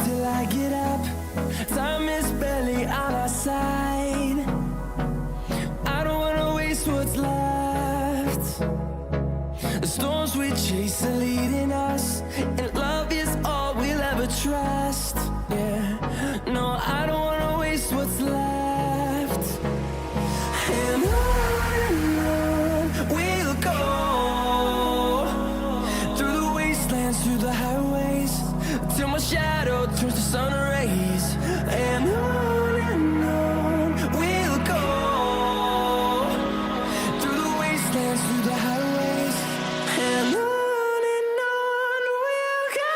till I get up. Time is barely on our side. I don't wanna waste what's left. The storms we chase are leading us, and love is all we'll ever trust. Yeah, no, I don't wanna waste what's left. And on we'll go, through the wastelands, through the highways, till my shadow turns to sun rays. And on we'll go, through the wastelands, through the highways, and on we'll go.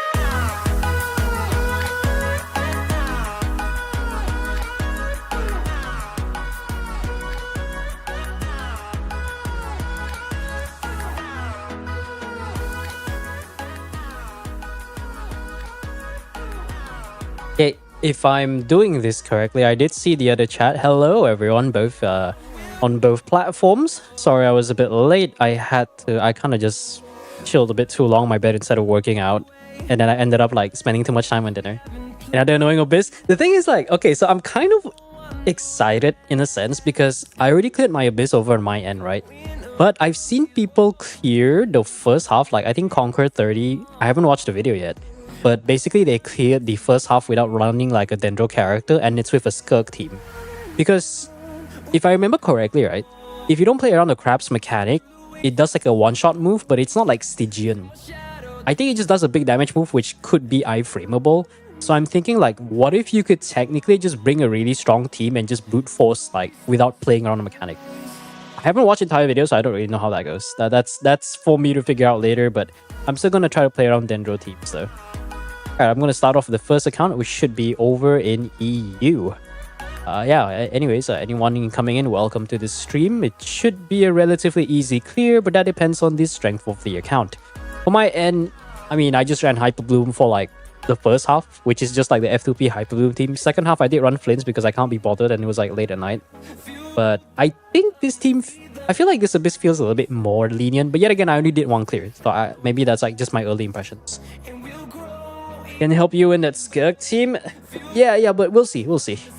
Okay, if I'm doing this correctly, I did see the other chat. Hello, everyone, both on both platforms. Sorry, I was a bit late. I kind of just chilled a bit too long in my bed instead of working out, and then I ended up like spending too much time on dinner. And the annoying abyss. The thing is, like, okay, so I'm kind of excited in a sense because I already cleared my abyss over on my end, right? But I've seen people clear the first half, like I think Conquer 30. I haven't watched the video yet. But basically, they cleared the first half without running like a Dendro character, and it's with a Skirk team. Because if I remember correctly, right, if you don't play around the Crab's mechanic, it does like a one-shot move, but it's not like Stygian. I think it just does a big damage move, which could be iframeable. So I'm thinking, like, what if you could technically just bring a really strong team and just brute force, like, without playing around the mechanic? I haven't watched the entire video, so I don't really know how that goes. That's for me to figure out later, but I'm still gonna try to play around Dendro teams, though. Alright, I'm going to start off with the first account, which should be over in EU. Anyways, anyone coming in, welcome to the stream. It should be a relatively easy clear, but that depends on the strength of the account. For my end, I mean, I just ran Hyper Bloom for like the first half, which is just like the F2P Hyper Bloom team. Second half, I did run Flints because I can't be bothered and it was like late at night. But I think this team, I feel like this Abyss feels a little bit more lenient, but yet again, I only did one clear. So maybe that's like just my early impressions. Can help you in that Skirk team? Yeah, but we'll see.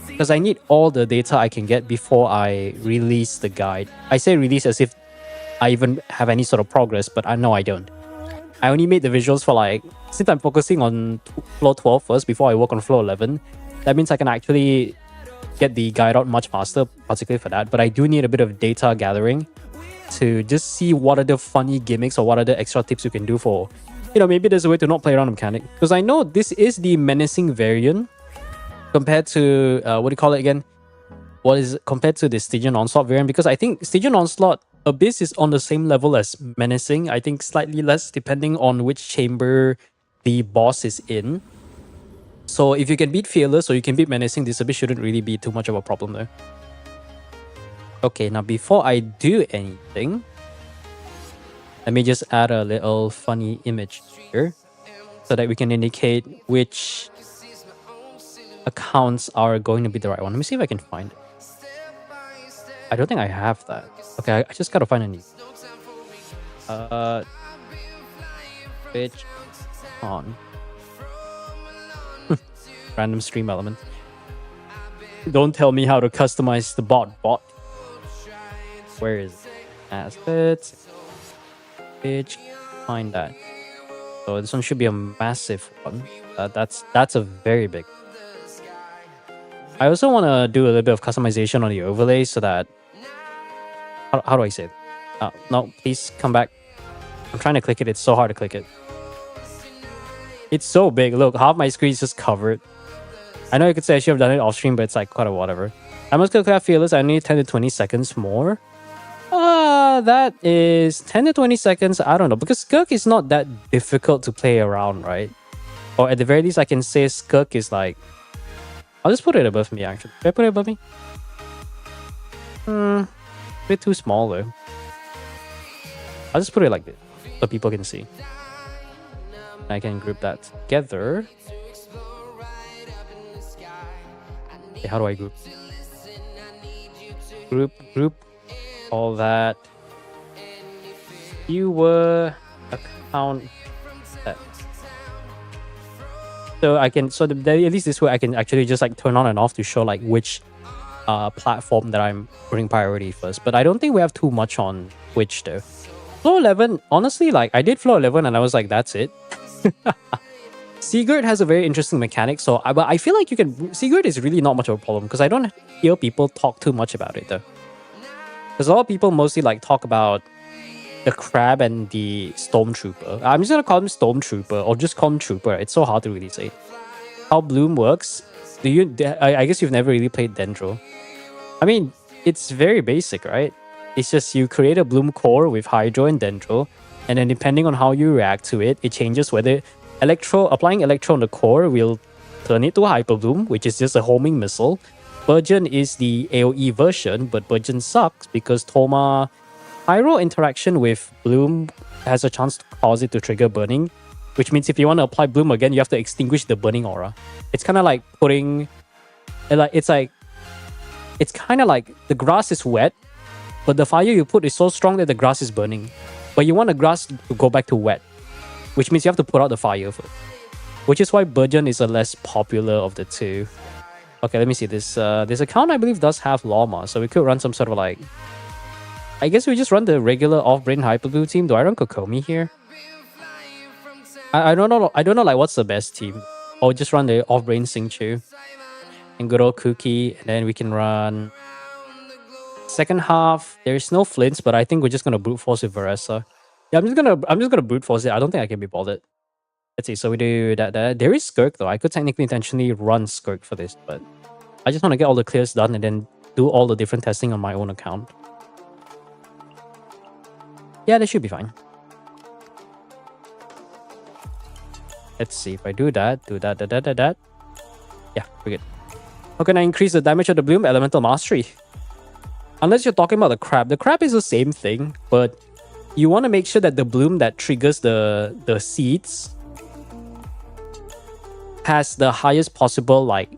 Because I need all the data I can get before I release the guide. I say release as if I even have any sort of progress, but I know I don't. I only made the visuals for like, since I'm focusing on floor 12 first before I work on floor 11, that means I can actually get the guide out much faster, particularly for that. But I do need a bit of data gathering to just see what are the funny gimmicks or what are the extra tips you can do for, you know, maybe there's a way to not play around the mechanic. Because I know this is the menacing variant compared to, what do you call it again? What is it compared to the Stygian Onslaught variant? Because I think Stygian Onslaught, Abyss is on the same level as menacing. I think slightly less depending on which chamber the boss is in. So if you can beat Fearless or you can beat menacing, this Abyss shouldn't really be too much of a problem there. Okay, now before I do anything, let me just add a little funny image here so that we can indicate which accounts are going to be the right one. Let me see if I can find it. I don't think I have that. Okay, I just gotta find a new. Bitch on. Random stream element. Don't tell me how to customize the bot. Where is it? Assets. Page, find that. So this one should be a massive one. That's a very big. I also want to do a little bit of customization on the overlay so that how do I say it? No, please come back. I'm trying to click it. It's so hard to click it. It's so big. Look, half my screen is just covered. I know you could say I should have done it off stream, but it's like quite a whatever. I'm just gonna clear Fearless. I need 10 to 20 seconds more. That is 10 to 20 seconds. I don't know, because Skirk is not that difficult to play around, right? Or at the very least, I can say Skirk is like... I'll just put it above me, actually. Should I put it above me? A bit too small, though. I'll just put it like this, so people can see. I can group that together. Okay, how do I group? Group. All that. Viewer account set. So I can, so at least this way I can actually just like turn on and off to show like which platform that I'm putting priority first. But I don't think we have too much on Twitch though. Floor 11, honestly, like I did floor 11 and I was like, that's it. Sigurd has a very interesting mechanic, so but I feel like you can. Sigurd is really not much of a problem because I don't hear people talk too much about it though. Because a lot of people mostly like talk about the crab and the stormtrooper. I'm just gonna call him stormtrooper or just call him trooper. It's so hard to really say. How Bloom works? Do you? I guess you've never really played Dendro. I mean, it's very basic, right? It's just you create a Bloom core with Hydro and Dendro, and then depending on how you react to it, it changes whether applying Electro on the core will turn it to Hyper Bloom, which is just a homing missile. Burgeon is the AoE version, but Burgeon sucks because Toma Pyro interaction with Bloom has a chance to cause it to trigger burning, which means if you want to apply Bloom again, you have to extinguish the burning aura. It's kind of like putting, it's kind of like the grass is wet, but the fire you put is so strong that the grass is burning. But you want the grass to go back to wet, which means you have to put out the fire first. Which is why Burgeon is a less popular of the two. Okay, let me see this. This account I believe does have Llama, so we could run some sort of like. I guess we just run the regular off-brain Hyper Blue team. Do I run Kokomi here? I don't know. I don't know like what's the best team. Or just run the off-brain Singchu and good old Cookie, and then we can run. Second half, there's no flints, but I think we're just gonna brute force with Varesa. Yeah, I'm just gonna brute force it. I don't think I can be bothered. Let's see. So we do that. There is Skirk though. I could technically intentionally run Skirk for this, but I just want to get all the clears done and then do all the different testing on my own account. Yeah, that should be fine. Let's see if I do that. Yeah, we're good. How can I increase the damage of the Bloom? Elemental Mastery. Unless you're talking about the crab. The crab is the same thing, but you want to make sure that the Bloom that triggers the seeds has the highest possible like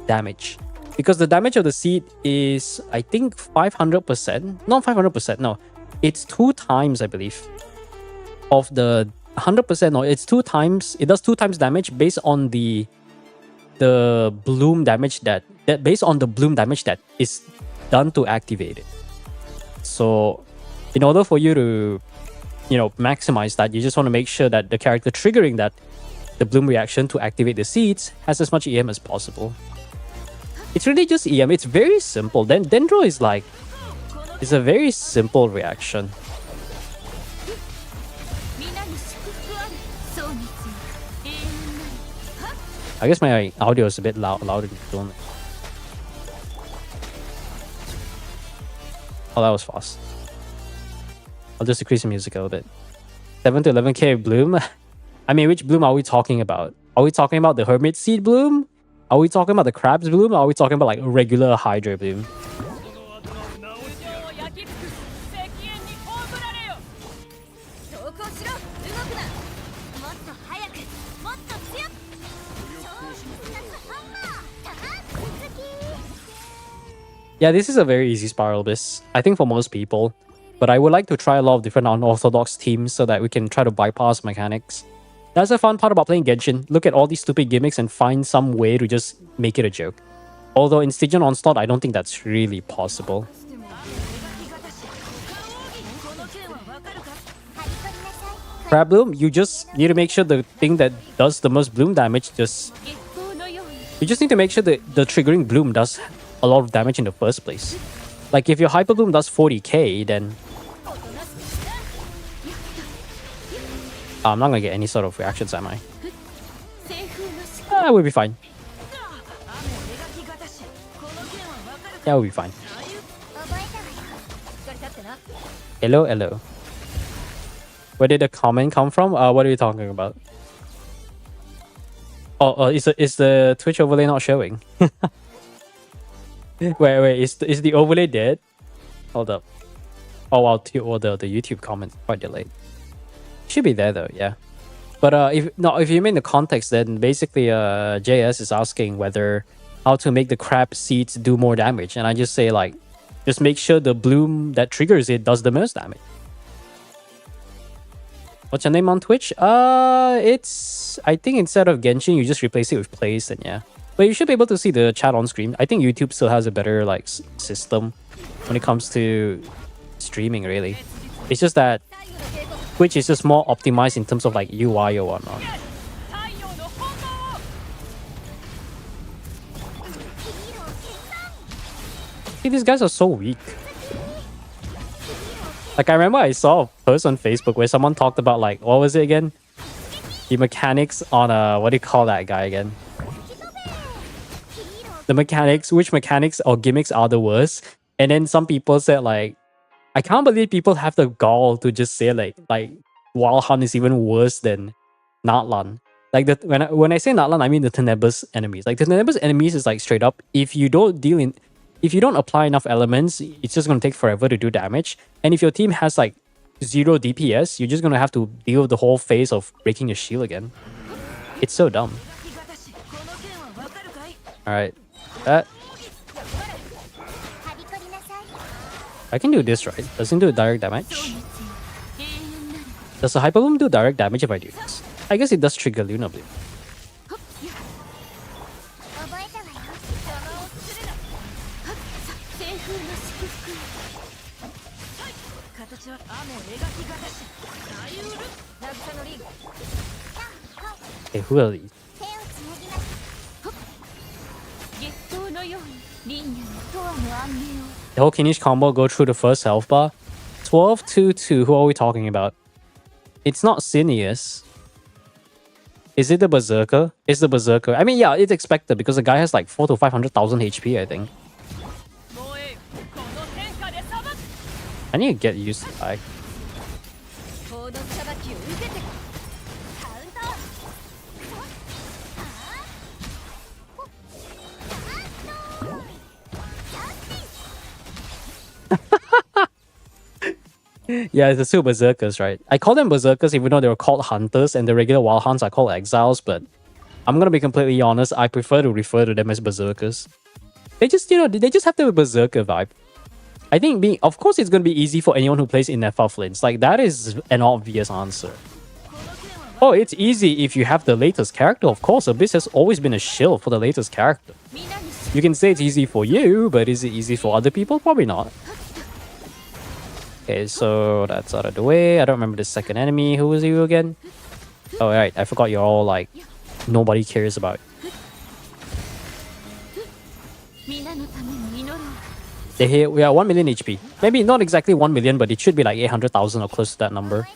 damage. Because the damage of the seed is, I think, 500%. Not 500%, no. It's 2 times, I believe, of the 100%. No, it's 2 times. It does 2 times damage based on the Bloom damage that based on the Bloom damage that is done to activate it. So, in order for you to, maximize that, you just want to make sure that the character triggering the Bloom reaction to activate the seeds has as much EM as possible. It's really just EM. It's very simple. Then Dendro is like, it's a very simple reaction. I guess my audio is a bit louder than usual. Oh, that was fast. I'll just decrease the music a little bit. 7 to 11k Bloom. I mean, which Bloom are we talking about? Are we talking about the Hermit Seed Bloom? Are we talking about the Crabs Bloom? Or are we talking about like a regular Hydra Bloom? Yeah, this is a very easy Spiral Abyss, I think for most people. But I would like to try a lot of different unorthodox teams so that we can try to bypass mechanics. That's the fun part about playing Genshin. Look at all these stupid gimmicks and find some way to just make it a joke. Although in Stygian Onslaught, I don't think that's really possible. Crab Bloom, you just need to make sure the thing that does the most Bloom damage You just need to make sure that the triggering Bloom does a lot of damage in the first place. Like if your Hyper Bloom does 40k, then I'm not gonna get any sort of reactions, am I? We'll be fine. Yeah, we'll be fine. Hello. Where did the comment come from? What are you talking about? Is the Twitch overlay not showing? wait, is the overlay dead? Hold up. Oh wow, the YouTube comments quite delayed. Should be there though, yeah. But if you mean the context, then basically JS is asking how to make the crab seeds do more damage, and I just say like, just make sure the Bloom that triggers it does the most damage. What's your name on Twitch? It's... I think instead of Genshin, you just replace it with plays, and yeah. But you should be able to see the chat on screen. I think YouTube still has a better, like, system when it comes to streaming, really. It's just that Twitch is just more optimized in terms of, like, UI or whatnot. See, these guys are so weak. Like, I remember I saw a post on Facebook where someone talked about, like, what was it again? The mechanics on what do you call that guy again? The mechanics, which mechanics or gimmicks are the worst? And then some people said, like, I can't believe people have the gall to just say, like Wild Hunt is even worse than Natlan. Like, when I say Natlan, I mean the Tenebris enemies. Like, the Tenebris enemies is, like, straight up, if you don't apply enough elements, it's just going to take forever to do damage. And if your team has like 0 DPS, you're just going to have to deal with the whole phase of breaking your shield again. It's so dumb. Alright. I can do this, right? Doesn't do direct damage. Does the Hyper Bloom do direct damage if I do this? I guess it does trigger Lunar Bloom. Okay, who are these? The whole Kinish combo go through the first health bar. 12-2-2, who are we talking about? It's not Sinius. Is it the Berserker? It's the Berserker. I mean, yeah, it's expected because the guy has like 400,000 to 500,000 HP, I think. I need to get used to that. Yeah, it's the two Berserkers, right? I call them Berserkers even though they were called Hunters, and the regular Wild Hunts are called Exiles, but I'm gonna be completely honest, I prefer to refer to them as Berserkers. They just, they just have the Berserker vibe. I think of course it's gonna be easy for anyone who plays in FF Flints. Like, that is an obvious answer. Oh, it's easy if you have the latest character. Of course, Abyss has always been a shill for the latest character. You can say it's easy for you, but is it easy for other people? Probably not. Okay, so that's out of the way. I don't remember the second enemy. Who was you again? Oh, right. I forgot you're all like... Nobody cares about. They hit... We are 1 million HP. Maybe not exactly 1 million, but it should be like 800,000 or close to that number.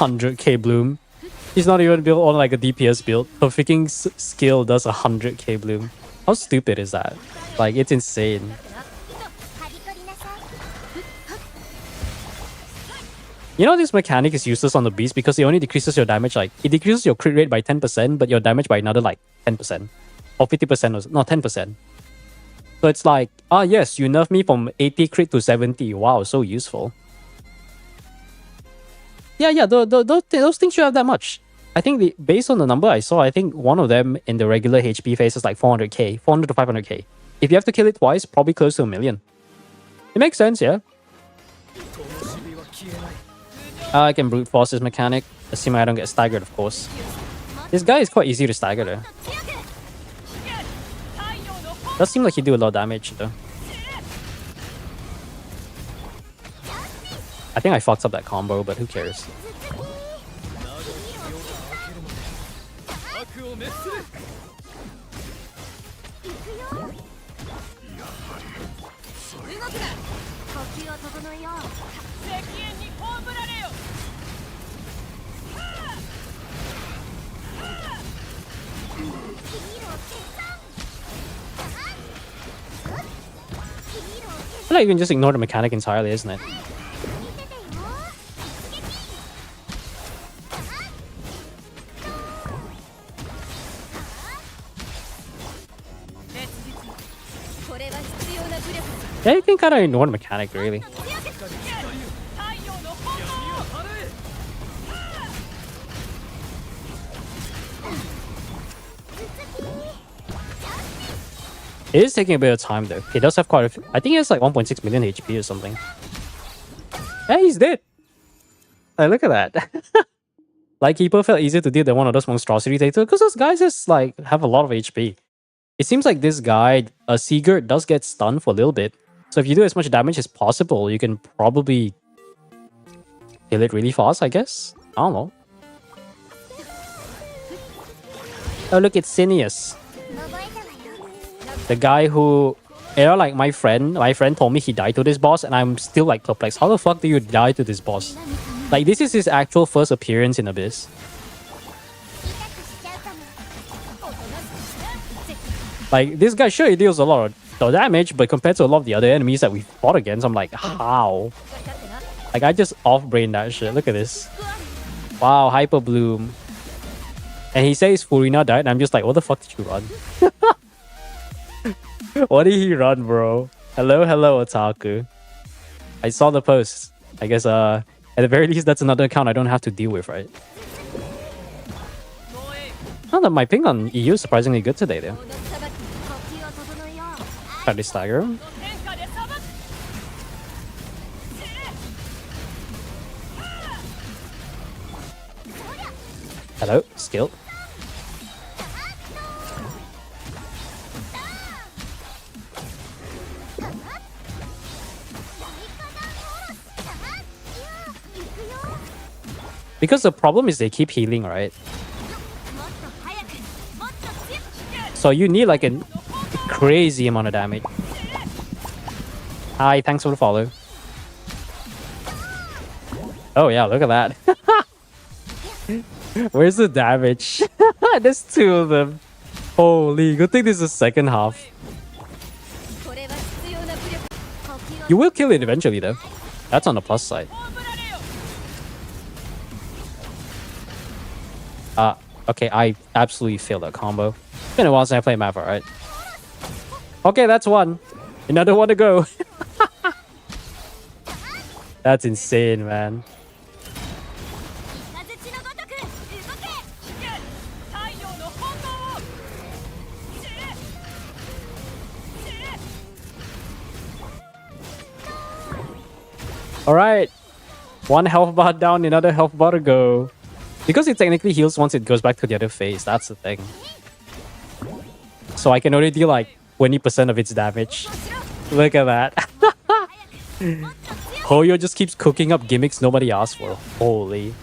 100k Bloom. He's not even built on like a DPS build. Her freaking skill does 100k Bloom. How stupid is that? Like, it's insane. You know this mechanic is useless on the beast because it only decreases your damage, like, it decreases your crit rate by 10%, but your damage by another like 10%. Or 50% or no, 10%. So it's like, ah yes, you nerf me from 80 crit to 70. Wow, so useful. Yeah, those things should have that much. I think based on the number I saw, I think one of them in the regular HP phase is like 400k, 400 to 500k. If you have to kill it twice, probably close to 1 million. It makes sense, yeah. I can brute force this mechanic, assuming I don't get staggered, of course. This guy is quite easy to stagger though. Does seem like he do a lot of damage though. I think I fucked up that combo, but who cares? I feel like you can just ignore the mechanic entirely, isn't it? Yeah, you can kind of ignore the mechanic, really. It is taking a bit of time though. He does have quite a few. I think he has like 1.6 million HP or something. Hey, he's dead. Hey, look at that. Like, Keeper felt easier to deal than one of those monstrosity data because those guys just like have a lot of HP. It seems like this guy, Sigurd, does get stunned for a little bit. So if you do as much damage as possible, you can probably kill it really fast, I guess. I don't know. Oh, look, it's Sinius. The guy who, you know, like my friend told me he died to this boss, and I'm still like perplexed. How the fuck do you die to this boss? Like, this is his actual first appearance in Abyss. Like, this guy, sure, he deals a lot of damage, but compared to a lot of the other enemies that we fought against, I'm like, how? Like, I just off-brain that shit. Look at this. Wow, Hyper Bloom. And he says Furina died, and I'm just like, what the fuck did you run? What did he run, bro? Hello, Otaku. I saw the post. I guess, at the very least, that's another account I don't have to deal with, right? Oh, my ping on EU is surprisingly good today, though. Try to stagger him. Hello, skill. Because the problem is they keep healing, right? So you need like a crazy amount of damage. Hi, thanks for the follow. Oh yeah, look at that. Where's the damage? There's two of them. Holy, good thing this is the second half. You will kill it eventually though. That's on the plus side. Okay, I absolutely failed that combo. It's been a while since I played Mappa, right? Okay, that's one. Another one to go. That's insane, man. Alright. One health bar down, another health bar to go. Because it technically heals once it goes back to the other phase, that's the thing. So I can only deal like 20% of its damage. Look at that. Hoyo just keeps cooking up gimmicks nobody asked for. Holy.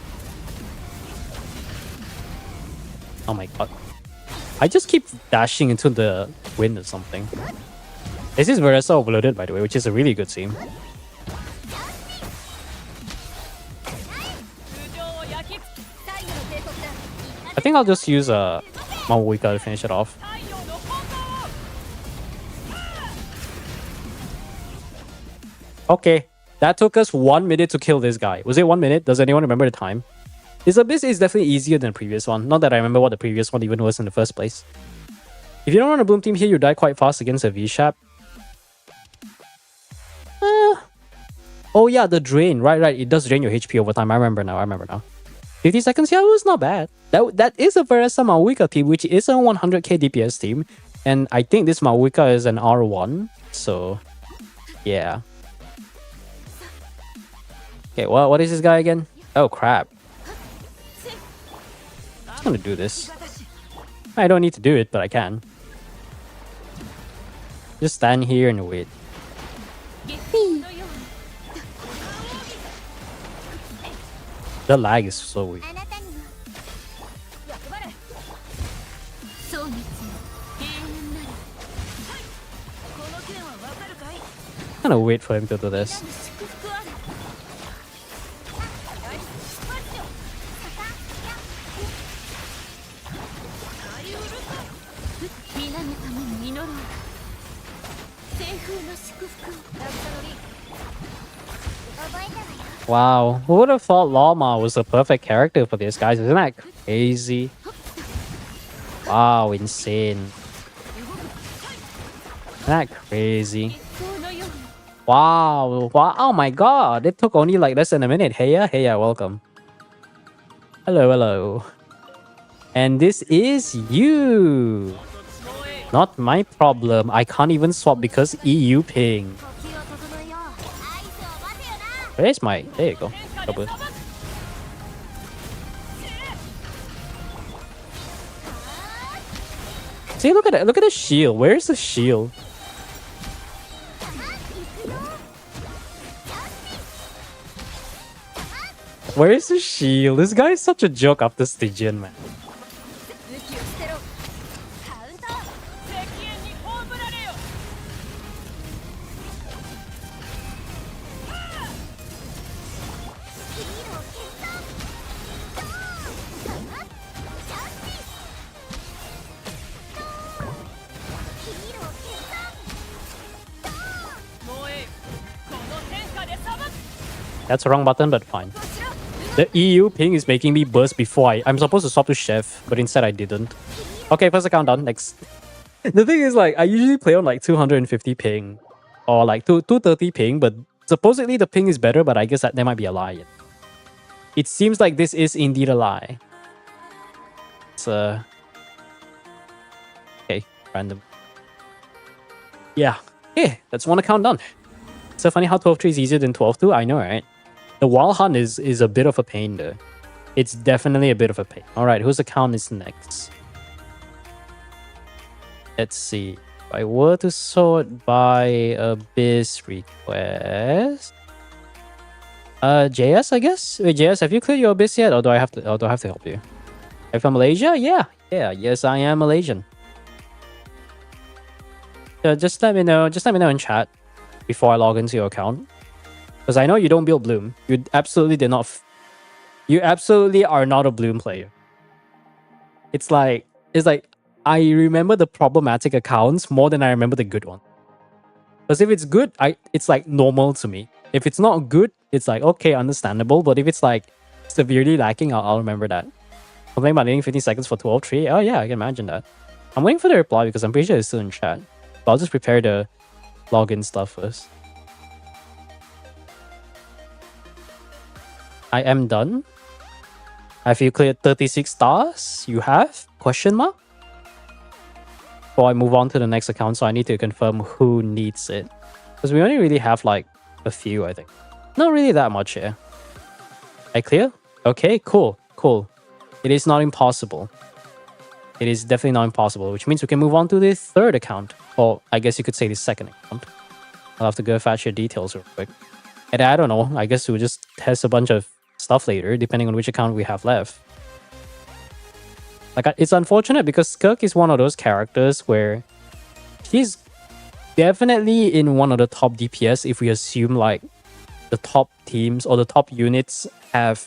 Oh my god. I just keep dashing into the wind or something. This is Veresa Overloaded, by the way, which is a really good team. I think I'll just use Mamoika to finish it off. Okay, that took us 1 minute to kill this guy. Was it 1 minute? Does anyone remember the time? This Abyss is definitely easier than the previous one. Not that I remember what the previous one even was in the first place. If you don't run a Bloom team here, you die quite fast against a V-Shap. Oh yeah, the drain. Right. It does drain your HP over time. I remember now. 50 seconds? Yeah, it was not bad. That is a Veresa Mamoika team, which is a 100k DPS team. And I think this Mamoika is an R1. So, yeah. Okay, well, what is this guy again? Oh, crap. I'm just gonna do this. I don't need to do it, but I can. Just stand here and wait. The lag is so weird. I'm gonna wait for him to do this. Wow, who would have thought Lama was the perfect character for this, guys? Isn't that crazy? Wow, insane. Isn't that crazy? Wow, oh my god, it took only like less than a minute. Heya, welcome. Hello. And this is you. Not my problem. I can't even swap because EU ping. Where's my... There you go. Double. See, look at it. Look at the shield. Where's the shield? Where is the shield? This guy is such a joke after Stygian, man. That's the wrong button, but fine. The EU ping is making me burst before I'm supposed to swap to Chef, but instead I didn't. Okay, first the countdown, next. The thing is, like, I usually play on like 250 ping. Or like 230 ping, but supposedly the ping is better, but I guess that there might be a lie. It seems like this is indeed a lie. It's okay, random. Yeah. Okay, that's one account done. So funny how 12.3 is easier than 12.2. I know, right? The Wild Hunt is a bit of a pain, though. It's definitely a bit of a pain. All right, whose account is next? Let's see. If I were to sort by Abyss request, JS, I guess. Wait, JS, have you cleared your Abyss yet, or do I have to? Or do I have to help you? Are you from Malaysia? Yeah. Yes, I am Malaysian. Just let me know. Just let me know in chat before I log into your account. Because I know you don't build Bloom. You absolutely did not. You absolutely are not a Bloom player. It's like I remember the problematic accounts more than I remember the good one. Because if it's good, it's like normal to me. If it's not good, it's like okay, understandable. But if it's like severely lacking, I'll remember that. Complaining about needing 15 seconds for 12.3. Oh yeah, I can imagine that. I'm waiting for the reply because I'm pretty sure it's still in chat. But I'll just prepare the login stuff first. I am done. Have you cleared 36 stars? You have? Question mark? Before I move on to the next account, so I need to confirm who needs it. Because we only really have like a few, I think. Not really that much here. I clear? Okay, cool. It is not impossible. It is definitely not impossible, which means we can move on to the third account. Or I guess you could say the second account. I'll have to go fetch your details real quick. And I don't know, I guess we'll just test a bunch of stuff later, depending on which account we have left. Like, it's unfortunate because Skirk is one of those characters where he's definitely in one of the top DPS if we assume like the top teams or the top units have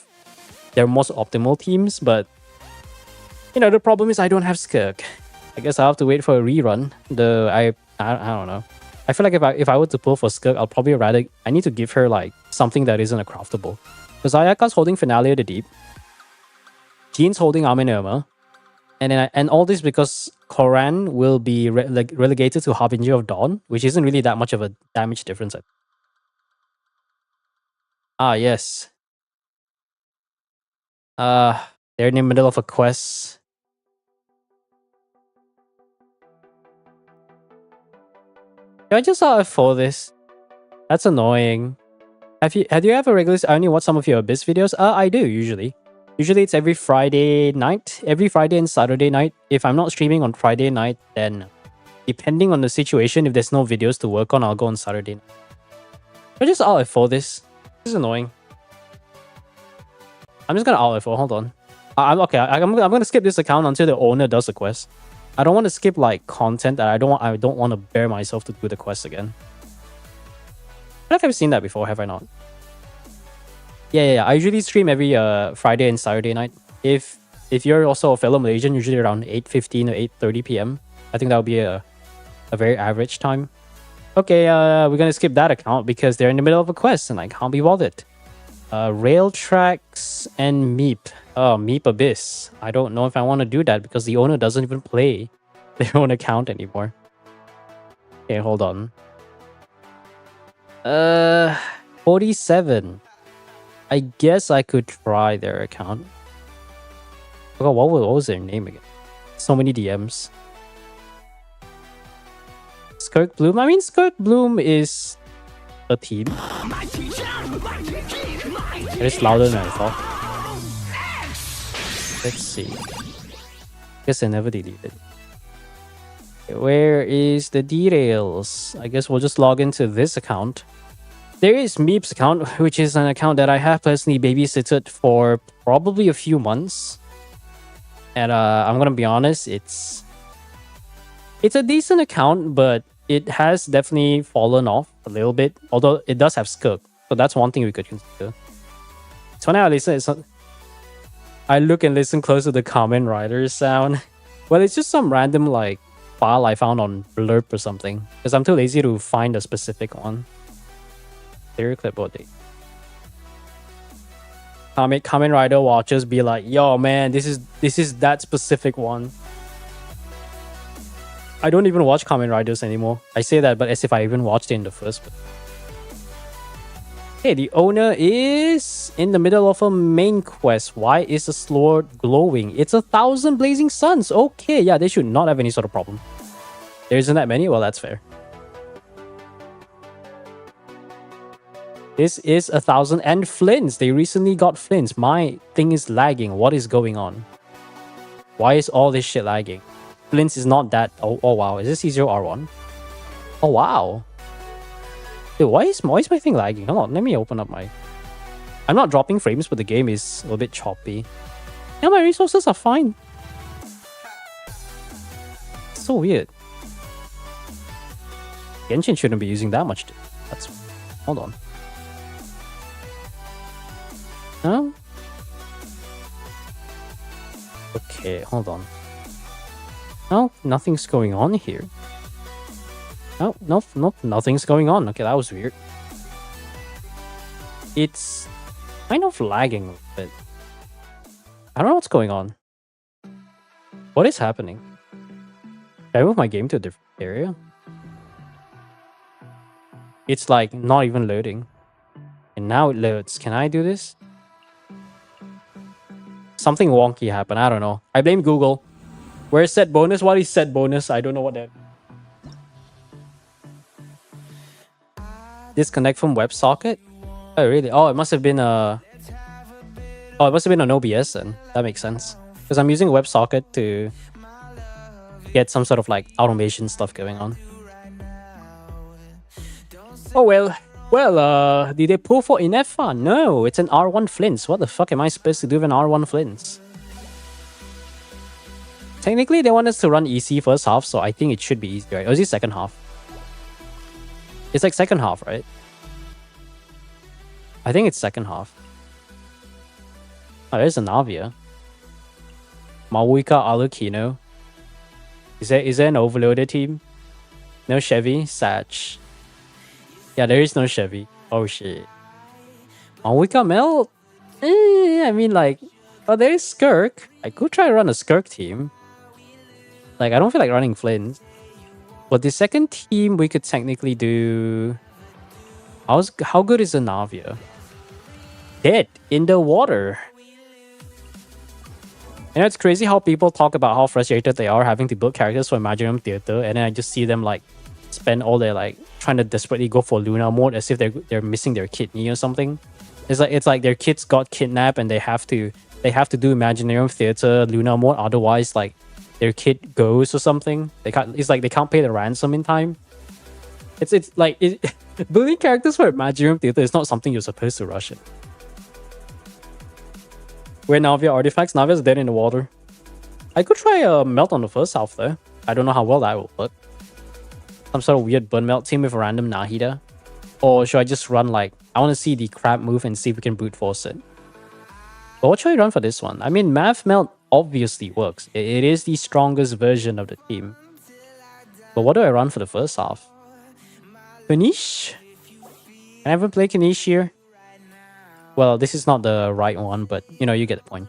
their most optimal teams, but you know, the problem is I don't have Skirk. I guess I'll have to wait for a rerun. I don't know. I feel like if I were to pull for Skirk, I'll probably rather... I need to give her, like, something that isn't a craftable. Because Ayaka's holding Finale of the Deep. Jean's holding Armin Irma. And all this because Koran will be relegated to Harbinger of Dawn, which isn't really that much of a damage difference. Ah, yes. They're in the middle of a quest. I just saw for this. That's annoying. Have you ever regularly... I only watch some of your Abyss videos. I do, usually. Usually it's every Friday night. Every Friday and Saturday night. If I'm not streaming on Friday night, then depending on the situation, if there's no videos to work on, I'll go on Saturday night. I just alt F4 this. This is annoying. I'm just gonna alt F4. Hold on. I'm gonna skip this account until the owner does the quest. I don't want to skip like content that I don't want to bear myself to do the quest again. I don't know if I've seen that before, have I not? Yeah. I usually stream every Friday and Saturday night. If you're also a fellow Malaysian, usually around 8:15 or 8:30 p.m. I think that would be a very average time. Okay, we're gonna skip that account because they're in the middle of a quest and I can't be bothered. Rail Tracks and Meep. Oh, Meep Abyss. I don't know if I want to do that because the owner doesn't even play their own account anymore. Okay, hold on. 47. I guess I could try their account. Oh, what was their name again? So many DMs. Skirk Bloom. I mean, Skirk Bloom is a team. It's louder than I thought. Let's see. Guess I never deleted. Where is the details? I guess we'll just log into this account. There is Meep's account, which is an account that I have personally babysitted for probably a few months. And I'm gonna be honest, it's a decent account, but it has definitely fallen off a little bit. Although it does have Skirk, so that's one thing we could consider. So now I listen, it's not, I look and listen close to the Kamen Rider sound. Well, it's just some random like file I found on Blurb or something, because I'm too lazy to find a specific one. Clear clipboard date. Kamen Rider watchers be like, yo man, this is that specific one. I don't even watch Kamen Riders anymore. I say that, but as if I even watched it in the first place. Hey, the owner is in the middle of a main quest. Why is the sword glowing? It's 1,000 blazing suns. Okay, yeah, they should not have any sort of problem. There isn't that many? Well, that's fair. This is 1,000 and flints. They recently got flints. My thing is lagging. What is going on? Why is all this shit lagging? Flints is not that... Oh wow. Is this C0R1? Oh, wow. Dude, why is my thing lagging? Hold on, let me open up my... I'm not dropping frames, but the game is a little bit choppy. Yeah, my resources are fine. It's so weird. Genshin shouldn't be using that much. That's... Hold on. No? Okay, hold on. No, nothing's going on here. Oh, nope, nothing's going on. Okay, that was weird. It's kind of lagging a bit. I don't know what's going on. What is happening? Can I move my game to a different area? It's like not even loading. And now it loads. Can I do this? Something wonky happened. I don't know. I blame Google. Where's set bonus? What is set bonus? I don't know what that... Disconnect from WebSocket? Oh, really? Oh, it must have been a... Oh, it must have been an OBS then. That makes sense. Because I'm using WebSocket to get some sort of like automation stuff going on. Oh, well. Well, did they pull for Inefa? No, it's an R1 Flints. What the fuck am I supposed to do with an R1 Flints? Technically, they want us to run EC first half, so I think it should be easy, right? Or is it second half? It's like second half, right? I think it's second half. Oh, there's a Navia. Mawuika Alukino. Is there an overloader team? No Chevy? Satch. Yeah, there is no Chevy. Oh shit. Mawuika Mel? I mean like... Oh, there is Skirk. I could try to run a Skirk team. Like, I don't feel like running Flint. But the second team we could technically do... How good is the Navia? Dead in the water. You know, it's crazy how people talk about how frustrated they are having to build characters for Imaginarium Theater, and then I just see them like spend all their like trying to desperately go for Luna mode as if they're missing their kidney or something. It's like their kids got kidnapped and they have to do Imaginarium Theater Luna mode, otherwise like their kid goes or something. It's like they can't pay the ransom in time. It's like building characters for Imaginarium Theater is not something you're supposed to rush it. Where Navia artifacts? Navia's dead in the water. I could try a melt on the first half though. I don't know how well that will work. Some sort of weird burn melt team with a random Nahida. Or should I just run like... I want to see the crab move and see if we can brute force it. But what should I run for this one? I mean, Math Melt obviously works. It is the strongest version of the team. But what do I run for the first half? Kanish? Can I ever play Kanish here? Well, this is not the right one, but you know, you get the point.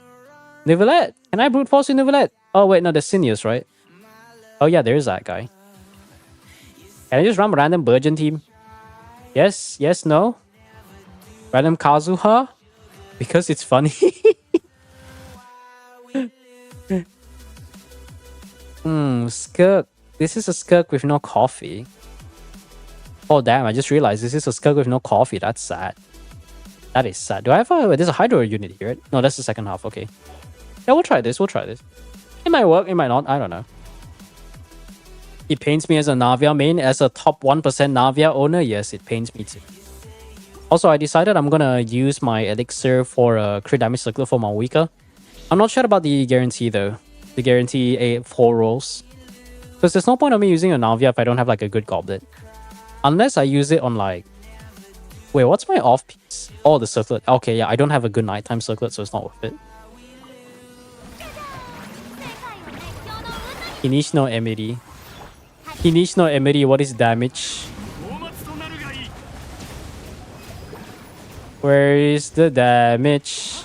Nivelette! Can I brute force you, Nivelette? Oh wait, no, there's Sinius, right? Oh yeah, there's that guy. Can I just run a random Burgeon team? Yes, yes, no? Random Kazuha? Because it's funny. Skirk. This is a Skirk with no coffee. Oh damn, I just realized this is a skug with no coffee. That's sad. That is sad. Do I have a... There's a Hydro unit here. No, that's the second half. Okay. Yeah, we'll try this. We'll try this. It might work. It might not. I don't know. It pains me as a Navia main. As a top 1% Navia owner, yes, it pains me too. Also, I decided I'm gonna use my elixir for a crit damage circlet for Malwika. I'm not sure about the guarantee though. The guarantee 4 rolls. Because there's no point of me using a Navia if I don't have like a good goblet. Unless I use it on like... Wait, what's my off piece? Oh, the circlet. Okay, yeah, I don't have a good nighttime circlet, so it's not worth it. Finish no Emiri. Finish no Emiri, what is damage? Where is the damage?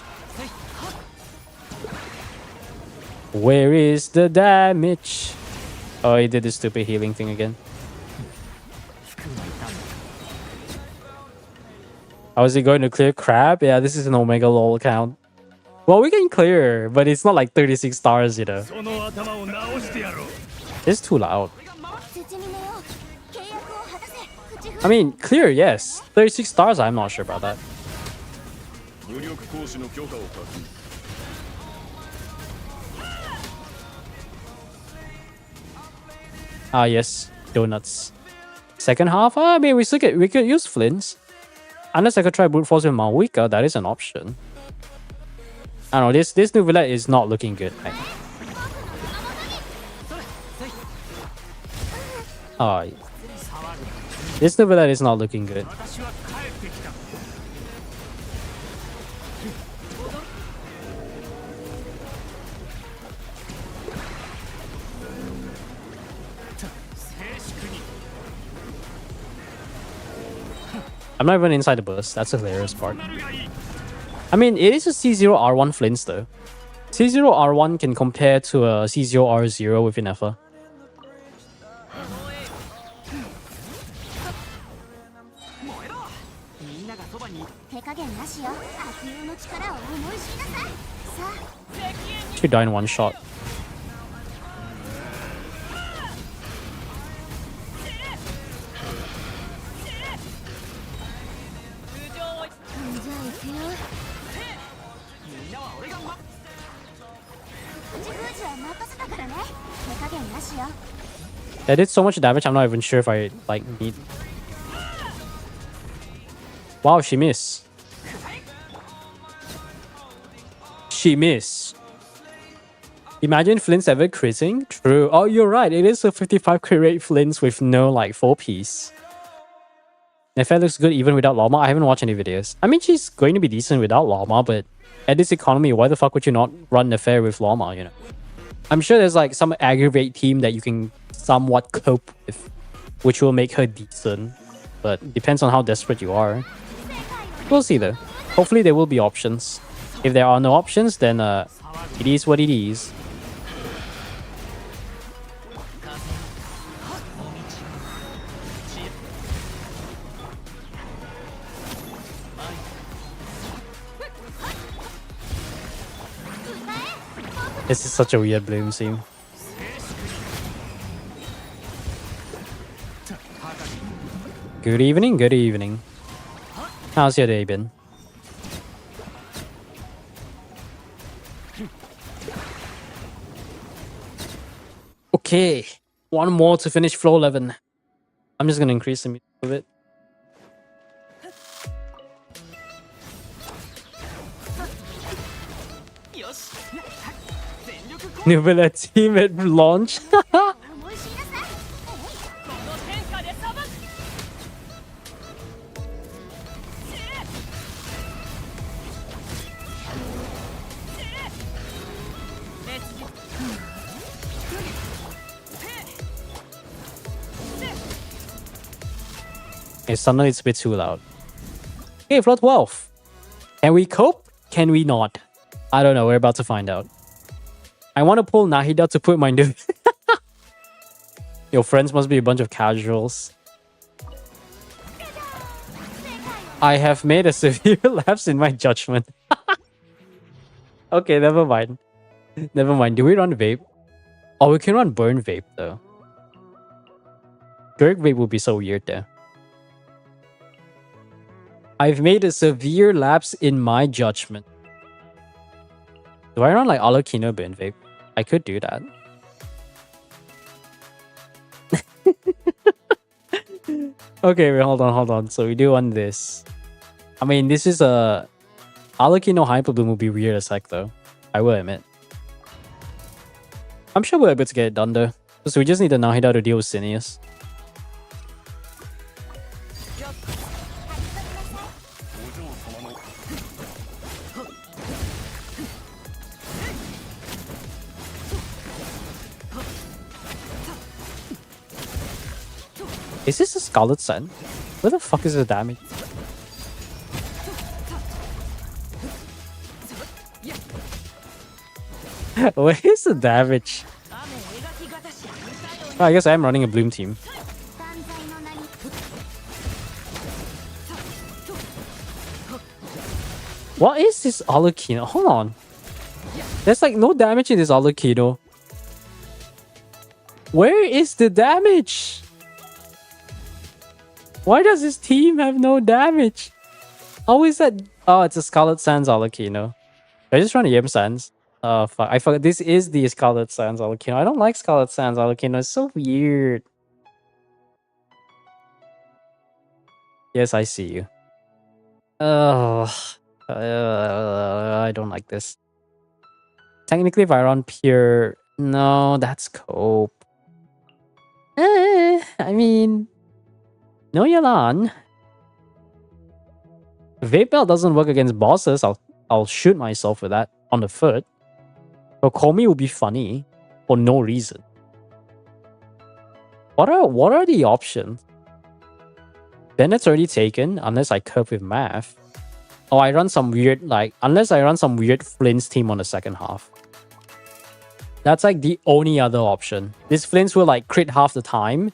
Where is the damage? Oh, he did this stupid healing thing again. How is he going to clear crab? Yeah, this is an Omega LOL account. Well, we can clear, but it's not like 36 stars, you know. It's too loud. I mean, clear, yes. 36 stars, I'm not sure about that. Ah, yes. Donuts. Second half? I mean, we could use flints. Unless I could try brute force with Malwika, that is an option. I don't know, this new Villette is not looking good. Oh, this new Villette is not looking good. I'm not even inside the burst. That's the hilarious part. I mean, it is a C0R1 flints though. C0R1 can compare to a C0R0 with Ineffa. Should die in one shot. That did so much damage, I'm not even sure if I like need... Wow, she missed. She missed. Imagine Flint's ever critting? True. Oh, you're right. It is a 55 crit rate Flint's with no like 4-piece. Nefer looks good even without Llama. I haven't watched any videos. I mean, she's going to be decent without Llama, but at this economy, why the fuck would you not run Nefer with Llama, you know? I'm sure there's like some aggravate team that you can somewhat cope with, which will make her decent. But it depends on how desperate you are. We'll see though. Hopefully there will be options. If there are no options, then it is what it is. This is such a weird bloom scene. Good evening, good evening. How's your day been? Okay, one more to finish floor 11. I'm just gonna increase the music a bit. New Villa team at launch. Okay, suddenly it's a bit too loud. Okay, floor 12. Can we cope? Can we not? I don't know. We're about to find out. I want to pull Nahida to put my new... Your friends must be a bunch of casuals. I have made a severe lapse in my judgment. Okay, never mind. Never mind. Do we run vape? Oh, we can run burn vape though. Dirk vape would be so weird there. I've made a severe lapse in my judgment. Do I run like Alokino Bin Vape? I could do that. Okay, wait, hold on. So we do want this. I mean, this is a... Alokino Hyper Bloom would be weird as heck though. I will admit. I'm sure we're able to get it done though. So we just need the Nahida to deal with Sinius. Is this a Scarlet Sun? Where the fuck is the damage? Where is the damage? Oh, I guess I'm running a Bloom team. What is this Alokino? Hold on. There's like no damage in this Alokino. Where is the damage? Why does this team have no damage? How is that? Oh, it's a Scarlet Sands Alokino. I just run a Yim Sands. Oh, fuck. I forgot. This is the Scarlet Sands Alokino. I don't like Scarlet Sands Alokino. It's so weird. Yes, I see you. I don't like this. Technically, if I run pure... No, that's cope. I mean... No, Yalan. Vape Belt doesn't work against bosses. I'll shoot myself with that on the foot. But Komi will be funny for no reason. What are the options? Bennett's already taken unless I curve with math. Oh, I run some weird unless I run some weird Flint's team on the second half. That's like the only other option. This Flint's will like crit half the time.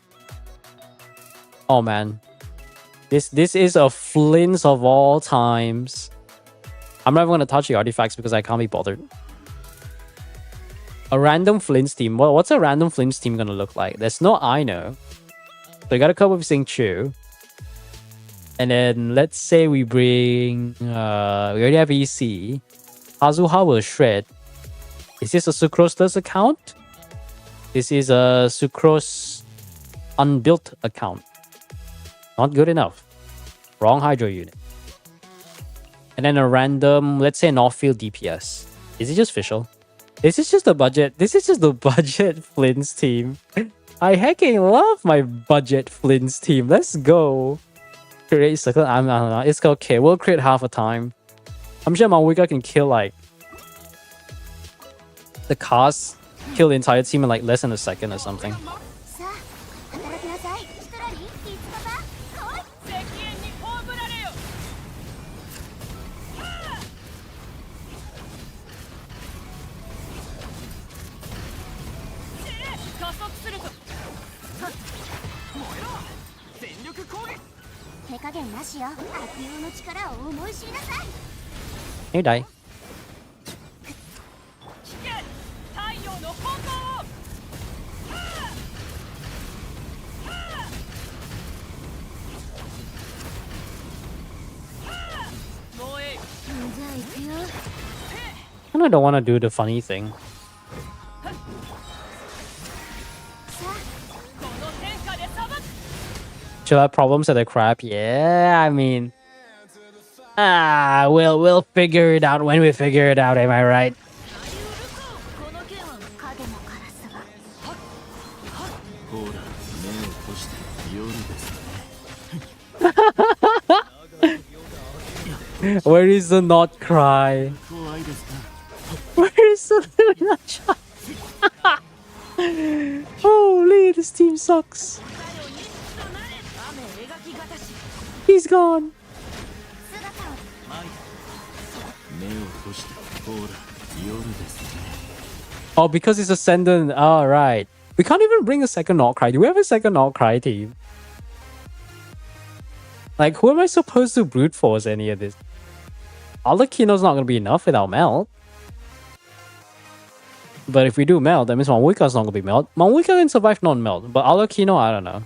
Oh man. This is a Flint's of all times. I'm not even gonna touch the artifacts because I can't be bothered. A random Flint's team. Well, what's a random Flint's team gonna look like? There's no Ino. So you gotta come with Sing Chu. And then let's say we bring we already have EC. Hazuha will shred. Is this a Sucrose account? This is a Sucrose unbuilt account. Not good enough. Wrong Hydro unit. And then a random, let's say Northfield DPS. Is it just Fischl? This is just the budget. This is just the budget Flint's team. I hecking love my budget Flint's team. Let's go. Create circle. I don't know. It's okay. We'll create half a time. I'm sure Mawika can kill like the cast, kill the entire team in like less than a second or something. You die. I don't want to do the funny thing. Should I have problems at the crap? Yeah, I mean... we'll figure it out when we figure it out, am I right? Where is the not cry? Where is the not cry? Holy, this team sucks. He's gone. Oh, because it's Ascendant. All right. We can't even bring a second Not Cry. Do we have a second Not Cry team? Like, who am I supposed to brute force any of this? Alakino's not going to be enough without Melt. But if we do Melt, that means Manwika's not going to be Melt. Manwika can survive non-Melt, but Alakino, I don't know.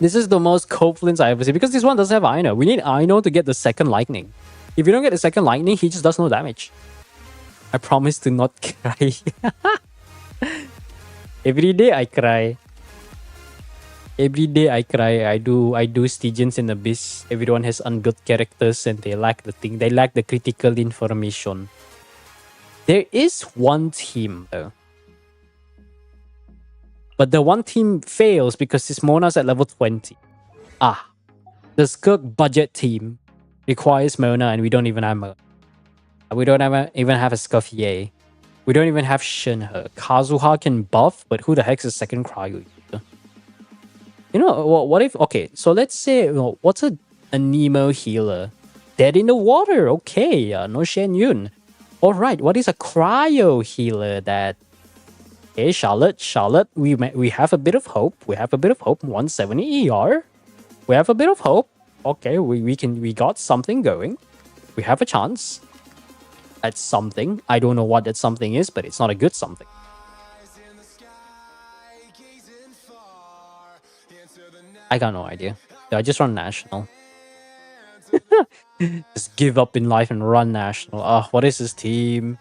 This is the most Copelands I ever see because this one doesn't have Ino. We need Ino to get the second lightning. If you don't get the second lightning, he just does no damage. I promise to not cry. Every day I cry. Every day I cry. I do Stygians in Abyss. Everyone has ungood characters and they lack the thing. They lack the critical information. There is one team though. But the one team fails because his Mona's at level 20. The Skirk budget team requires Mona and we don't even have Mona. We don't even have a Scuffier. We don't even have Shinhe. Kazuha can buff, but who the heck's a second Cryo user? You know, what if... Okay, so let's say... what's a Nemo healer? Dead in the water. Okay, no Shen Yun. Alright, what is a Cryo healer that... Okay, Charlotte, we have a bit of hope. 170 ER. We have a bit of hope. Okay, we got something going. We have a chance. At something. I don't know what that something is, but it's not a good something. I got no idea. I just run national. Just give up in life and run national. What is this team?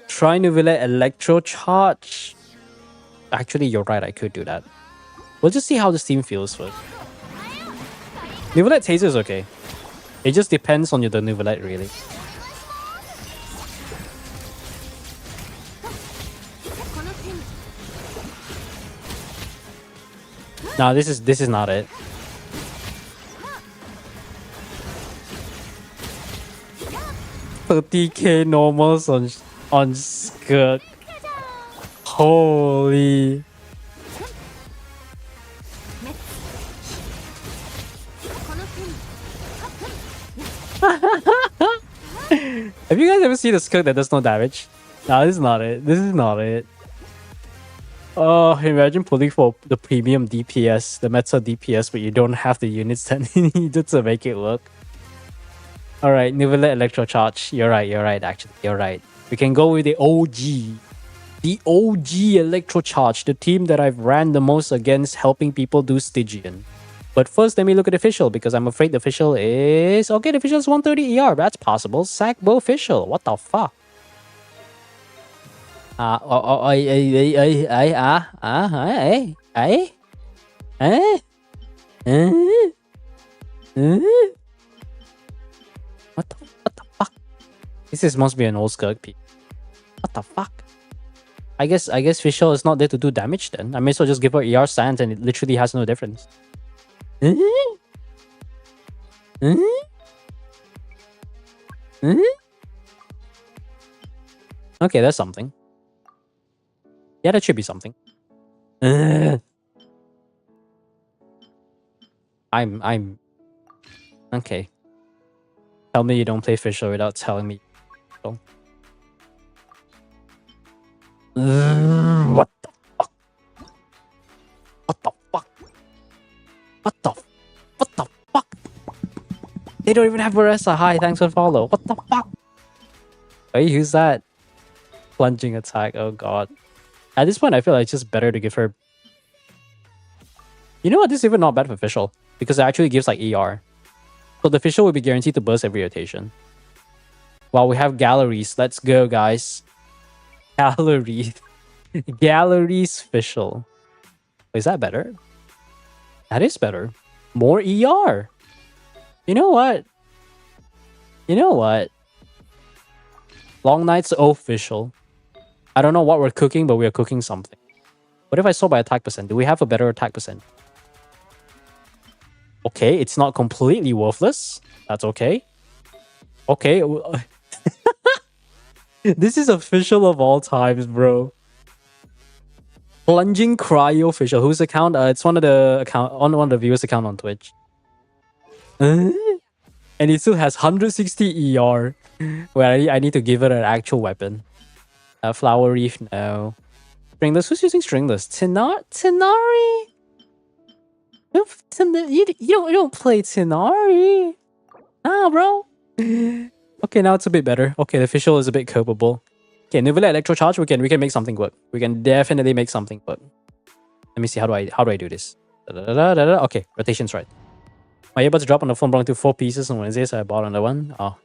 Try Nuvile Electro Charge. Actually, you're right. I could do that. We'll just see how this team feels first. Nuvile Taser is okay. It just depends on the Nuvile, really. No, this is not it. $30K normals on Skirk. Holy. Have you guys ever seen a Skirk that does no damage? No, this is not it. This is not it. Oh, imagine pulling for the premium DPS, the meta DPS, but you don't have the units that you needed to make it work. Alright, Nuvile Electro Charge. You're right, actually. You're right. We can go with the OG. The OG Electro Charge, the team that I've ran the most against helping people do Stygian. But first, let me look at official, because I'm afraid the official is... Okay, the official is 130 ER. That's possible. Sackbo official. What the fuck? What the fuck? This must be an old Skirk piece. What the fuck? I guess Fischl is not there to do damage then. I may as well just give her ER Sands and it literally has no difference. Okay, that's something. Yeah, that should be something. I'm okay. Tell me you don't play Fisher without telling me. What the fuck? What the fuck? What the fuck? They don't even have Marissa. Hi, thanks for the follow. What the fuck? Wait, who's that? Plunging attack. Oh god. At this point, I feel like it's just better to give her... You know what? This is even not bad for Fischl. Because it actually gives like ER. So the Fischl will be guaranteed to burst every rotation. While we have galleries. Let's go, guys. Galleries. Galleries Fischl. Is that better? That is better. More ER. You know what? You know what? Long nights official. I don't know what we're cooking, but we are cooking something. What if I saw by attack percent? Do we have a better attack percent? Okay, it's not completely worthless. That's okay. Okay. This is official of all times, bro. Plunging Cryo official. Whose account? It's one of the viewers' account on Twitch. And it still has 160 ER. Where I need to give it an actual weapon. Flower Reef, no. Stringless, who's using Stringless? Tinari? You don't play Tinari. Nah, bro. Okay, now it's a bit better. Okay, the official is a bit capable. Okay, Nuvile Electro Charge, we can make something work. We can definitely make something work. Let me see, how do I do this? Da-da-da-da-da. Okay, rotation's right. My earbuds dropped on the phone, belonged to 4 pieces on Wednesday, so I bought another one. Oh,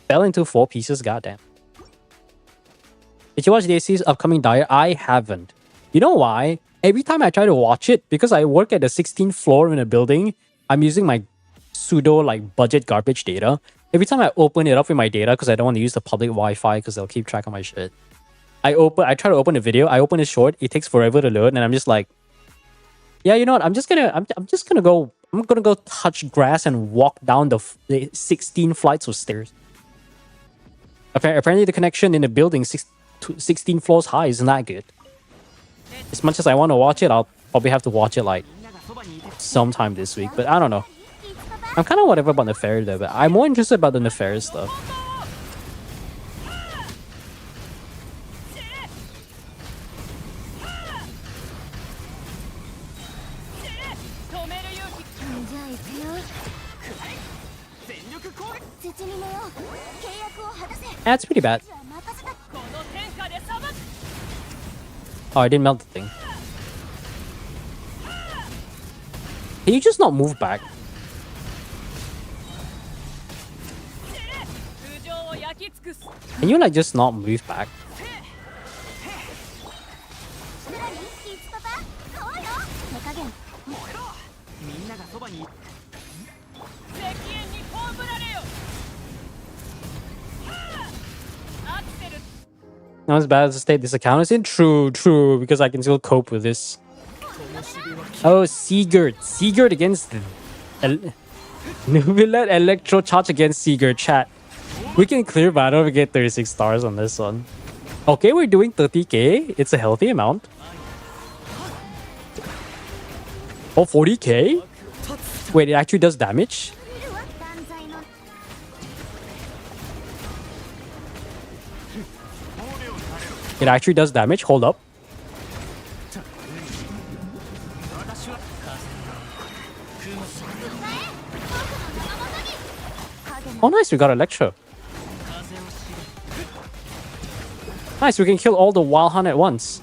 fell into 4 pieces. Goddamn. Did you watch DAC's upcoming diet? I haven't. You know why? Every time I try to watch it, because I work at the 16th floor in a building, I'm using my pseudo like budget garbage data. Every time I open it up with my data, because I don't want to use the public Wi-Fi because they'll keep track of my shit. I try to open a video, I open it short, it takes forever to load, and I'm just like, yeah, you know what? I'm gonna go touch grass and walk down the 16 flights of stairs. Apparently the connection in the building 16 floors high isn't that good. As much as I want to watch it, I'll probably have to watch it like sometime this week, but I don't know. I'm kind of whatever about Nefarious though, but I'm more interested about the Nefarious stuff. That's pretty bad. Oh, I didn't melt the thing. Can you just not move back? Can you like just not move back? Not as bad as the state this account is in? True, because I can still cope with this. Oh, Sigurd. Sigurd against... Nubilet Electro charge against Sigurd, chat. We can clear, but I don't get 36 stars on this one. Okay, we're doing 30k. It's a healthy amount. Oh, 40k? Wait, it actually does damage? It actually does damage. Hold up. Oh, nice. We got Electro. Nice. We can kill all the Wild Hunt at once.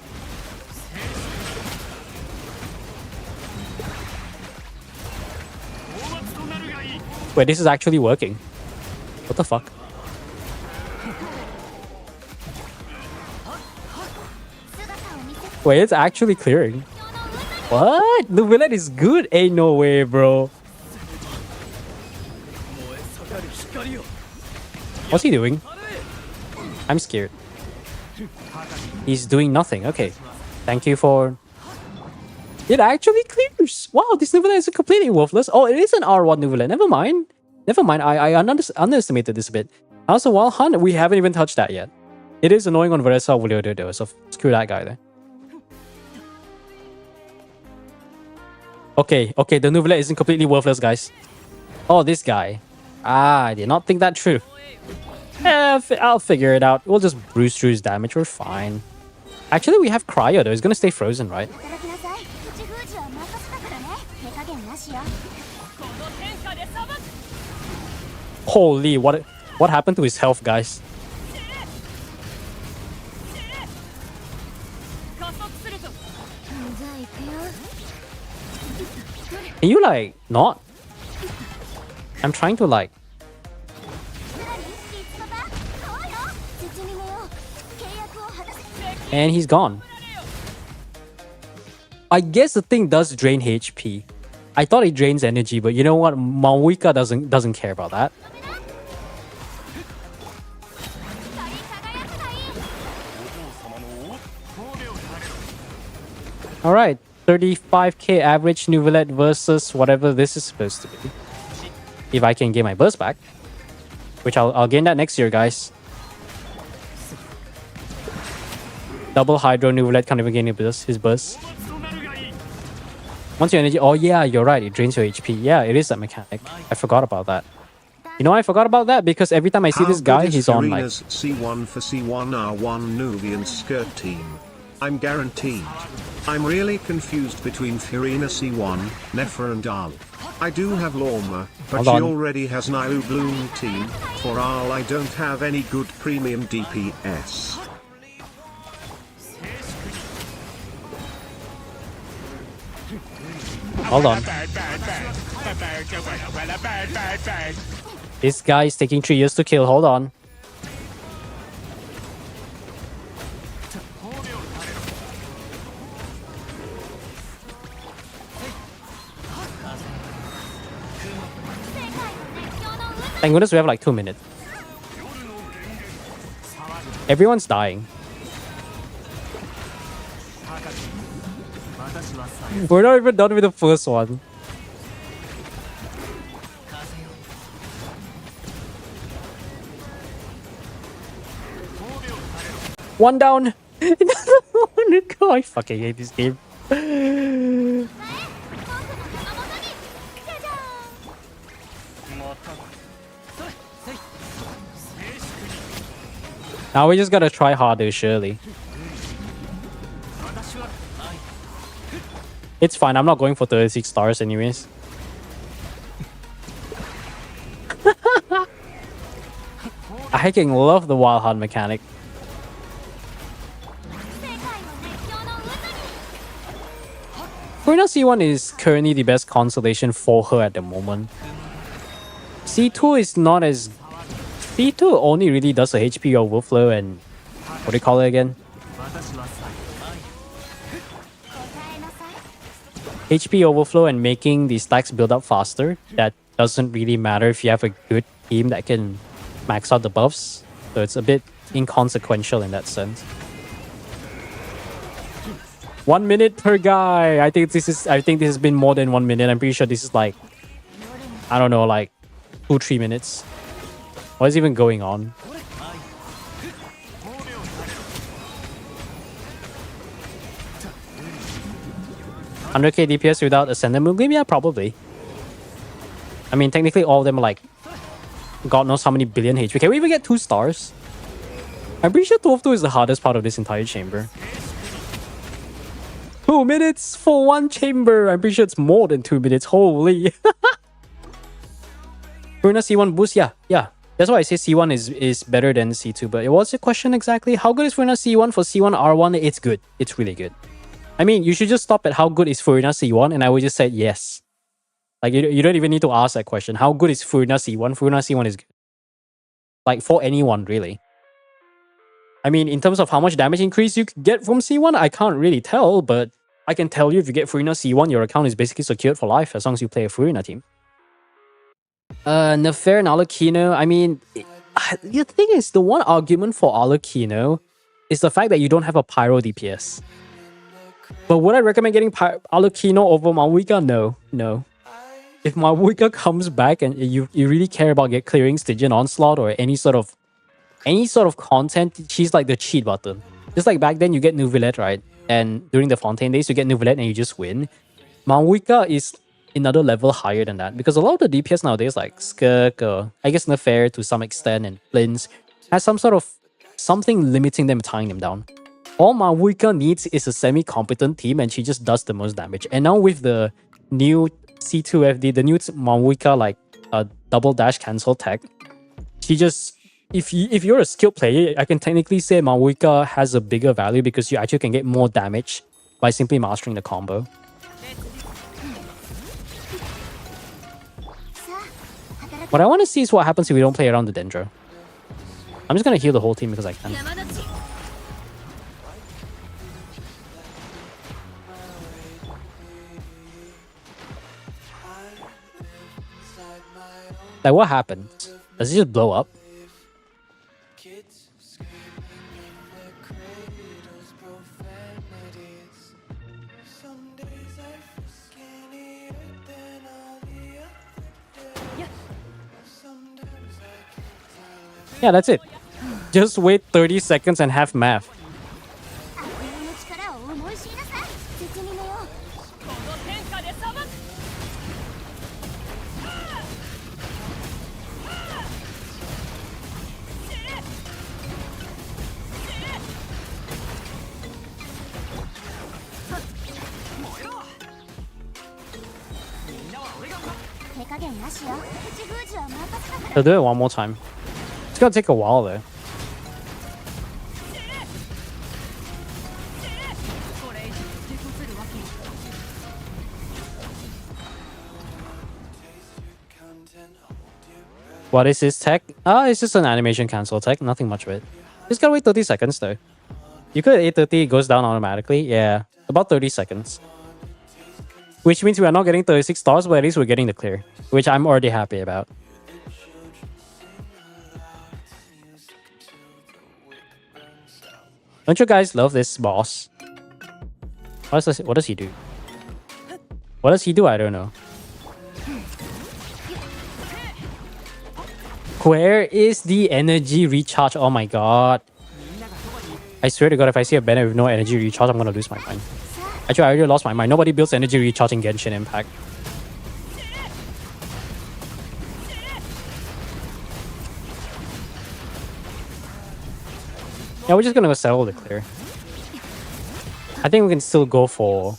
Wait, this is actually working. What the fuck? Wait, it's actually clearing. What? The villain is good? Ain't no way, bro. What's he doing? I'm scared. He's doing nothing. Okay. Thank you for... It actually clears. Wow, this Nuvela is completely worthless. Oh, it is an R1 Nuvela. Never mind. Never mind. I underestimated this a bit. Also, Wild Hunt, we haven't even touched that yet. It is annoying on Veresa Vuliodo though, so screw that guy there. Okay, the Nuvela isn't completely worthless, guys. Oh, this guy. Ah, I did not think that through. I'll figure it out. We'll just bruise through his damage. We're fine. Actually, we have Cryo, though. He's gonna stay frozen, right? Holy, what happened to his health, guys? Can you, like, not? I'm trying to, like... And he's gone. I guess the thing does drain HP. I thought it drains energy, but you know what? Mawika doesn't care about that. Alright, 35k average Nuvelet versus whatever this is supposed to be. If I can get my burst back. Which I'll gain that next year, guys. Double Hydro Nuvelet can't even gain his burst. Once your energy... Oh yeah, you're right. It drains your HP. Yeah, it is that mechanic. I forgot about that. You know I forgot about that? Because every time I see this guy, he's on like... C1 for C1R1 Nubian skirt team. I'm guaranteed. I'm really confused between Furina C1, Nefer and Al. I do have Lorma, but she already has Nilu Bloom team. For Al I don't have any good premium DPS. Hold on. This guy is taking 3 years to kill. Hold on. Thank goodness we have like 2 minutes. Everyone's dying. We're not even done with the first one. One down. God, I fucking hate this game. Now we just gotta try harder, surely. It's fine, I'm not going for 36 stars anyways. I fucking love the wild hunt mechanic. Furina C1 is currently the best consolation for her at the moment. C2 is not as... C2 only really does a HP overflow and... What do you call it again? HP overflow and making the stacks build up faster. That doesn't really matter if you have a good team that can max out the buffs. So it's a bit inconsequential in that sense. 1 minute per guy. I think this has been more than 1 minute. I'm pretty sure this is like, I don't know, like 2-3 minutes. What is even going on? $100k DPS without Ascendant Moongleam? Yeah, probably. I mean, technically all of them are like God knows how many billion HP. Can we even get 2 stars? I'm pretty sure 12-2 is the hardest part of this entire chamber. 2 minutes for 1 chamber. I'm pretty sure it's more than 2 minutes. Holy. Furina C1 boost? Yeah. That's why I say C1 is better than C2. But what's the question exactly? How good is Furina C1 for C1 R1? It's good. It's really good. I mean, you should just stop at how good is Furina C1 and I would just say yes. Like, you don't even need to ask that question. How good is Furina C1? Furina C1 is good. Like, for anyone, really. I mean, in terms of how much damage increase you could get from C1, I can't really tell, but I can tell you if you get Furina C1, your account is basically secured for life as long as you play a Furina team. Nefer and Alucino, I mean, the thing is, the one argument for Alucino is the fact that you don't have a Pyro DPS. But would I recommend getting Alucino over Mavuika? No. If Mavuika comes back and you really care about clearing Stygian Onslaught or any sort of content, she's like the cheat button. Just like back then, you get Neuvillette, right? And during the Fontaine days, you get Neuvillette and you just win. Mavuika is another level higher than that because a lot of the DPS nowadays, like Skirk, or I guess Nefer to some extent, and Blins, has some sort of something limiting them, tying them down. All Mavuika needs is a semi-competent team and she just does the most damage. And now with the new C2FD, the new Mavuika like double dash cancel tech, she just... If you're a skilled player, I can technically say Mavuika has a bigger value because you actually can get more damage by simply mastering the combo. What I want to see is what happens if we don't play around the Dendro. I'm just going to heal the whole team because I can. Like, what happened? Does it just blow up? Yeah, that's it. Just wait 30 seconds and have math. I'll do it one more time. It's gonna take a while though. What is his tech? It's just an animation cancel tech. Nothing much of it. Just gotta wait 30 seconds though. You could 830, it goes down automatically. Yeah, about 30 seconds. Which means we are not getting 36 stars, but at least we're getting the clear. Which I'm already happy about. Don't you guys love this boss? What does he do? What does he do? I don't know. Where is the energy recharge? Oh my god. I swear to god, if I see a banner with no energy recharge, I'm gonna lose my mind. Actually, I already lost my mind. Nobody builds energy recharge in Genshin Impact. Yeah, we're just gonna go settle the clear. I think we can still go for...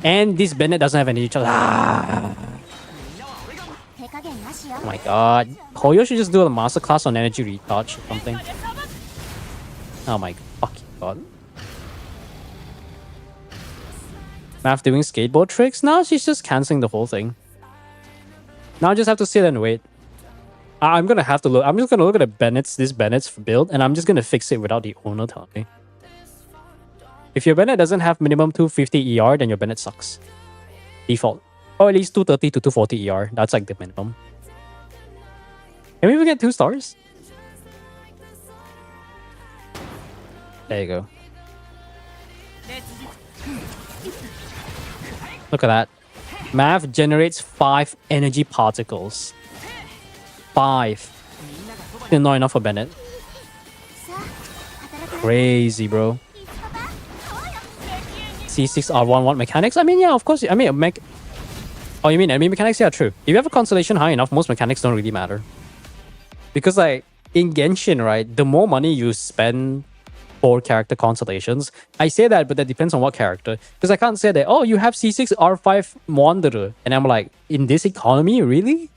And this Bennett doesn't have any recharge. Ah! Oh my god. Hoyo should just do a masterclass on energy recharge or something. Oh my fucking god. Math doing skateboard tricks? No, she's just cancelling the whole thing. Now I just have to sit and wait. I'm gonna have to look. I'm just gonna look at this Bennett's build, and I'm just gonna fix it without the owner telling me. If your Bennett doesn't have minimum 250 ER, then your Bennett sucks. Default. Or at least 230 to 240 ER. That's like the minimum. Can we even get 2 stars? There you go. Look at that. Math generates 5 energy particles. 5. Still not enough for Bennett. Crazy, bro. C6R1 what mechanics? I mean, yeah, of course. I mean, oh, you mean enemy mechanics? Yeah, true. If you have a constellation high enough, most mechanics don't really matter. Because, like, in Genshin, right, the more money you spend for character constellations, I say that, but that depends on what character. Because I can't say that, oh, you have C6R5 Wanderer. And I'm like, in this economy, really?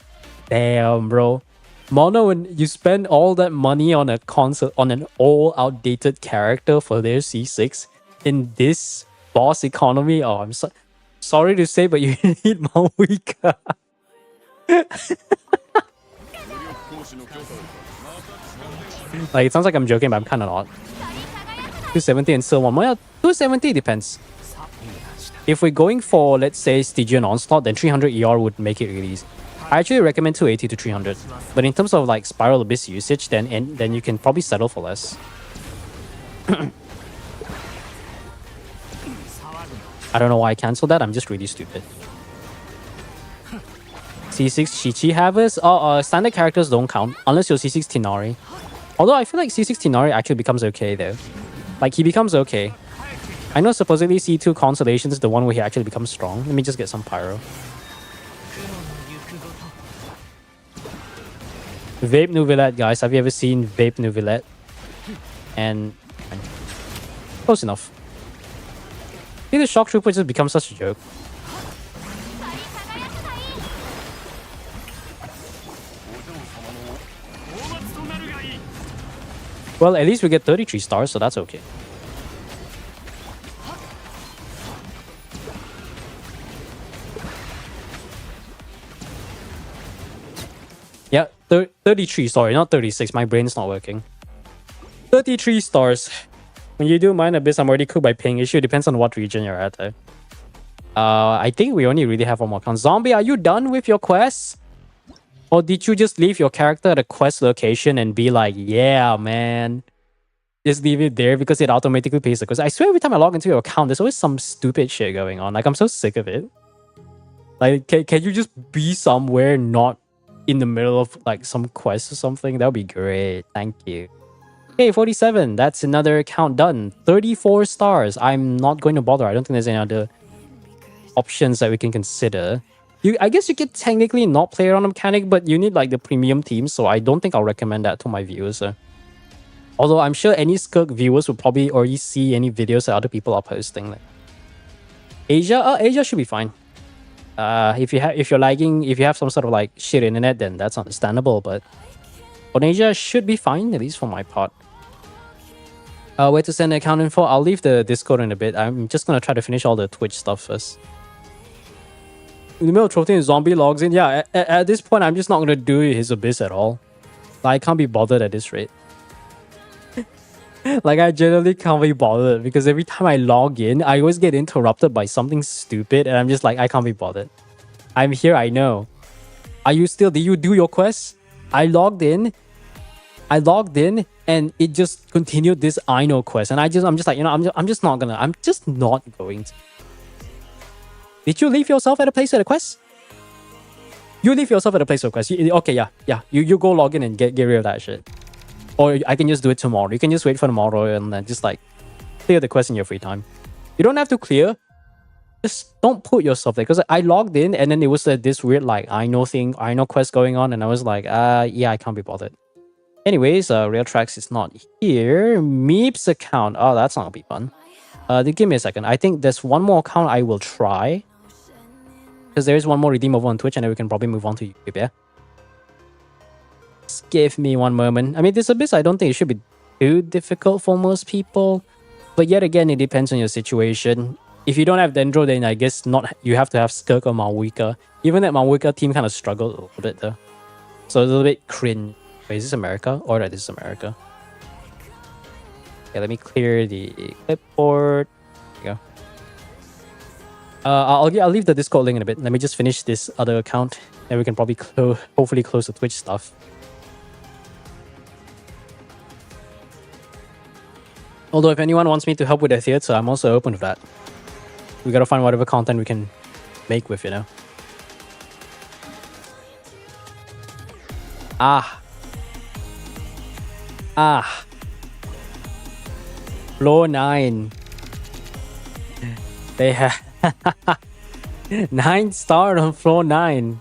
Damn, bro. Mono, when you spend all that money on an all outdated character for their C6 in this boss economy, oh, I'm sorry to say, but you need Maoika. Like, it sounds like I'm joking, but I'm kind of not. 270 and still one more. Yeah, 270 depends. If we're going for, let's say, Stygian Onslaught, then 300 ER would make it really easy. I actually recommend 280 to 300. But in terms of like Spiral Abyss usage, then you can probably settle for less. I don't know why I cancelled that. I'm just really stupid. C6 Shichi Havers? Standard characters don't count unless you're C6 Tinari. Although I feel like C6 Tinari actually becomes okay though. Like, he becomes okay. I know supposedly C2 Constellation is the one where he actually becomes strong. Let me just get some Pyro. Vape Nouvellette, guys. Have you ever seen Vape Nouvellette? And... close enough. I think the Shock Trooper just becomes such a joke. Well, at least we get 33 stars, so that's okay. Yeah, 33, sorry, not 36. My brain's not working. 33 stars. When you do Mine Abyss, I'm already cooked by ping issue. Depends on what region you're at, though. I think we only really have one more count. Zombie, are you done with your quest? Or did you just leave your character at a quest location and be like, yeah, man, just leave it there because it automatically pays the quest? I swear every time I log into your account, there's always some stupid shit going on. Like, I'm so sick of it. Like, can you just be somewhere not in the middle of like some quest or something? That would be great. Thank you. Okay, 47. That's another count done. 34 stars. I'm not going to bother. I don't think there's any other options that we can consider. I guess you could technically not play around a mechanic, but you need like the premium team, so I don't think I'll recommend that to my viewers. Although I'm sure any Skirk viewers will probably already see any videos that other people are posting. Like Asia, Asia should be fine. If you have some sort of like shit internet, then that's understandable. But on Asia should be fine, at least for my part. Where to send the account info? I'll leave the Discord in a bit. I'm just gonna try to finish all the Twitch stuff first. in the middle of Troting, a zombie logs in. Yeah, at this point, I'm just not gonna do his Abyss at all. Like, I can't be bothered at this rate. Like, I generally can't be bothered because every time I log in, I always get interrupted by something stupid, and I'm just like, I can't be bothered. I'm here, I know. Are you still? Did you do your quest? I logged in, and it just continued this I know quest, and I'm just like, I'm just not going to. Did you leave yourself at a place at a quest? You leave yourself at a place of quest. Okay, yeah. You go log in and get rid of that shit. Or I can just do it tomorrow. You can just wait for tomorrow and then just like clear the quest in your free time. You don't have to clear. Just don't put yourself there. Because I logged in and then it was this weird like I know quest going on, and I was like, yeah, I can't be bothered. Anyways, Rail Tracks is not here. Meep's account. Oh, that's not gonna be fun. Give me a second. I think there's one more account I will try. Because there is one more redeem over on Twitch, and then we can probably move on to YouTube, yeah? Just give me one moment. I mean, this Abyss, I don't think it should be too difficult for most people. But yet again, it depends on your situation. If you don't have Dendro, then I guess you have to have Skirk or Malwika. Even that Malwika team kind of struggled a little bit, though. So a little bit cringe. Wait, is this America? Oh, right, this is America. Okay, let me clear the clipboard. There you go. I'll leave the Discord link in a bit. Let me just finish this other account, and we can probably hopefully close the Twitch stuff. Although if anyone wants me to help with the theater, I'm also open to that. We gotta find whatever content we can make with, you know. Floor 9. They have 9 star on floor 9.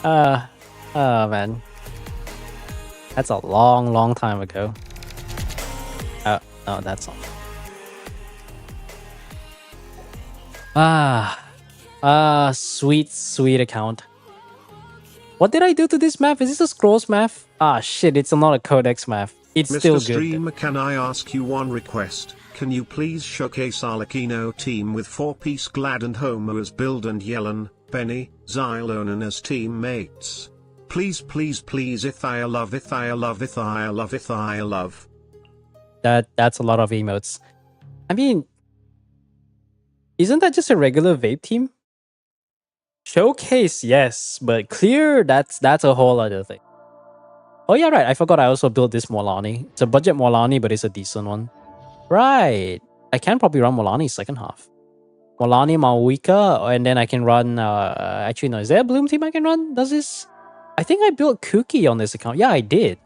Oh man. That's a long time ago. No, that's not. Sweet account. What did I do to this map? Is this a scrolls map? Shit, it's not a codex map. It's Mr. still good. Streamer, can I ask you one request? Can you please showcase our Lakino team with 4-piece Glad and Homer as Build and Yellen, Benny, Xylonen as teammates? Please, if I love. That's a lot of emotes. I mean, isn't that just a regular vape team? Showcase, yes, but clear, that's a whole other thing. Oh yeah, right. I forgot I also built this Molani. It's a budget Molani, but it's a decent one. Right. I can probably run Molani second half. Molani, Malwika, and then I can run... actually, no. Is there a Bloom team I can run? Does this... I think I built Kuki on this account. Yeah, I did.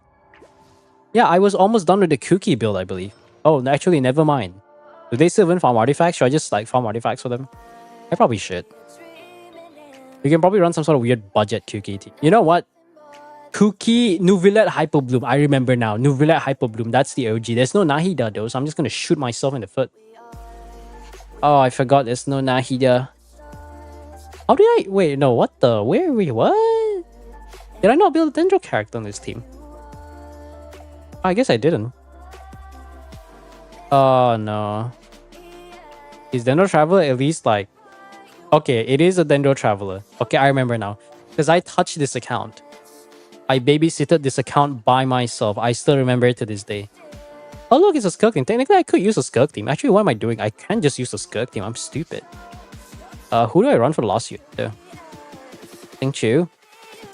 Yeah, I was almost done with the Kuki build, I believe. Oh, actually, never mind. Do they still even farm artifacts? Should I just like farm artifacts for them? I probably should. You can probably run some sort of weird budget Kuki team. You know what? Kuki, Nuvillet, Hyperbloom. I remember now. Nuvillet, Hyperbloom. That's the OG. There's no Nahida though, so I'm just gonna shoot myself in the foot. Oh, I forgot there's no Nahida. How did I... Wait, no, what the... Where are we... What? Did I not build a Dendro character on this team? I guess I didn't. Oh, no. Is Dendro Traveler at least like... Okay, it is a Dendro Traveler. Okay, I remember now. Because I touched this account. I babysitted this account by myself. I still remember it to this day. Oh, look, it's a Skirk team. Technically, I could use a Skirk team. Actually, what am I doing? I can't just use a Skirk team. I'm stupid. Who do I run for the last year? Thank you.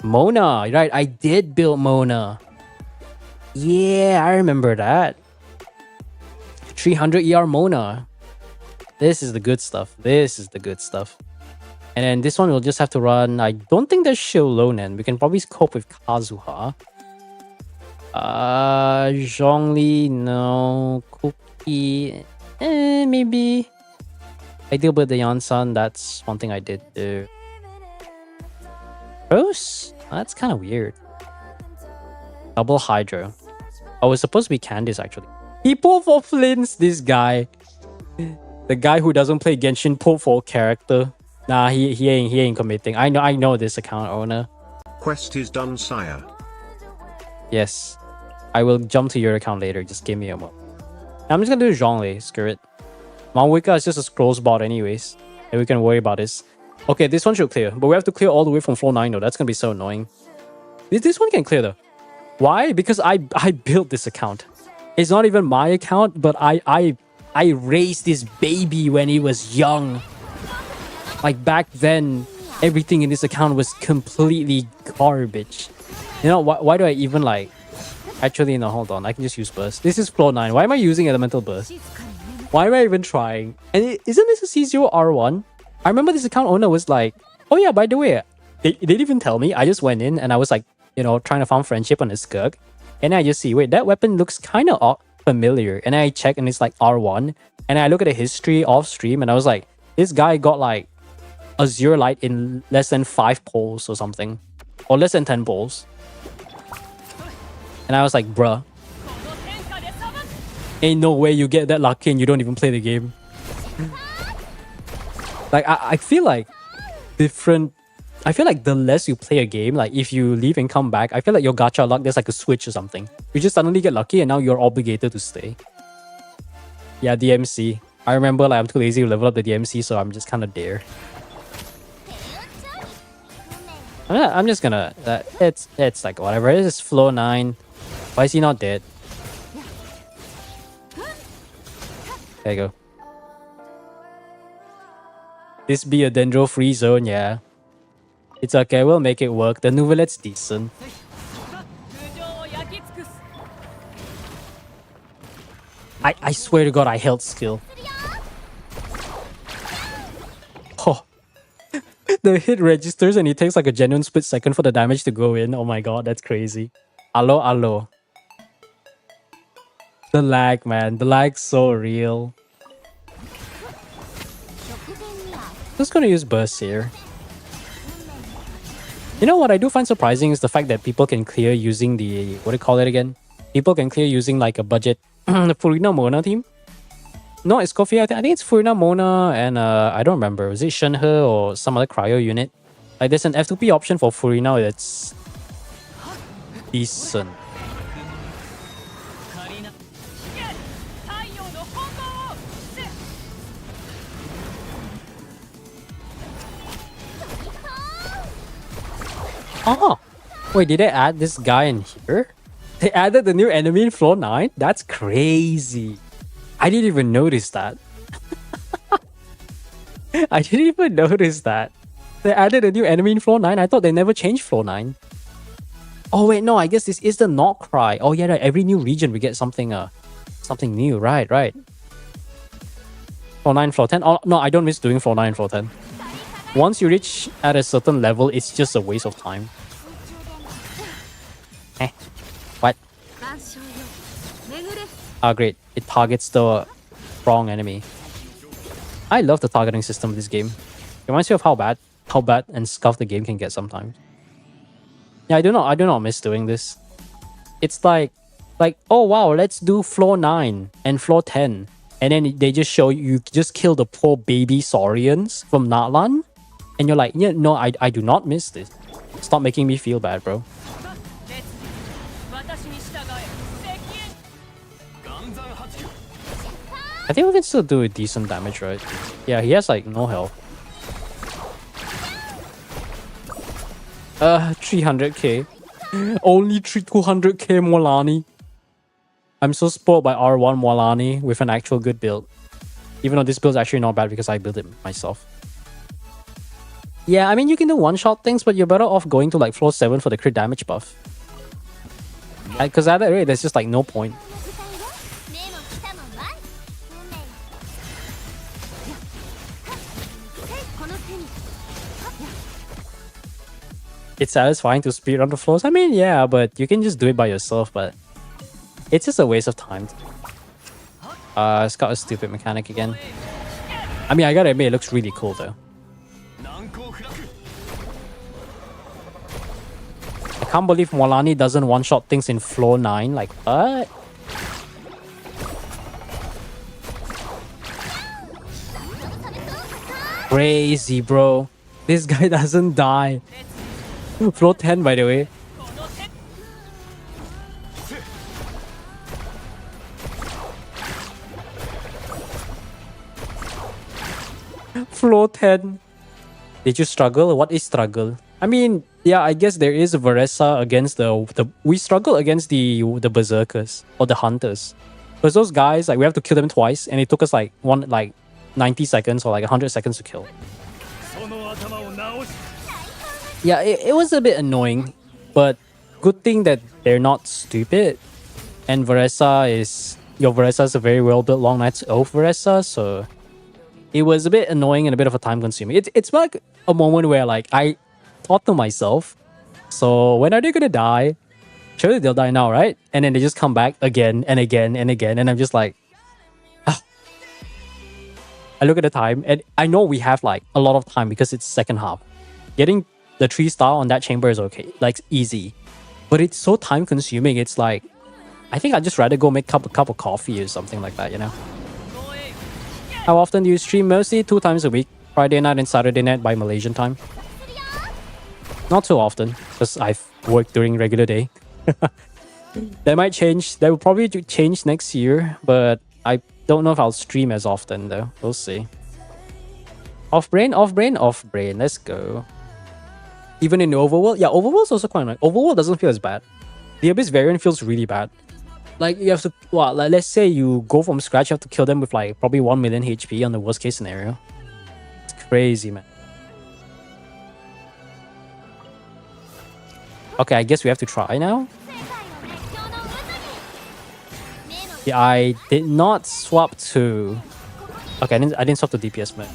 Mona. Right, I did build Mona. Yeah, I remember that. 300 ER Mona. This is the good stuff. This is the good stuff. And then this one we'll just have to run. I don't think there's Shilonen. We can probably cope with Kazuha. Zhongli, no. Cookie, maybe. I deal with the Yansan. That's one thing I did do. Rose? That's kind of weird. Double Hydro. Oh, it's supposed to be Candice actually. He pulled for Flints, this guy. The guy who doesn't play Genshin pulled for a character. Nah, he ain't committing. I know this account owner. Quest is done, sire. Yes. I will jump to your account later. Just give me a moment. I'm just gonna do Zhongli. Screw it. Malwika is just a scrolls bot anyways. And we can worry about this. Okay, this one should clear. But we have to clear all the way from floor 9 though. That's gonna be so annoying. This one can clear though. Why? Because I built this account. It's not even my account, but I raised this baby when he was young. Like back then, everything in this account was completely garbage. You know, why do I even like... Actually, no, hold on. I can just use burst. This is floor 9. Why am I using elemental burst? Why am I even trying? And isn't this a C0R1? I remember this account owner was like, oh yeah, by the way, they didn't even tell me. I just went in and I was like, you know, trying to find friendship on this Skirk. And I just see, wait, that weapon looks kind of familiar. And I check and it's like R1. And I look at the history off stream and I was like, this guy got like a 0 light in less than 5 polls or something. Or less than 10 polls. And I was like, bruh. Ain't no way you get that lucky and you don't even play the game. Like, I feel like different... I feel like the less you play a game, like if you leave and come back, I feel like your gacha luck, there's like a switch or something. You just suddenly get lucky and now you're obligated to stay. Yeah, DMC. I remember like I'm too lazy to level up the DMC, so I'm just kind of there. I'm just gonna... it's like whatever. It is floor 9. Why is he not dead? There you go. This be a dendro free zone, yeah. It's okay, we'll make it work. The Nouvelette's decent. I swear to God, I held skill. Oh. The hit registers and it takes like a genuine split second for the damage to go in. Oh my God, that's crazy. Allo. The lag, man. The lag's so real. Just gonna use burst here. You know what I do find surprising is the fact that people can clear using the... What do you call it again? People can clear using like a budget... the Furina Mona team? No, it's Kofi. I think it's Furina Mona and I don't remember. Was it Shenhe or some other cryo unit? Like there's an F2P option for Furina that's... decent. Oh, wait, did they add this guy in here? They added the new enemy in floor 9? That's crazy. I didn't even notice that. I didn't even notice that. They added a new enemy in floor 9? I thought they never changed floor 9. Oh wait, no, I guess this is the Knock Cry. Oh yeah, right. Every new region we get something something new. Right. Floor 9, floor 10. Oh no, I don't miss doing floor 9 and floor 10. Once you reach at a certain level, it's just a waste of time. What? Ah, great. It targets the wrong enemy. I love the targeting system of this game. It reminds me of how bad and scuffed the game can get sometimes. Yeah, I do not miss doing this. It's like, oh wow, let's do floor 9 and floor 10. And then they just show you just kill the poor baby Saurians from Natlan. And you're like, yeah, no, I do not miss this. Stop making me feel bad, bro. I think we can still do a decent damage, right? Yeah, he has like no health. 300k. Only 200k Molani. I'm so spoiled by R1 Molani with an actual good build. Even though this build is actually not bad because I built it myself. Yeah, I mean, you can do one-shot things, but you're better off going to like floor 7 for the crit damage buff. Because at that rate, there's just like no point. It's satisfying to speedrun the floors. I mean, yeah, but you can just do it by yourself, but it's just a waste of time. It's got a stupid mechanic again. I mean, I gotta admit, it looks really cool though. I can't believe Molani doesn't one-shot things in floor 9. Like, what? Crazy, bro. This guy doesn't die. Floor 10, by the way. Floor 10. Did you struggle? What is struggle? I mean, yeah, I guess there is a Varesa against the we struggle against the berserkers or the hunters. Because those guys, like we have to kill them twice, and it took us like 90 seconds or like 100 seconds to kill. Yeah, it was a bit annoying, but good thing that they're not stupid. And your Varesa is a very well built Long Night's Oath Varesa, so it was a bit annoying and a bit of a time consuming. It's like a moment where like I thought to myself, so when are they gonna die? Surely they'll die now, right? And then they just come back again and again and again, and I'm just like, ah. I look at the time, and I know we have like a lot of time because it's second half. Getting the 3-star on that chamber is okay, like easy, but it's so time consuming. It's like I think I'd just rather go make a cup of coffee or something like that, you know. How often do you stream? Mostly 2 times a week, Friday night and Saturday night by Malaysian time. Not too often, because I've worked during regular day. That might change. That will probably change next year, but I don't know if I'll stream as often though. We'll see. Off brain, off brain, off brain. Let's go. Even in Overworld, yeah, Overworld's also quite nice. Overworld doesn't feel as bad. The Abyss variant feels really bad. Like you have to, well, like let's say you go from scratch, you have to kill them with like probably 1 million HP on the worst case scenario. It's crazy, man. Okay, I guess we have to try now. Yeah, I did not swap to. Okay, I didn't swap to DPS, man.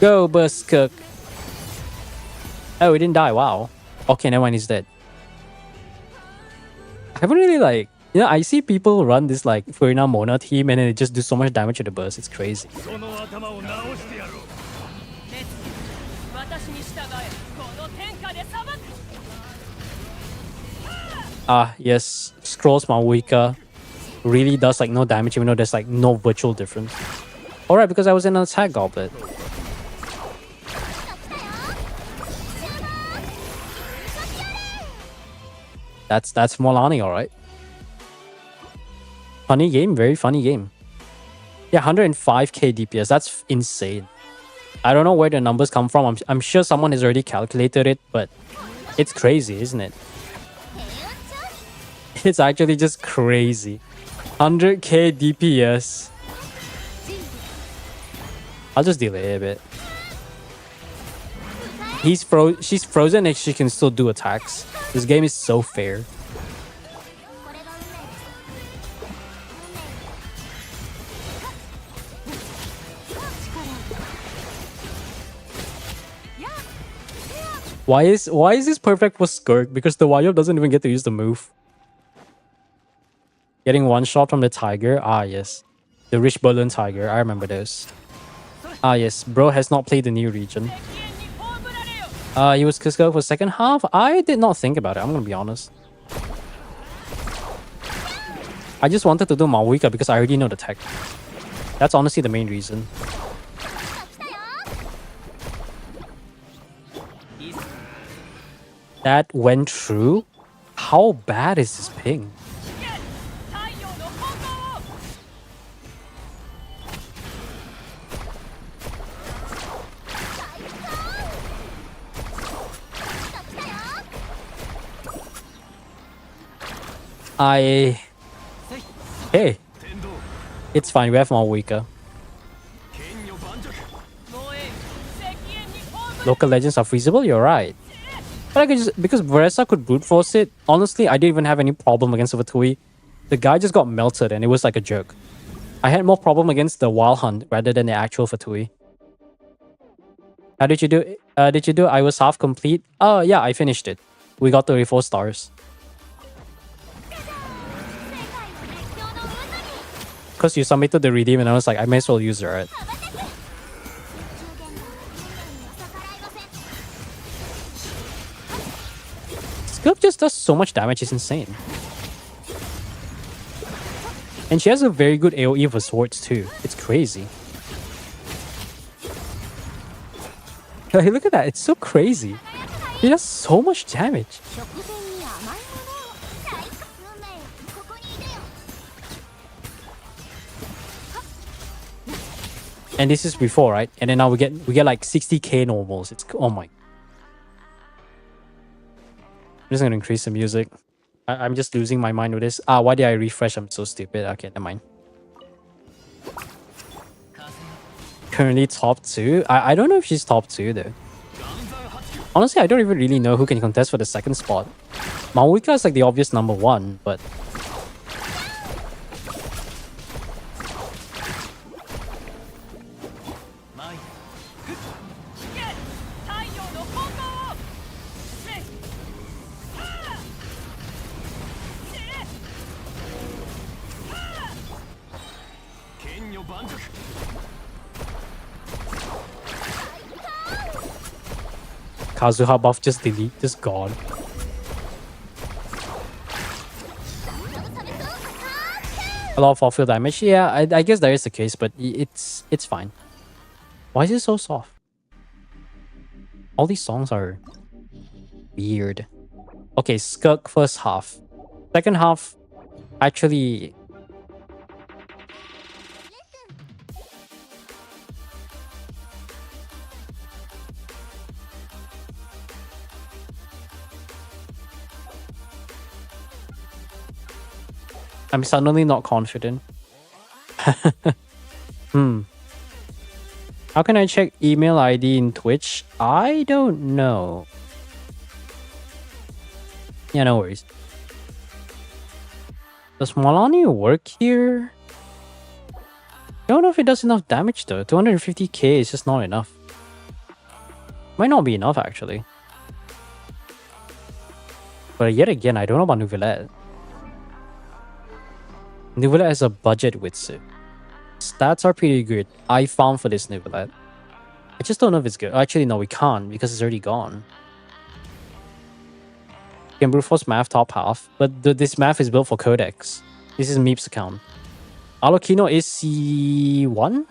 Go, Burst Cook. Oh, he didn't die. Wow. Okay, never mind. He's dead. I haven't really like. You know, I see people run this like Furina Mona team and then it just do so much damage to the burst. It's crazy. Yes. Scrolls Mawika really does like no damage even though there's like no virtual difference. Alright, because I was in an attack goblet. That's Molani, alright. Funny game, very funny game. Yeah, 105k DPS, that's insane. I don't know where the numbers come from. I'm sure someone has already calculated it, but it's crazy, isn't it? It's actually just crazy. 100k DPS. I'll just delay a bit. She's frozen and she can still do attacks. This game is so fair. Why is this perfect for Skirk? Because the Wayo doesn't even get to use the move. Getting one shot from the tiger. Ah yes. The rich balloon tiger. I remember those. Ah yes. Bro has not played the new region. He was Skirk for second half. I did not think about it. I'm gonna be honest. I just wanted to do Mawika because I already know the tech. That's honestly the main reason. That went through? How bad is this ping? Hey. It's fine, we have more weaker. Local legends are feasible, you're right. But I could just, because Varesa could brute force it, honestly, I didn't even have any problem against the Vatui. The guy just got melted and it was like a joke. I had more problem against the Wild Hunt rather than the actual Fatui. How did you do? I was half complete. Oh yeah, I finished it. We got 34 stars. Because you submitted the redeem and I was like, I may as well use it, right? Skirk just does so much damage, it's insane. And she has a very good AoE for swords too. It's crazy. Hey, look at that, it's so crazy. She does so much damage. And this is before, right? And then now we get like 60k normals. It's oh my. I'm just gonna increase the music. I'm just losing my mind with this. Why did I refresh? I'm so stupid. Okay, never mind. Currently top 2. I don't know if she's top 2 though. Honestly, I don't even really know who can contest for the second spot. Maoika is like the obvious number 1, but Kazuha buff just gone. A lot of off-field damage. Yeah, I guess that is the case, but it's fine. Why is it so soft? All these songs are weird. Okay, Skirk first half. Second half, actually. I'm suddenly not confident. How can I check email ID in Twitch? I don't know. Yeah, no worries. Does Malani work here? I don't know if it does enough damage though. 250k is just not enough. Might not be enough actually. But yet again, I don't know about Nouvellette. Nouvellette has a budget Witsu. Stats are pretty good, I found, for this Nouvellette. I just don't know if it's good. Actually, no, we can't because it's already gone. You can brute force math top half, but this math is built for Codex. This is Meep's account. Alokino is C1?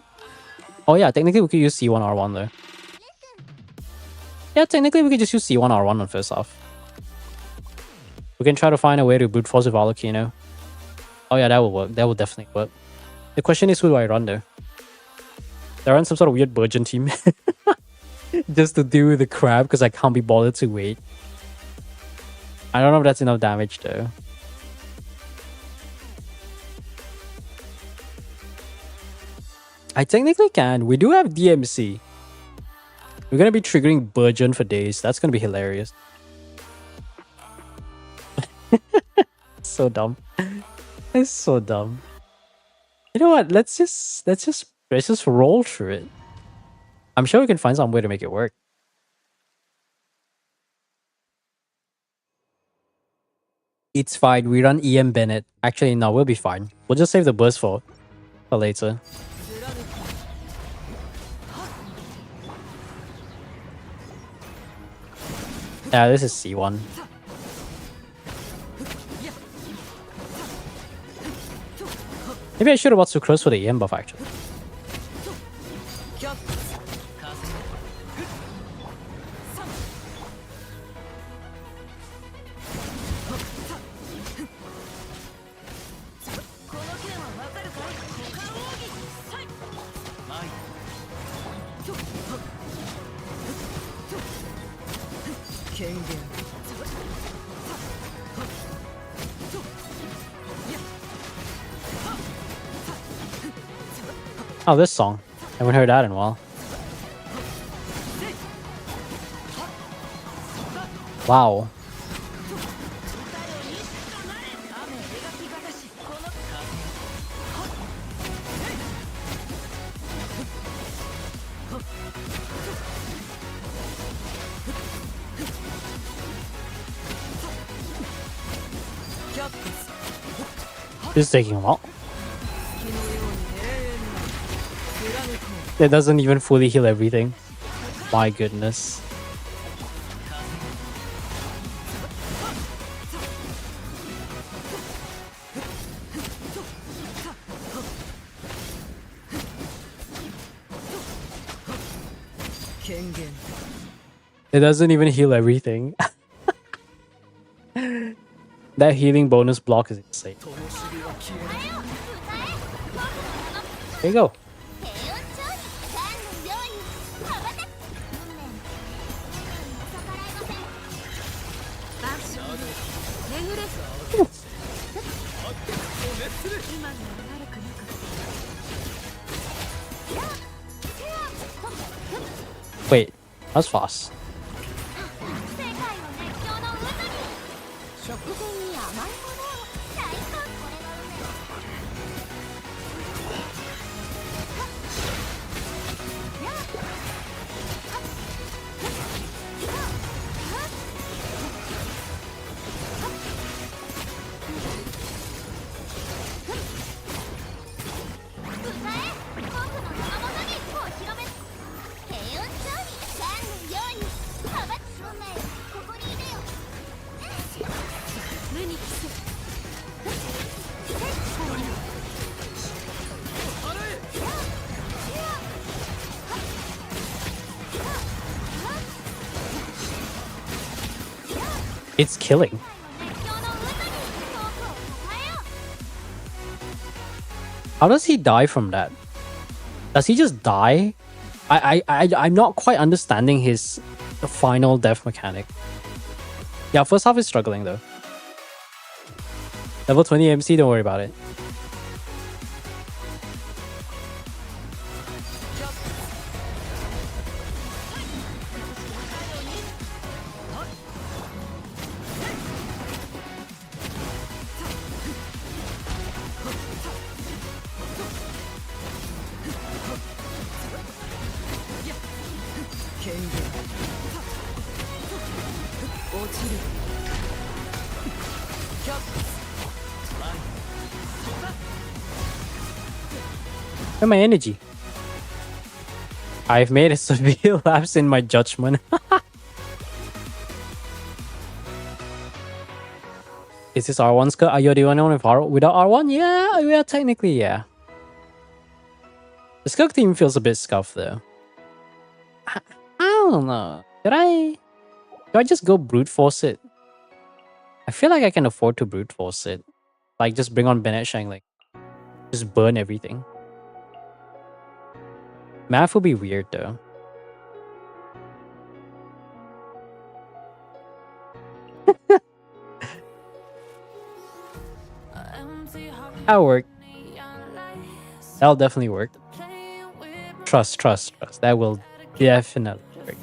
Oh yeah, technically we could use C1 R1 though. Yeah, technically we could just use C1 R1 on first half. We can try to find a way to brute force with Alokino. Oh yeah, that will work. That will definitely work. The question is, who do I run though? Do I run some sort of weird Virgin team? Just to deal with the crab because I can't be bothered to wait. I don't know if that's enough damage though. I technically can. We do have DMC. We're gonna be triggering Burgeon for days. That's gonna be hilarious. So dumb. It's so dumb. You know what? Let's just roll through it. I'm sure we can find some way to make it work. It's fine. We run EM Bennett. Actually, no, we'll be fine. We'll just save the burst for later. Yeah, this is C1. Maybe I should have bought Sucrose for the EM buff actually. Oh, this song. I haven't heard that in a while. Wow. This is taking a while. It doesn't even fully heal everything. My goodness. It doesn't even heal everything. That healing bonus block is insane. There you go. Wait, that's fast. It's killing. How does he die from that? Does he just die? I'm not quite understanding his final death mechanic. Yeah, first half is struggling though. Level 20 MC, don't worry about it. Where's my energy? I've made a severe lapse in my judgment. Is this R1 skill? Are you the only one without R1? Yeah, technically, yeah. The Skug team feels a bit scuffed though. I don't know. Do I just go brute force it? I feel like I can afford to brute force it. Like just bring on Bennett Shang, like just burn everything. Math would be weird though. That'll work. That'll definitely work. Trust. That will definitely work.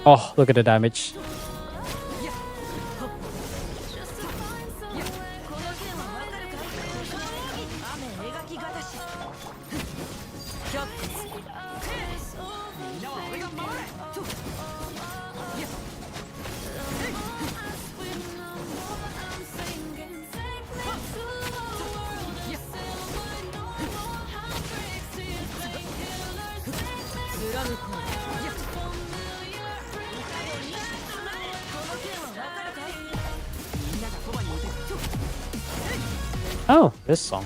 Oh, look at the damage. Oh, this song.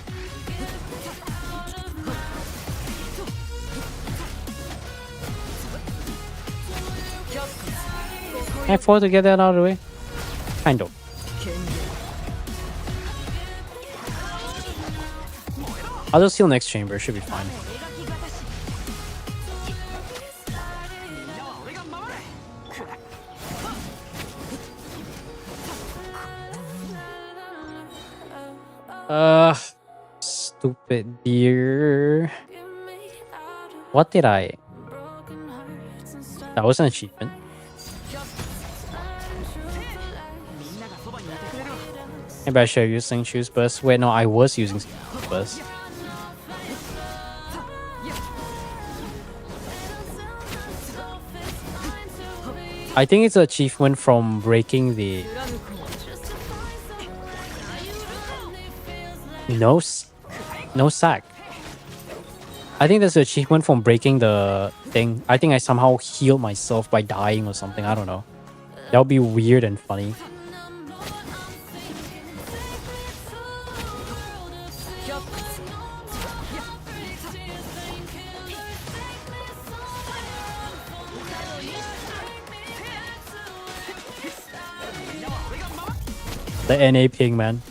Can I afford to get that out of the way? Kind of. I'll just heal next chamber, should be fine. Stupid deer. What did I? That was an achievement. Maybe I should have used Sing Choose Burst. Wait, no, I was using Sing Choose Burst. I think it's an achievement from breaking the... No sack. I think that's an achievement from breaking the thing. I think I somehow healed myself by dying or something. I don't know. That would be weird and funny. The NA ping, man.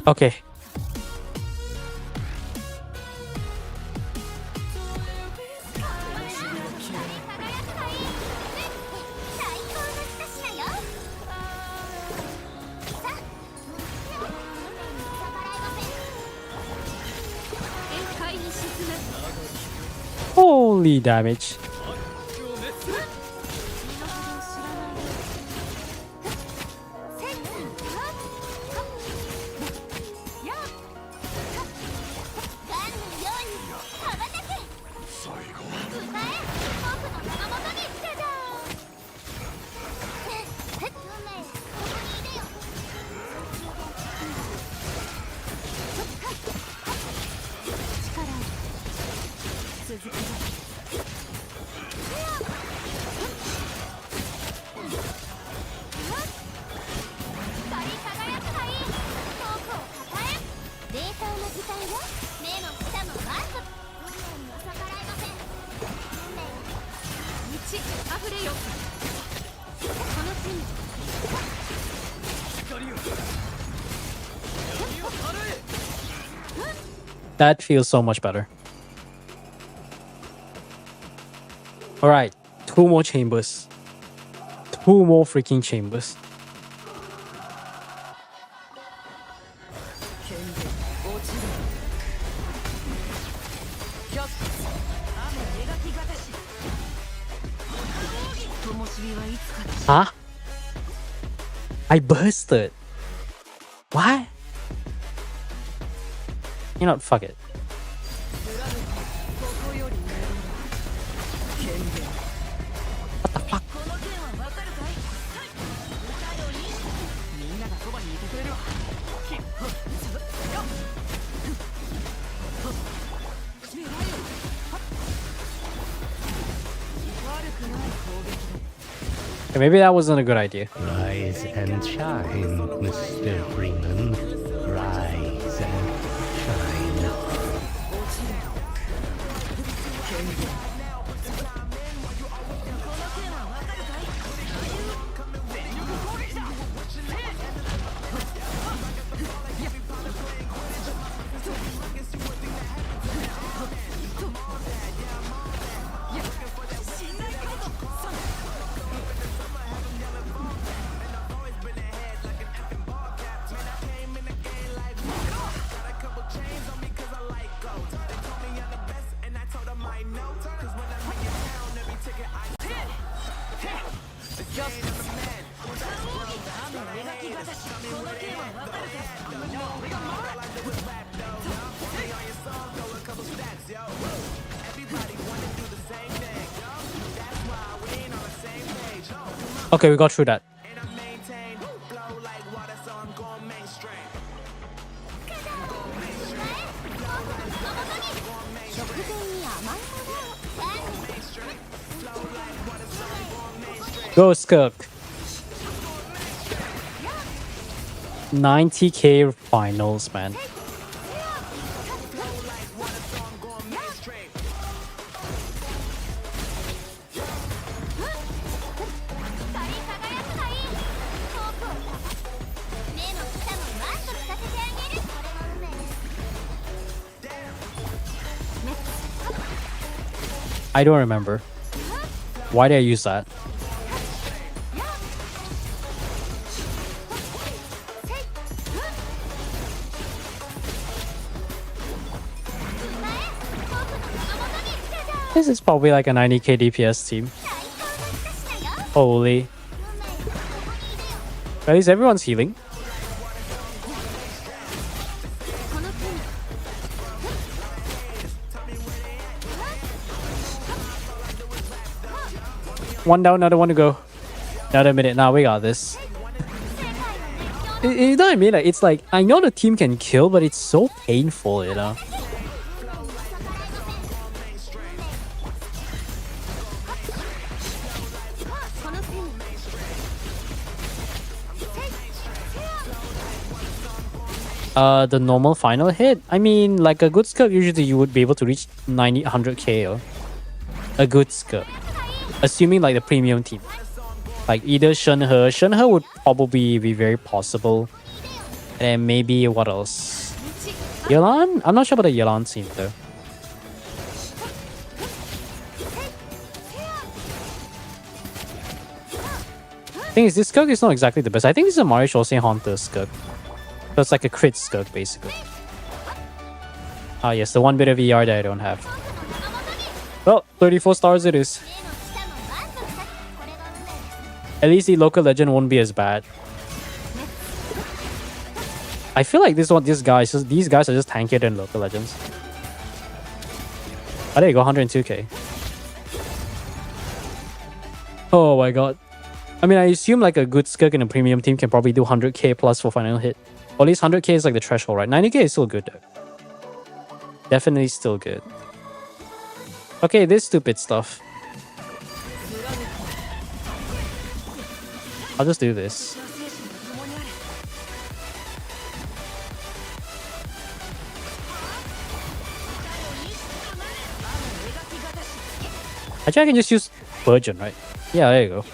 Okay. Holy damage. That feels so much better. Alright, 2 more chambers. 2 more freaking chambers. Huh? I bursted. What? You know what? Fuck it. What the fuck? Okay, maybe that wasn't a good idea. Rise and shine, Mr. Freeman. Rise and shine. Okay, we got through that. Go Skirk. 90k finals, man. I don't remember. Why did I use that? This is probably like a 90k DPS team. Holy. At least everyone's healing. One down, another one to go. Another minute. Now we got this. You know what I mean? Like, it's like, I know the team can kill, but it's so painful, you know? The normal final hit? I mean, like a good skirt, usually you would be able to reach 100k. Or a good skirt. Assuming like the premium team. Like either Shenhe. Shenhe would probably be very possible. And maybe what else? Yelan? I'm not sure about the Yelan scene though. Thing is, this skirk is not exactly the best. I think this is a Mario Shosen Haunter skirk. So it's like a crit skirk basically. Ah yes, the one bit of ER that I don't have. Well, 34 stars it is. At least the local legend won't be as bad. I feel like these guys are just tankier than local legends. Oh, there you go, 102k. Oh my god. I mean, I assume like a good skirk in a premium team can probably do 100k plus for final hit. Or at least 100k is like the threshold, right? 90k is still good though. Definitely still good. Okay, this stupid stuff. I'll just do this. Actually, I can just use Virgin, right? Yeah, there you go.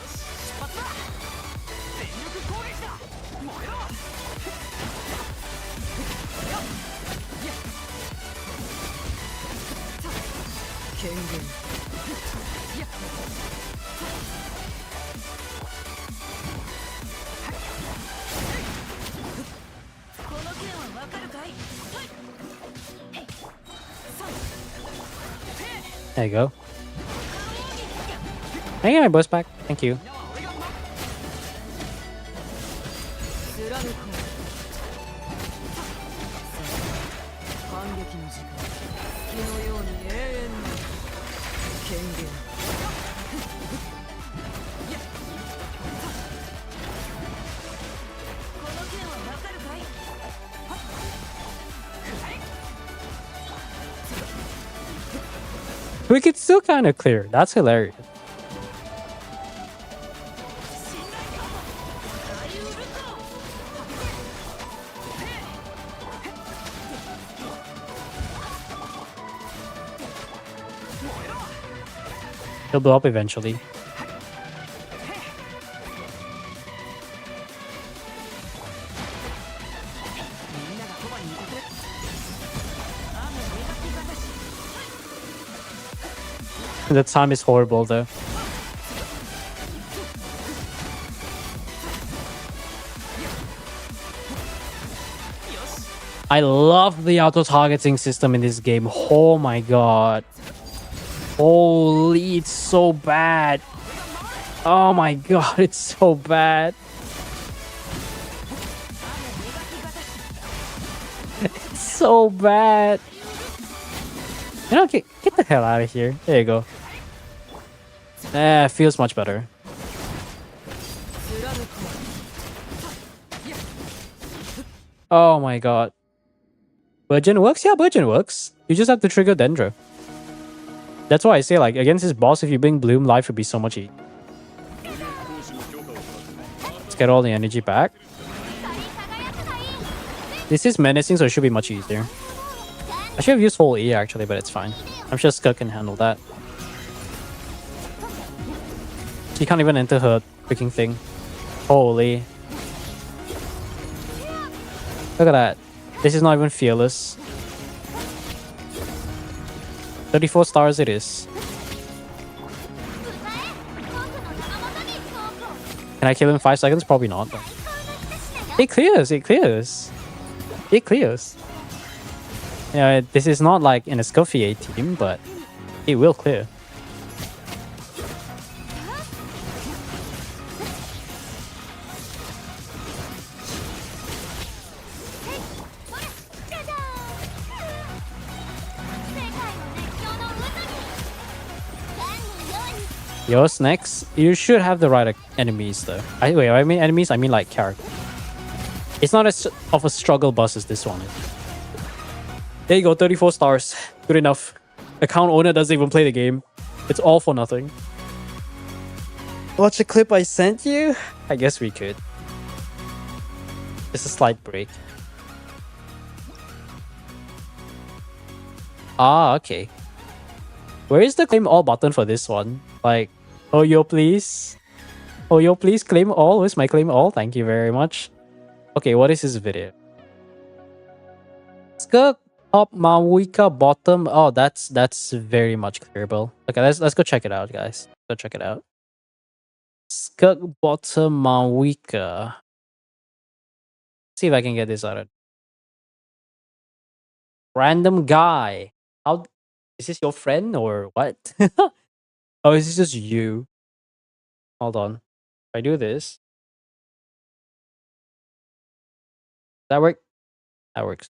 There you go. Can I get my burst back? Thank you. We could still kind of clear. That's hilarious. He'll blow up eventually. The time is horrible though. I love the auto-targeting system in this game. Oh my god. Holy, it's so bad. Oh my god, it's so bad. It's so bad. You know, get the hell out of here. There you go. Feels much better. Oh my god. Virgin works? Yeah, Virgin works. You just have to trigger Dendro. That's why I say, like, against this boss, if you bring Bloom, life would be so much easier. Let's get all the energy back. This is menacing, so it should be much easier. I should have used full E actually, but it's fine. I'm sure Skirk can handle that. She can't even enter her freaking thing. Holy. Look at that. This is not even fearless. 34 stars it is. Can I kill him in 5 seconds? Probably not. It clears, it clears. It clears. Yeah, this is not like in a Scuffy team, but it will clear. Yours next. You should have the right enemies though. I mean enemies, I mean like character. It's not as of a struggle boss as this one is. There you go, 34 stars. Good enough. Account owner doesn't even play the game. It's all for nothing. Watch a clip I sent you? I guess we could. Just a slight break. Ah, okay. Where is the claim all button for this one? Like, oh yo please. Oh yo please claim all. Where's my claim all? Thank you very much. Okay, what is this video? Skirk top, Mawika bottom. Oh, that's very much clearable. Okay, let's go check it out, guys. Go check it out. Skirk bottom, Mawika. See if I can get this out of random guy. How is this your friend or what? Oh, is this just you? Hold on. If I do this, that work? That works.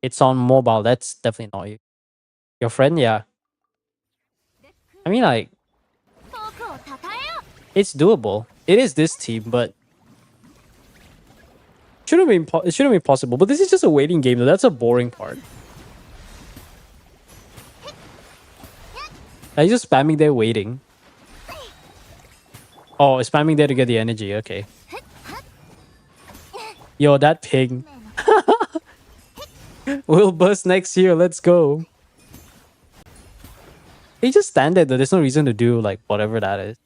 It's on mobile. That's definitely not you. Your friend, yeah. I mean, like, it's doable. It is this team, but it shouldn't be possible. But this is just a waiting game, though. That's a boring part. Are you just spamming there waiting? Oh, spamming there to get the energy. Okay. Yo, that ping. We'll burst next year. Let's go. They just stand there, though. There's no reason to do, like, whatever that is.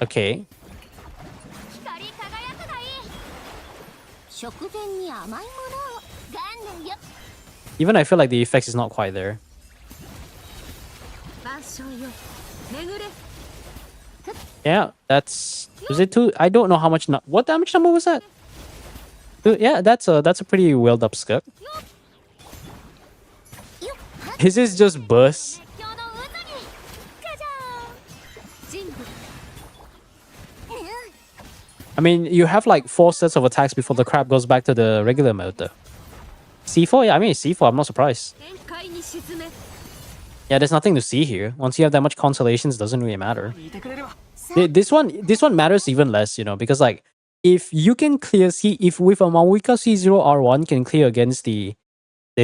Okay. Even I feel like the effects is not quite there. Yeah, that's... Was it two? I don't know how much... What damage number was that? Yeah, that's a pretty welled up Skirk. His is just burst. I mean, you have like 4 sets of attacks before the crab goes back to the regular mode though. C4? Yeah, I mean C4, I'm not surprised. Yeah, there's nothing to see here. Once you have that much consolations, it doesn't really matter. This one matters even less, you know, because like if you can clear if with a Mawika C0R1 can clear against the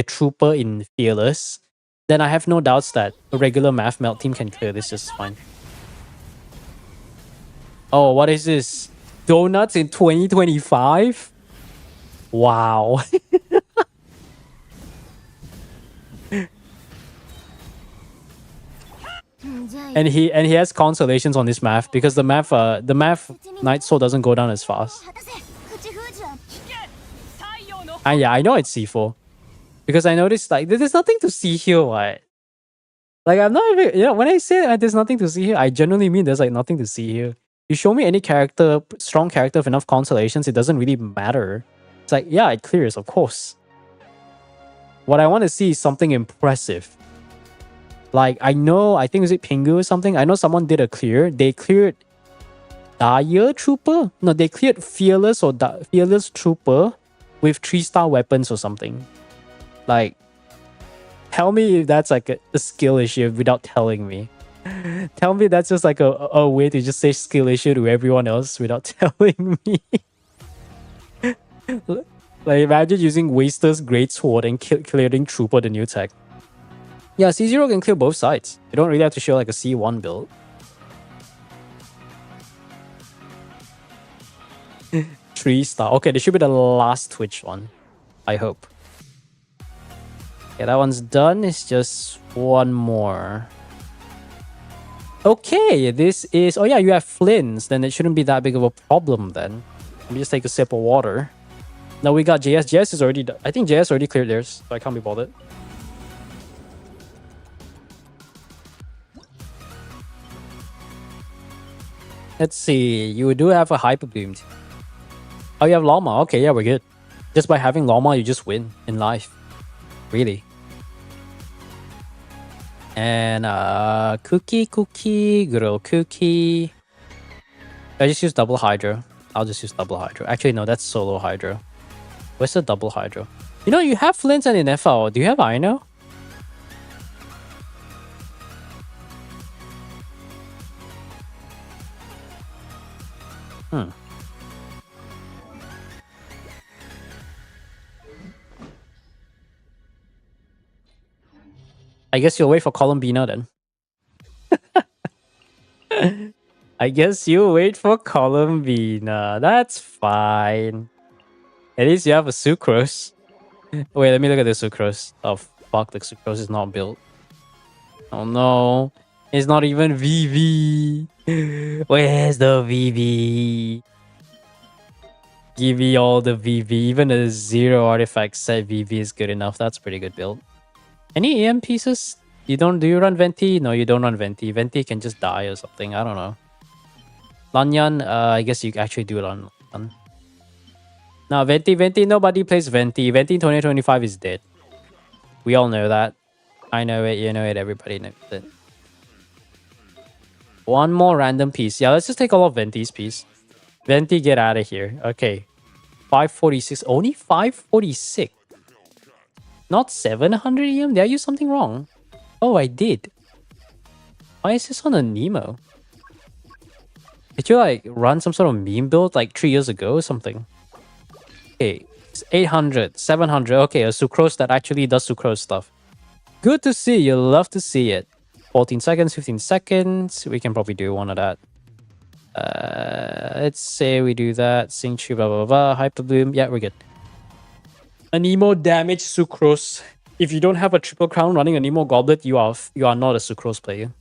trooper in Fearless, then I have no doubts that a regular Math Melt team can clear this just fine. Oh, what is this? Donuts in 2025? Wow. and he has consolations on this math because the math Night Soul doesn't go down as fast. Yeah, I know it's C4. Because I noticed like there's nothing to see here, what? Like I'm not even, you know, when I say there's nothing to see here, I genuinely mean there's like nothing to see here. You show me any character, strong character with enough consolations, it doesn't really matter. It's like, yeah, it clears, of course. What I want to see is something impressive. Like, I think is it Pingu or something? I know someone did a clear. They cleared Dire Trooper? No, they cleared Fearless or Fearless Trooper with 3-star weapons or something. Like, tell me if that's like a skill issue without telling me. Tell me that's just like a way to just say skill issue to everyone else without telling me. Like, imagine using Waster's Great Sword and clearing Trooper, the new tech. Yeah, C0 can clear both sides. You don't really have to show like a C1 build. 3-star. Okay, this should be the last Twitch one. I hope. Okay, that one's done. It's just one more. Okay, this is... Oh yeah, you have Flints. Then it shouldn't be that big of a problem then. Let me just take a sip of water. Now we got JS. JS is already... I think JS already cleared theirs, so I can't be bothered. Let's see. You do have a Hyper Beam. Oh, you have Llama. Okay, yeah, we're good. Just by having Llama, you just win in life. Really. And Cookie, Girl Cookie. I just use double Hydro. I'll just use double Hydro. Actually, no, that's solo Hydro. Where's the double Hydro? You know, you have Flint and in FL. Do you have Ino? I guess you'll wait for Columbina then. I guess you'll wait for Columbina. That's fine. At least you have a Sucrose. Wait, let me look at the Sucrose. Oh, fuck, the Sucrose is not built. Oh no. It's not even VV. Where's the VV? Give me all the VV. Even a 0 artifact set VV is good enough. That's a pretty good build. Any EM pieces? Do you run Venti? No, you don't run Venti. Venti can just die or something. I don't know. Lanyan, I guess you actually do run. Now, Venti, nobody plays Venti. Venti in 2025 is dead. We all know that. I know it, you know it, everybody knows it. One more random piece. Yeah, let's just take all of Venti's piece. Venti, get out of here. Okay. 546. Only 546. Not 700 EM? Did I use something wrong? Oh, I did. Why is this on a Nemo? Did you like run some sort of meme build like 3 years ago or something? Okay. It's 800, 700. Okay, a sucrose that actually does sucrose stuff. Good to see. You love to see it. 14 seconds, 15 seconds. We can probably do one of that. Let's say we do that. Sing Chu, blah, blah, blah. Hyper Bloom. Yeah, we're good. A Nemo damage sucrose. If you don't have a triple crown running a Nemo goblet, you are not a sucrose player.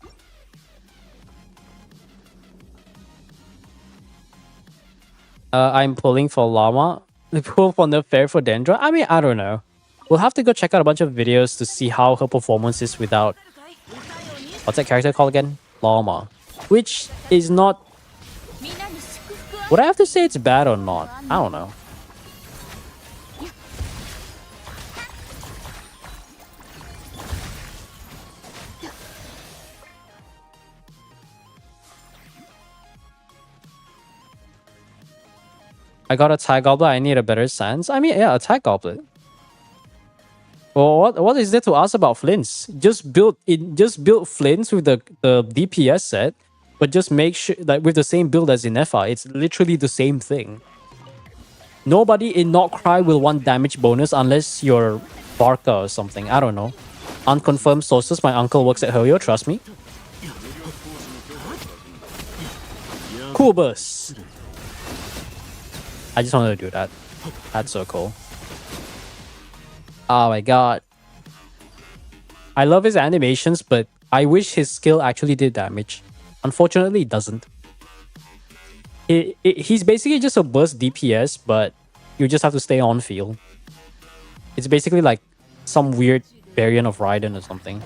I'm pulling for Llama. The pull for the fair for Dendra. I mean, I don't know. We'll have to go check out a bunch of videos to see how her performance is without... What's that character called again? Llama. Which is not... Would I have to say it's bad or not? I don't know. I got a Tide Goblet. I need a better sense. I mean, yeah, a Tide Goblet. Well, what is there to ask about flints? Just build flints with the DPS set, but just make sure that with the same build as in FR, it's literally the same thing. Nobody in Not Cry will want damage bonus unless you're Barca or something. I don't know. Unconfirmed sources. My uncle works at Hoyo. Trust me. Cool burst. I just wanted to do that. That's so cool. Oh my god. I love his animations, but I wish his skill actually did damage. Unfortunately, it doesn't. He's basically just a burst DPS, but you just have to stay on field. It's basically like some weird variant of Raiden or something.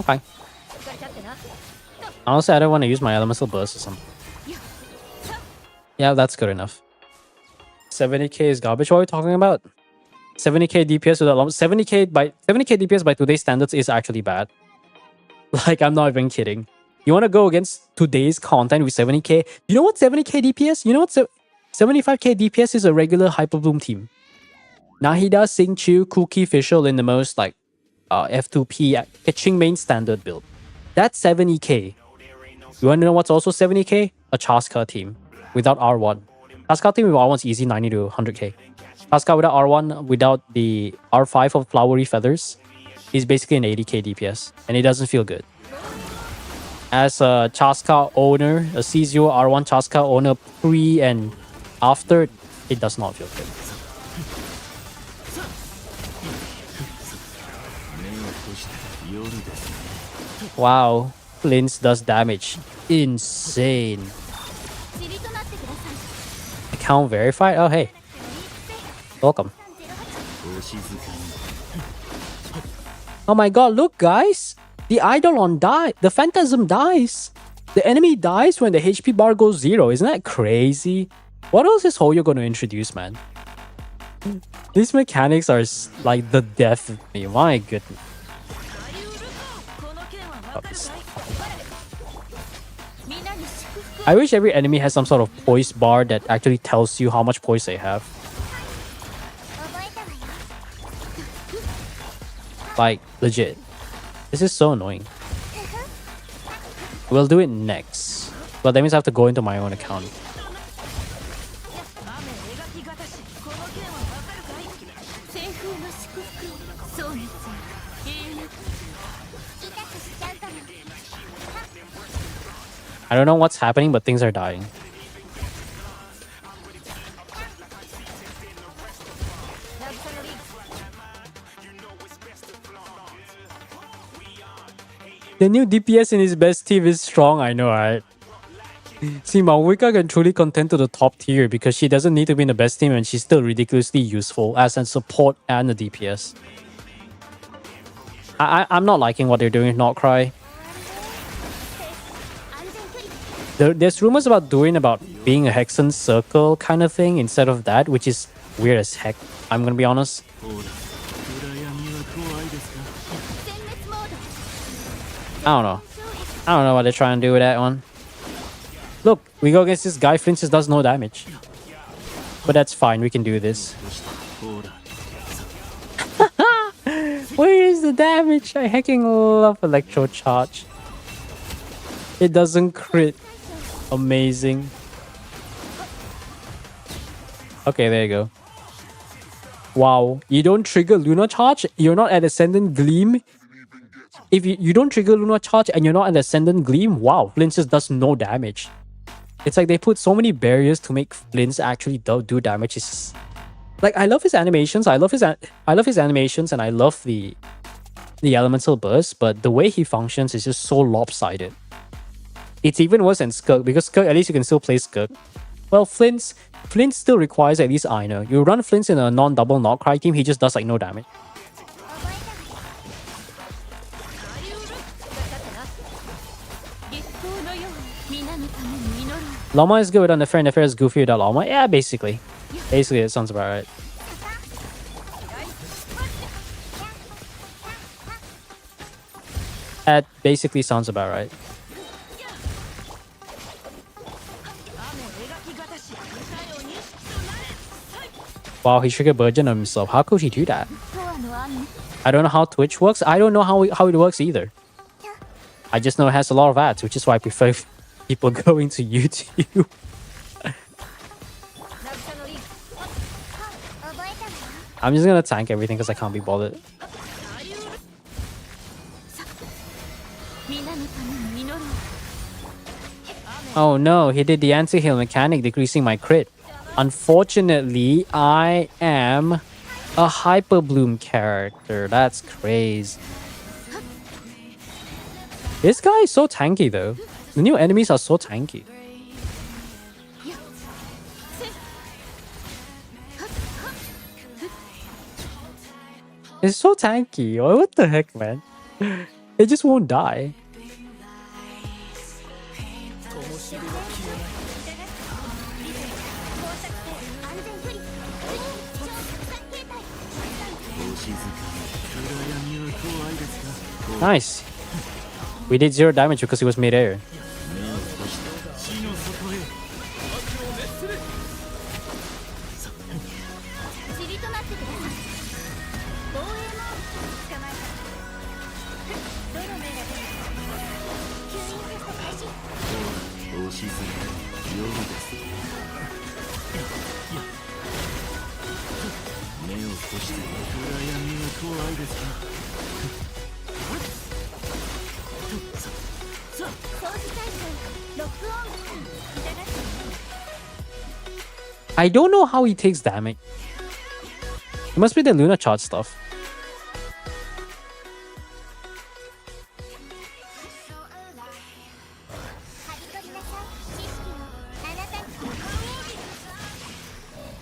Okay. Honestly, I don't want to use my elemental burst or something. Yeah, that's good enough. 70k is garbage. What are we talking about? 70k DPS without lump. 70k DPS by today's standards is actually bad. Like, I'm not even kidding. You want to go against today's content with 70k? You know what 70k DPS? You know what 75k DPS is a regular Hyper Bloom team. Nahida, Singchu, Kuki, Fischl in the most like F2P catching main standard build. That's 70k. You want to know what's also 70k? A Chaska team without R1. Chaska team with R1 is easy 90 to 100k. Chaska without R1, without the R5 of Flowery Feathers, is basically an 80k DPS, and it doesn't feel good. As a Chaska owner, a C0 R1 Chaska owner pre and after, it does not feel good. Wow, Flints does damage. Insane. Account verified? Oh, hey. Welcome. Oh my god, look guys! The Eidolon dies. The Phantasm dies. The enemy dies when the HP bar goes 0. Isn't that crazy? What else is Hoyo going to introduce, man? These mechanics are like the death of me. My goodness. I wish every enemy has some sort of poise bar that actually tells you how much poise they have. Like, legit. This is so annoying. We'll do it next. Well, that means I have to go into my own account. I don't know what's happening, but things are dying. The new DPS in his best team is strong, I know, right? See, Maoika can truly contend to the top tier because she doesn't need to be in the best team and she's still ridiculously useful as a support and a DPS. I'm not liking what they're doing with Notcry. There's rumors about being a Hexen Circle kind of thing instead of that, which is weird as heck. I'm gonna be honest. I don't know. I don't know what they're trying to do with that one. Look, we go against this guy. Flint just does no damage. But that's fine. We can do this. Where is the damage? I hecking love Electro Charge. It doesn't crit. Amazing. Okay, there you go. Wow. You don't trigger Lunar Charge? You're not at Ascendant Gleam? If you don't trigger Lunar Charge and you're not at Ascendant Gleam, wow, Flint just does no damage. It's like they put so many barriers to make Flint actually do damage. It's just, like, I love his animations. I love his animations, and I love the elemental burst, but the way he functions is just so lopsided. It's even worse than Skirk, because Skirk, at least you can still play Skirk. Well, Flint still requires at least Ina. You run Flint in a non-double Notcry team, he just does like no damage. Llama is good without Nefer, Nefer is goofy without Llama. Yeah, basically. Basically, it sounds about right. That basically sounds about right. Wow, he triggered Burgeon on himself. How could he do that? I don't know how Twitch works. I don't know how it works either. I just know it has a lot of ads, which is why I prefer people going to YouTube. I'm just gonna tank everything because I can't be bothered. Oh no, he did the anti-heal mechanic, decreasing my crit. Unfortunately, I am a Hyper Bloom character. That's crazy. This guy is so tanky though. The new enemies are so tanky. It's so tanky. Oh, what the heck, man? It just won't die. Nice. We did 0 damage because he was mid-air. I don't know how he takes damage. It must be the Lunar Charge stuff.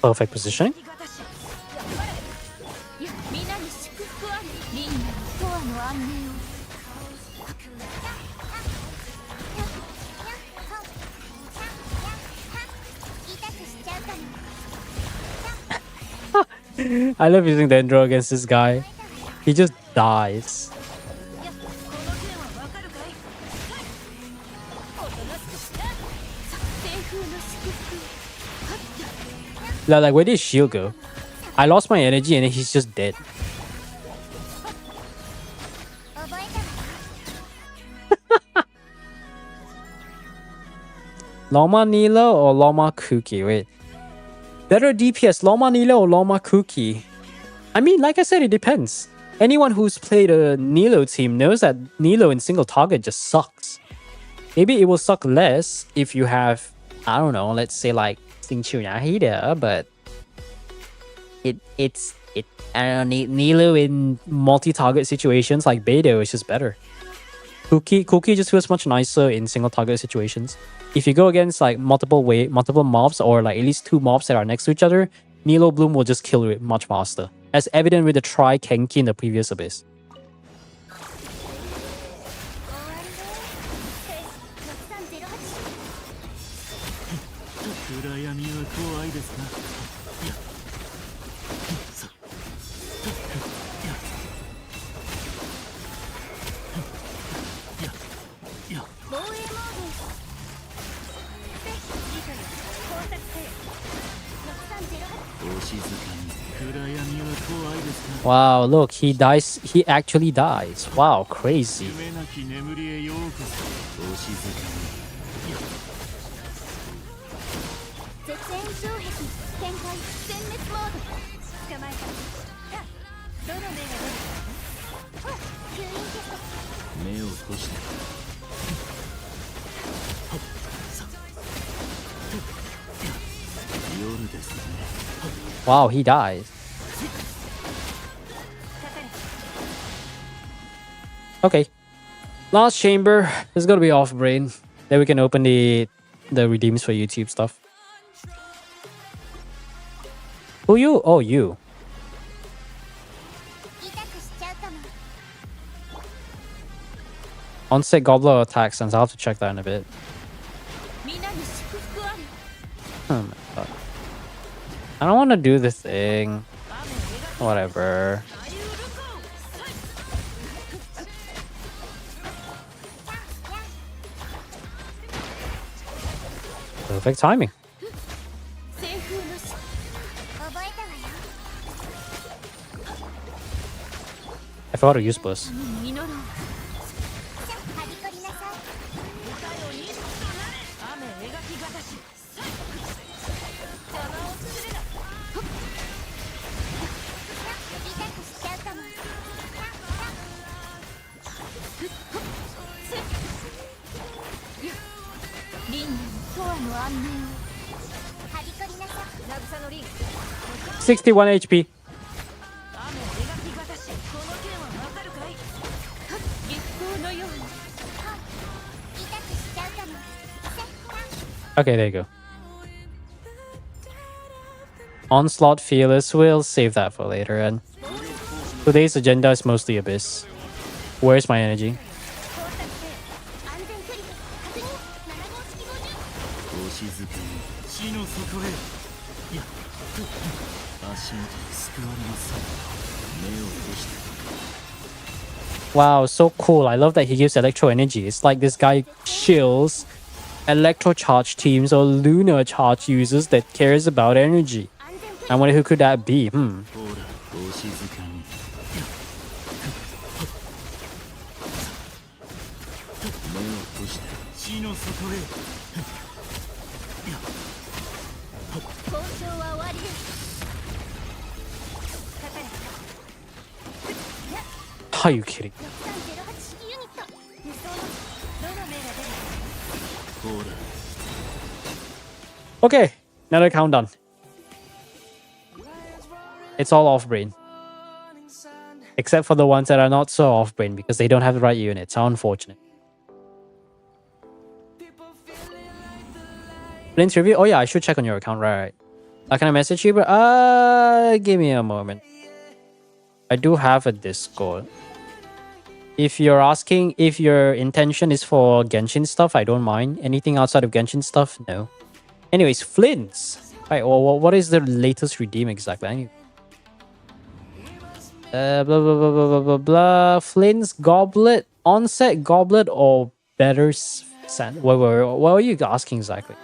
Perfect positioning. I love using Dendro against this guy. He just dies. Like, where did his shield go? I lost my energy and then he's just dead. Loma Nilo or Loma Kuki? Wait. Better DPS, Loma Nilo or Loma Kuki? I mean, like I said, it depends. Anyone who's played a Nilo team knows that Nilo in single target just sucks. Maybe it will suck less if you have, I don't know, let's say like Singchunyahida, but it's I don't know, Nilo in multi-target situations like Beidou is just better. Cookie just feels much nicer in single target situations. If you go against like multiple mobs or like at least 2 mobs that are next to each other, Nilo Bloom will just kill it much faster, as evident with the Tri Kenki in the previous Abyss. Wow, look, he dies. He actually dies. Wow, crazy. Wow, he dies. Okay. Last chamber is gonna be off brain. Then we can open the redeems for YouTube stuff. Who you? Oh, you. Onset Gobbler attack sense. I'll have to check that in a bit. Oh my god. I don't want to do the thing. Whatever. Perfect timing. I forgot to use burst. $61 HP. Okay, there you go. Onslaught Fearless, we'll save that for later. And today's agenda is mostly Abyss. Where's my energy? Wow, so cool. I love that he gives electro energy. It's like this guy shills electro charge teams or lunar charge users that cares about energy. I wonder who could that be? Are you kidding? Okay, another countdown. It's all off-brain. Except for the ones that are not so off-brain because they don't have the right units. How unfortunate. Blint's review? Oh yeah, I should check on your account. Right. Can I message you? But give me a moment. I do have a Discord. If you're asking if your intention is for Genshin stuff, I don't mind. Anything outside of Genshin stuff, no. Anyways, Flints. Right, well, what is the latest redeem exactly? Blah, blah, blah, blah, blah, blah, blah. Flint's Goblet, Onset Goblet, or better sand? What are you asking exactly?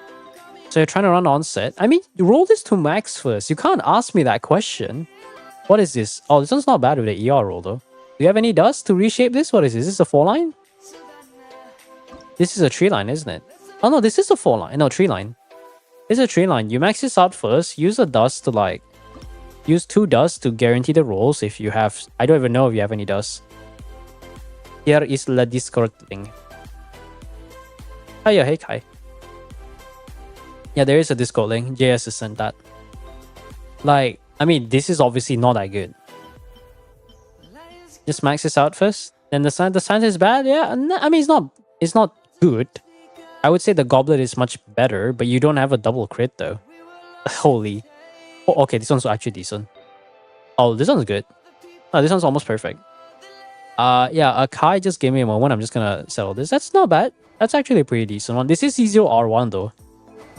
So you're trying to run Onset? I mean, roll this to max first. You can't ask me that question. What is this? Oh, this one's not bad with the ER roll though. Do you have any dust to reshape this? What is this? Is this a 4-line? This is a 3-line, isn't it? Oh no, this is a 4-line. No, 3-line. This is a 3-line. You max this out first. Use a dust to like... Use 2 dusts to guarantee the rolls if you have... I don't even know if you have any dust. Here is the Discord thing. Oh yeah, hey Kai. Yeah, there is a Discord link. JS has sent that. Like, I mean, this is obviously not that good. Just max this out first. Then the science is bad. Yeah, I mean it's not good. I would say the goblet is much better, but you don't have a double crit though. Holy. Oh, okay, this one's actually decent. Oh, this one's good. Oh, this one's almost perfect. Yeah, Kai just gave me a moment. I'm just gonna settle this. That's not bad. That's actually a pretty decent one. This is C0R1 though.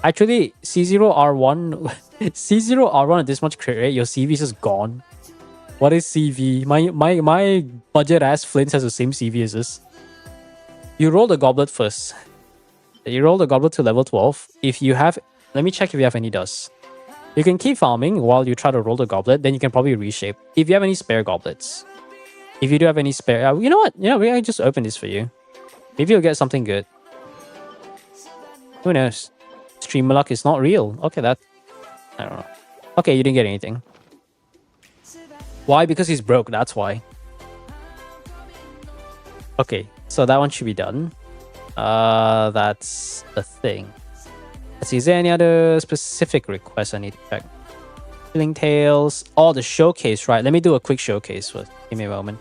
Actually, C0R1 C0R1 at this much crit rate, your CV is just gone. What is CV? My budget ass Flint has the same CV as this. You roll the goblet first. You roll the goblet to level 12. If you have, let me check if you have any dust. You can keep farming while you try to roll the goblet. Then you can probably reshape. If you have any spare goblets. If you do have any spare, you know what? Yeah, I just open this for you. Maybe you'll get something good. Who knows? Streamer luck is not real. Okay, that I don't know. Okay, you didn't get anything. Why? Because he's broke. That's why. Okay, so that one should be done. That's the thing. Let's see, is there any other specific requests I need to check? Filling Tails. Oh, the showcase, right? Let me do a quick showcase first. Give me a moment.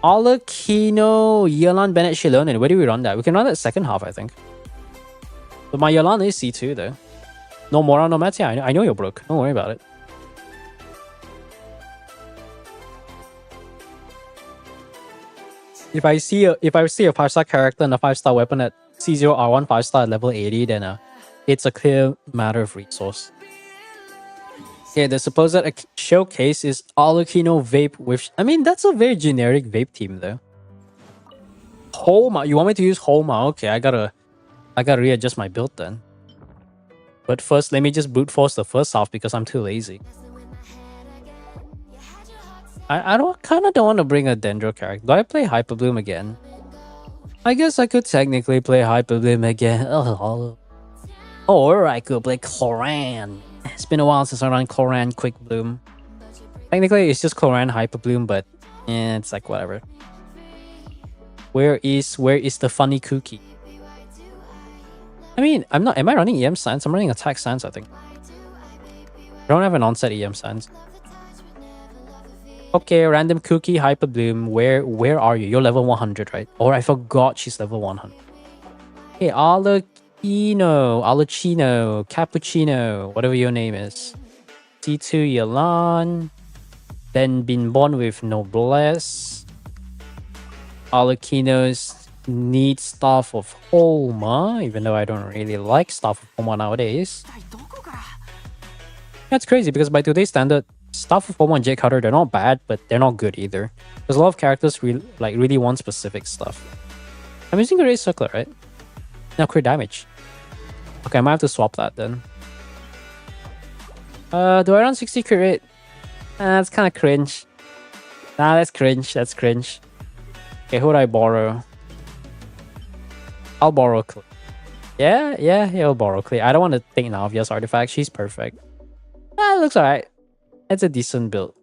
Alakino, Yelan, Bennett, Shilonen. Where do we run that? We can run that second half, I think. But my Yelan is C2 though. No Mora, no Mats. Yeah, I know you're broke. Don't worry about it. If I see a 5-star character and a 5-star weapon at C0R1 5-star at level 80, then it's a clear matter of resource. Yeah, the supposed showcase is Alakino Vape with... I mean, that's a very generic vape team though. Homa. You want me to use Homa? Okay, I gotta readjust my build then. But first, let me just brute force the first half because I'm too lazy. I kind of don't want to bring a Dendro character. Do I play Hyper Bloom again? I guess I could technically play Hyper Bloom again. Or I could play Cloran. It's been a while since I ran Cloran Quick Bloom. Technically, it's just Cloran Hyper Bloom, but it's like whatever. Where is the funny cookie? I mean, am I running EM Science? I'm running Attack Science, I think. I don't have an onset EM Science. Okay, random cookie, Hyper Bloom. Where are you? You're level 100, right? Or I forgot she's level 100. Hey, Alacino, Cappuccino, whatever your name is. C2 Yelan. Then been born with Noblesse. Alacino's need Staff of Homa, even though I don't really like Staff of Homa nowadays. That's crazy because by today's standard, Staff of Homa and Jade Cutter, they're not bad, but they're not good either. There's a lot of characters really want specific stuff. I'm using a Raise Circler, right? Now crit damage. Okay, I might have to swap that then. Do I run 60 crit rate? That's kind of cringe. Nah, that's cringe. That's cringe. Okay, who would I borrow? I'll borrow Clay. Yeah, I'll borrow Clay. I don't want to take Navia's artifact. She's perfect. It looks alright. It's a decent build.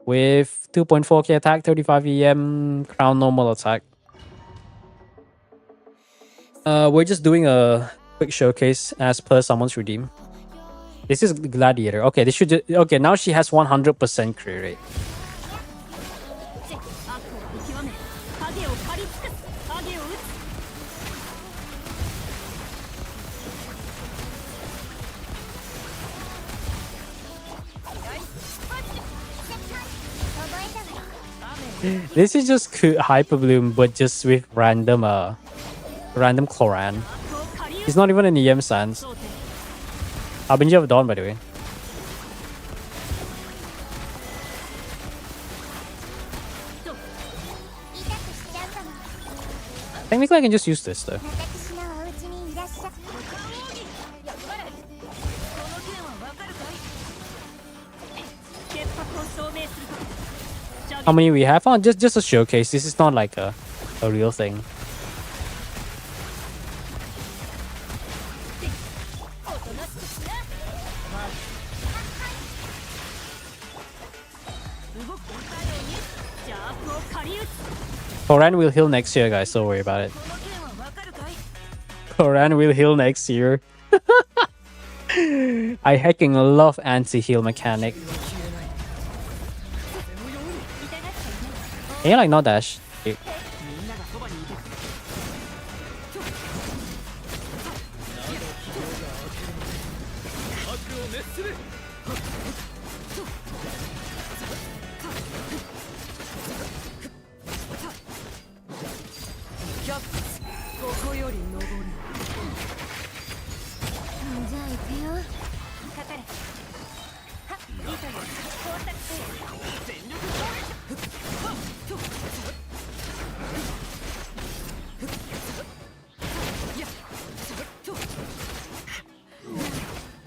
With 2.4k attack, 35 EM, crown normal attack. We're just doing a quick showcase as per someone's redeem. This is Gladiator. Okay, this should okay, now she has 100% crit rate. This is just Hyper Bloom, but just with random Cloran. He's not even an EM Sans. Harbinger of Dawn, by the way. Technically, I can just use this though. How many we have? Oh, just a showcase. This is not like a real thing. Koran will heal next year, guys. Don't worry about it. Koran will heal next year. I hecking love anti-heal mechanic. Can you like not dash? Okay.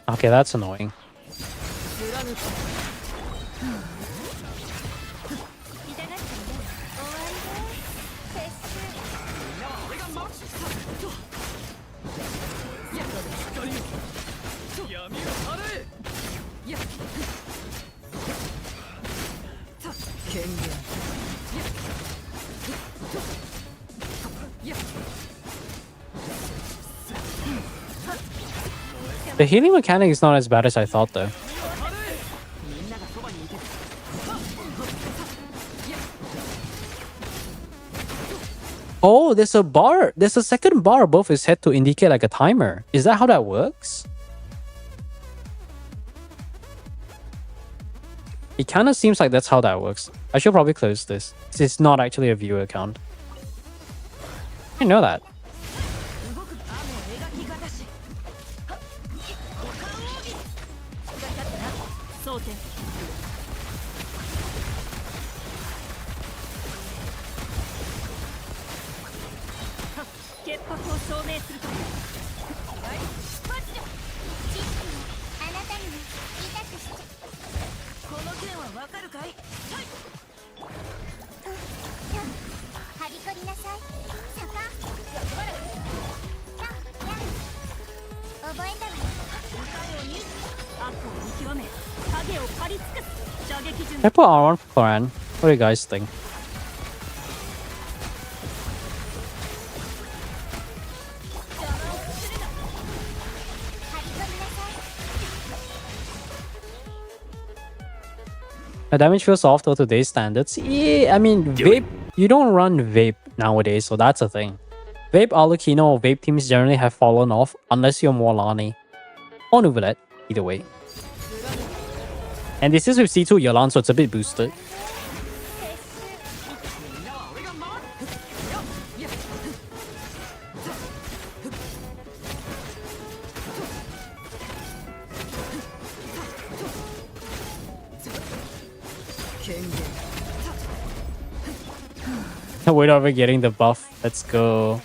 Okay, that's annoying. The healing mechanic is not as bad as I thought, though. Oh, there's a bar. There's a second bar above his head to indicate like a timer. Is that how that works? It kind of seems like that's how that works. I should probably close this. It's not actually a viewer account. I didn't know that. I put R1 for Koran. What do you guys think? The damage feels off to today's standards. Yeah, I mean, vape, you don't run vape nowadays, so that's a thing. Vape, Alucino, or vape teams generally have fallen off unless you're more Lani or Nuvolet, either way. And this is with C2 Yolan, so it's a bit boosted. We're not even getting the buff. Let's go.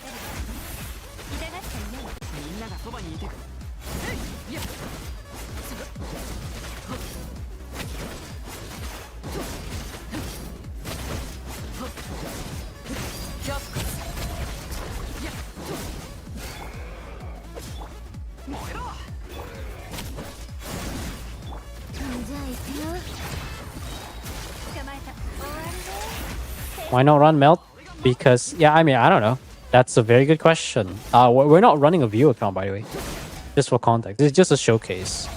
Why not run Melt? Because, yeah, I mean, I don't know. That's a very good question. We're not running a view account, by the way. Just for context. It's just a showcase.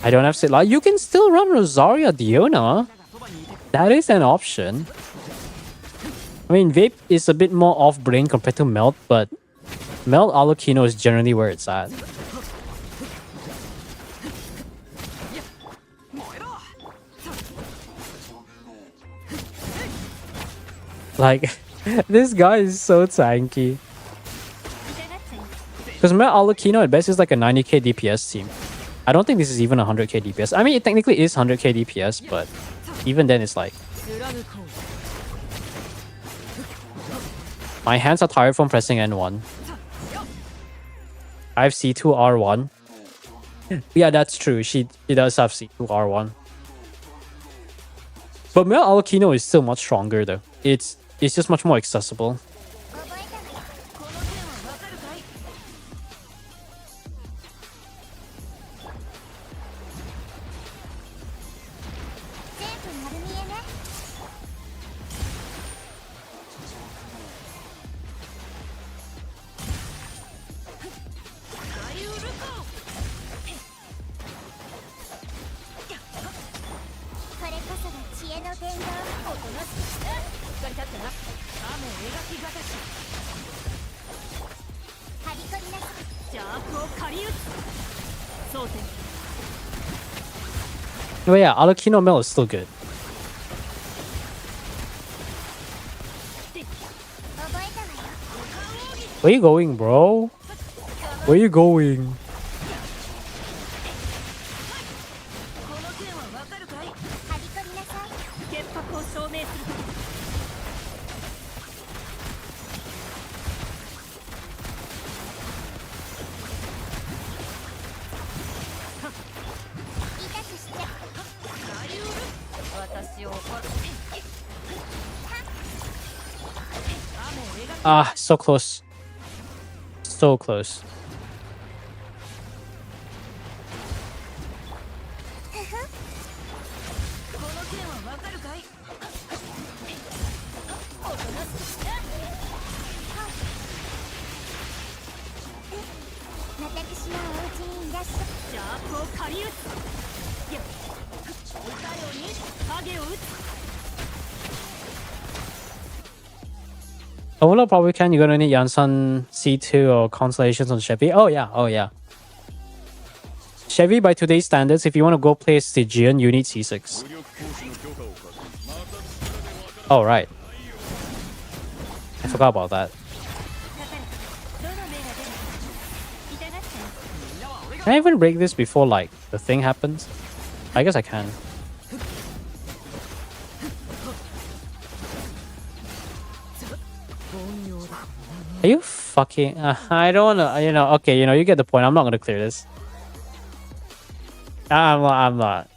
I don't have Sitla. You can still run Rosaria Diona. That is an option. I mean, Vape is a bit more off-brain compared to Melt, but Melt Alucino is generally where it's at. Like, this guy is so tanky. Because Melt Alucino at best is like a 90k DPS team. I don't think this is even 100k DPS. I mean, it technically is 100k DPS, but even then it's like... My hands are tired from pressing N1. I have C2 R1. Yeah, that's true. She does have C2 R1. But Mel Alucino is still much stronger though. It's just much more accessible. But yeah, Alakino Mill is still good. Where you going, bro? Where you going? Ah, so close. So close. Ola probably can. You're gonna need Yansan C2 or Constellations on Chevy. Oh yeah, oh yeah. Chevy by today's standards, if you want to go play Stygian, you need C6. Oh right. I forgot about that. Can I even break this before like the thing happens? I guess I can. Are you fucking... I don't wanna... You know, okay, you know, you get the point. I'm not gonna clear this. I'm not.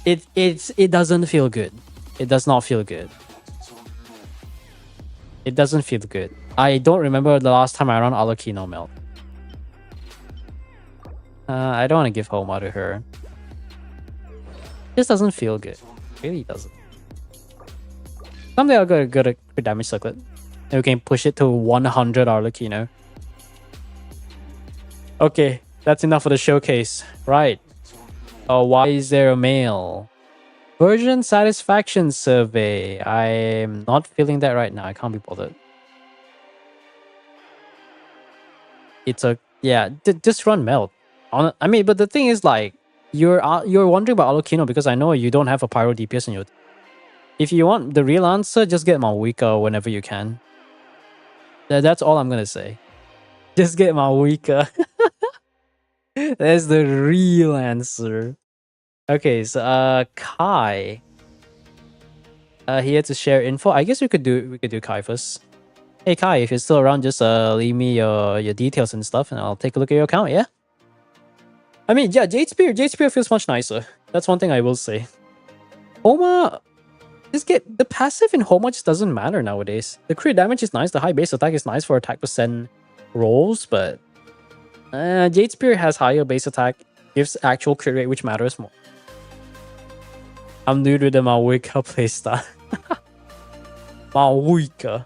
It doesn't feel good. It does not feel good. It doesn't feel good. I don't remember the last time I ran Alakino Melt. I don't want to give Homa to her. This doesn't feel good. It really doesn't. Someday I'll go to a damage circlet. And we can push it to 100 Arlecchino. Okay, that's enough for the showcase. Right. Why is there a mail? Version satisfaction survey. I'm not feeling that right now. I can't be bothered. It's a... Yeah, just run melt. I mean, but the thing is like... You're wondering about Arlecchino because I know you don't have a Pyro DPS in your... If you want the real answer, just get Maoika whenever you can. That's all I'm gonna say. Just get Maoika. That's the real answer. Okay, so Kai. Here to share info. I guess we could do Kai first. Hey Kai, if you're still around, just leave me your details and stuff, and I'll take a look at your account. Yeah. I mean, yeah, Jade Spear feels much nicer. That's one thing I will say. Homa. The passive in Homa just doesn't matter nowadays. The crit damage is nice, the high base attack is nice for attack percent rolls, but Jade Spear has higher base attack, gives actual crit rate, which matters more. I'm new to the Maoika playstyle. Maoika.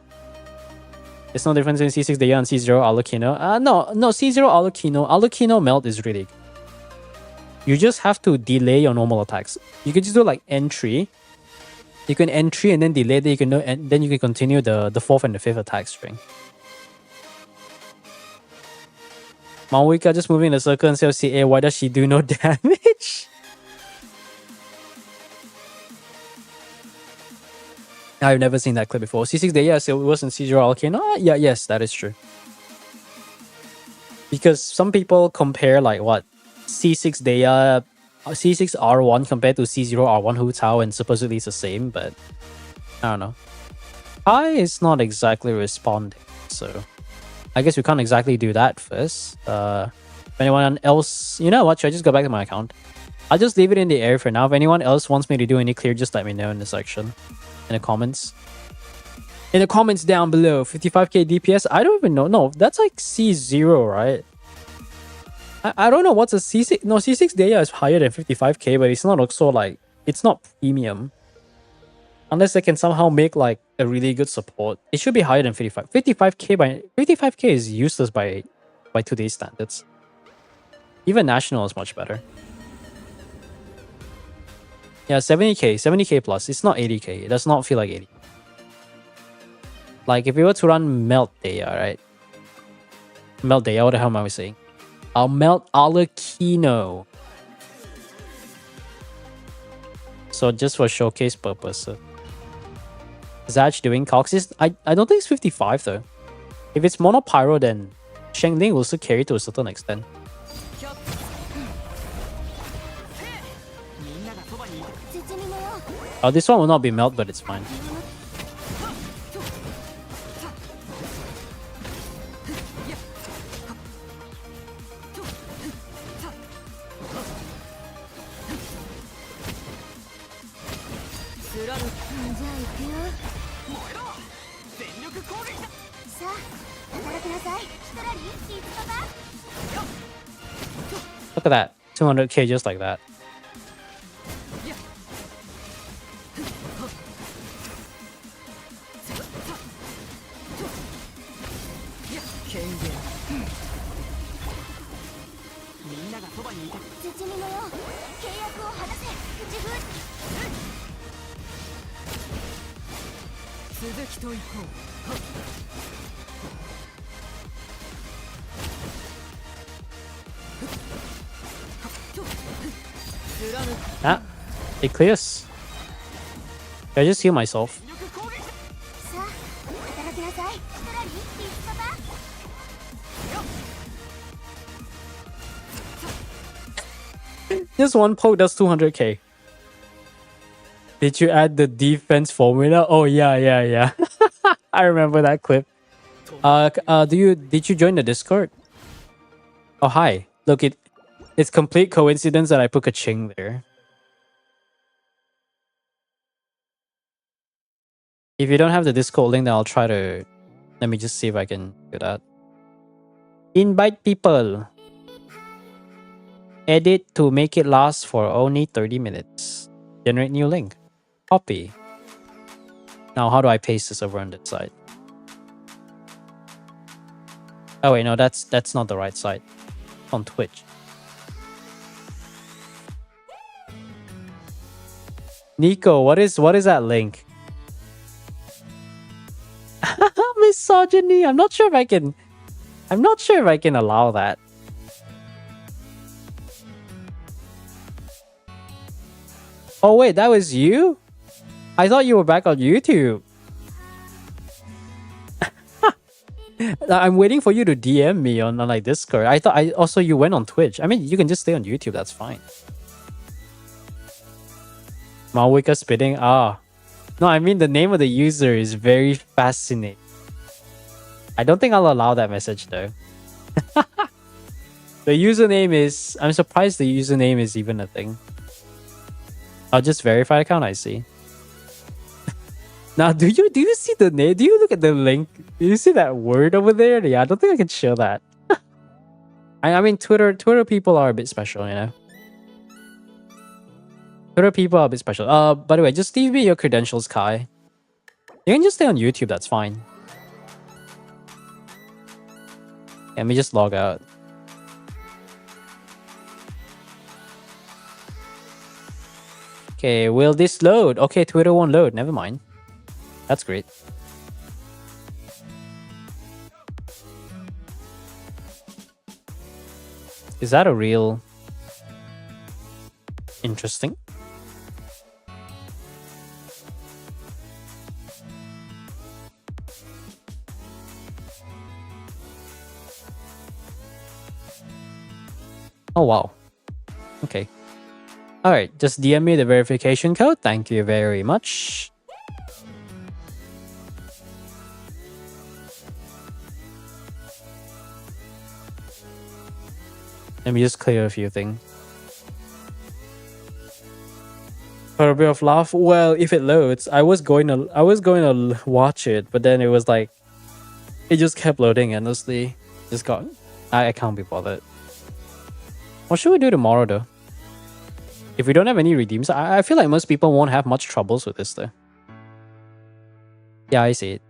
There's no difference in C6 Deya and C0 Arlecchino. No, C0 Arlecchino Melt is really good. You just have to delay your normal attacks. You can just do like entry. You can entry and then delay. Then you can and then you can continue the fourth and the fifth attack string. Maoika just moving in the circle instead of CA. Why does she do no damage? I've never seen that clip before. C6 Day, yes, it wasn't C0 Arcane. Yeah, yes, that is true. Because some people compare like what C6 Deya, C6 R1 compared to C0 R1 Hu Tao, and supposedly it's the same, but I don't know. Kai is not exactly responding, so I guess we can't exactly do that first. If anyone else, you know what? Should I just go back to my account? I'll just leave it in the air for now. If anyone else wants me to do any clear, just let me know in the section, in the comments. In the comments down below. 55k DPS. I don't even know. No, that's like C0, right? I don't know what's a C6. No, C6 Deya is higher than 55k, but it's not also like, it's not premium. Unless they can somehow make like a really good support. It should be higher than 55. 55k is useless by today's standards. Even national is much better. Yeah, 70k plus. It's not 80k. It does not feel like 80. Like if we were to run Melt Deya, right? Melt Deya, what the hell am I saying? I'll melt Alakino. So just for showcase purpose. Zach doing Coxes? I don't think it's 55 though. If it's Mono Pyro, then Shengling will still carry to a certain extent. Oh, this one will not be melt, but it's fine. Look at that. 200k just like that. Ah, it clears. Did I just heal myself? Just one poke does 200k. Did you add the defense formula? Oh yeah. I remember that clip. Did you join the Discord? Oh hi. Look, it's complete coincidence that I put a ching there. If you don't have the Discord link, then I'll try to. Let me just see if I can do that. Invite people. Edit to make it last for only 30 minutes. Generate new link. Copy. Now, how do I paste this over on this side? Oh wait, no, that's not the right side. On Twitch. Nico, what is that link? Misogyny. I'm not sure if I can allow that. Oh wait, that was you? I thought you were back on YouTube. I'm waiting for you to DM me on like Discord. I thought also you went on Twitch. I mean, you can just stay on YouTube. That's fine. Mawika spitting. Ah, no. I mean, the name of the user is very fascinating. I don't think I'll allow that message though. The username is. I'm surprised the username is even a thing. I'll just verify account. I see. Now, do you see the name? Do you look at the link? Do you see that word over there? Yeah, I don't think I can show that. I mean, Twitter people are a bit special, you know. Twitter people are a bit special. By the way, just leave me your credentials, Kai. You can just stay on YouTube. That's fine. Let me just log out. Okay, will this load? Okay, Twitter won't load. Never mind. That's great. Is that a real... Interesting. Oh, wow. Okay. Alright, just DM me the verification code. Thank you very much. Let me just clear a few things. For a bit of laugh, well, if it loads, I was going to watch it, but then it was like, it just kept loading endlessly. I can't be bothered. What should we do tomorrow though? If we don't have any redeems, I feel like most people won't have much troubles with this though. Yeah, I see it.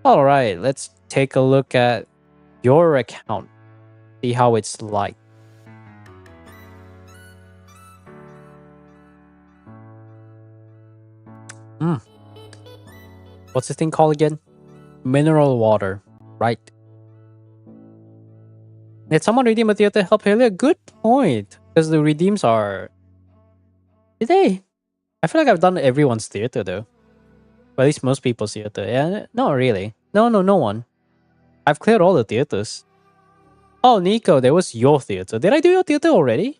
Alright, let's take a look at your account. See how it's like. What's this thing called again? Mineral water. Right. Did someone redeem a theater help earlier? Good point. Because the redeems are... Did they? I feel like I've done everyone's theater though. Or at least most people's theater. Yeah, not really. No one. I've cleared all the theaters. Oh, Nico, there was your theater. Did I do your theater already?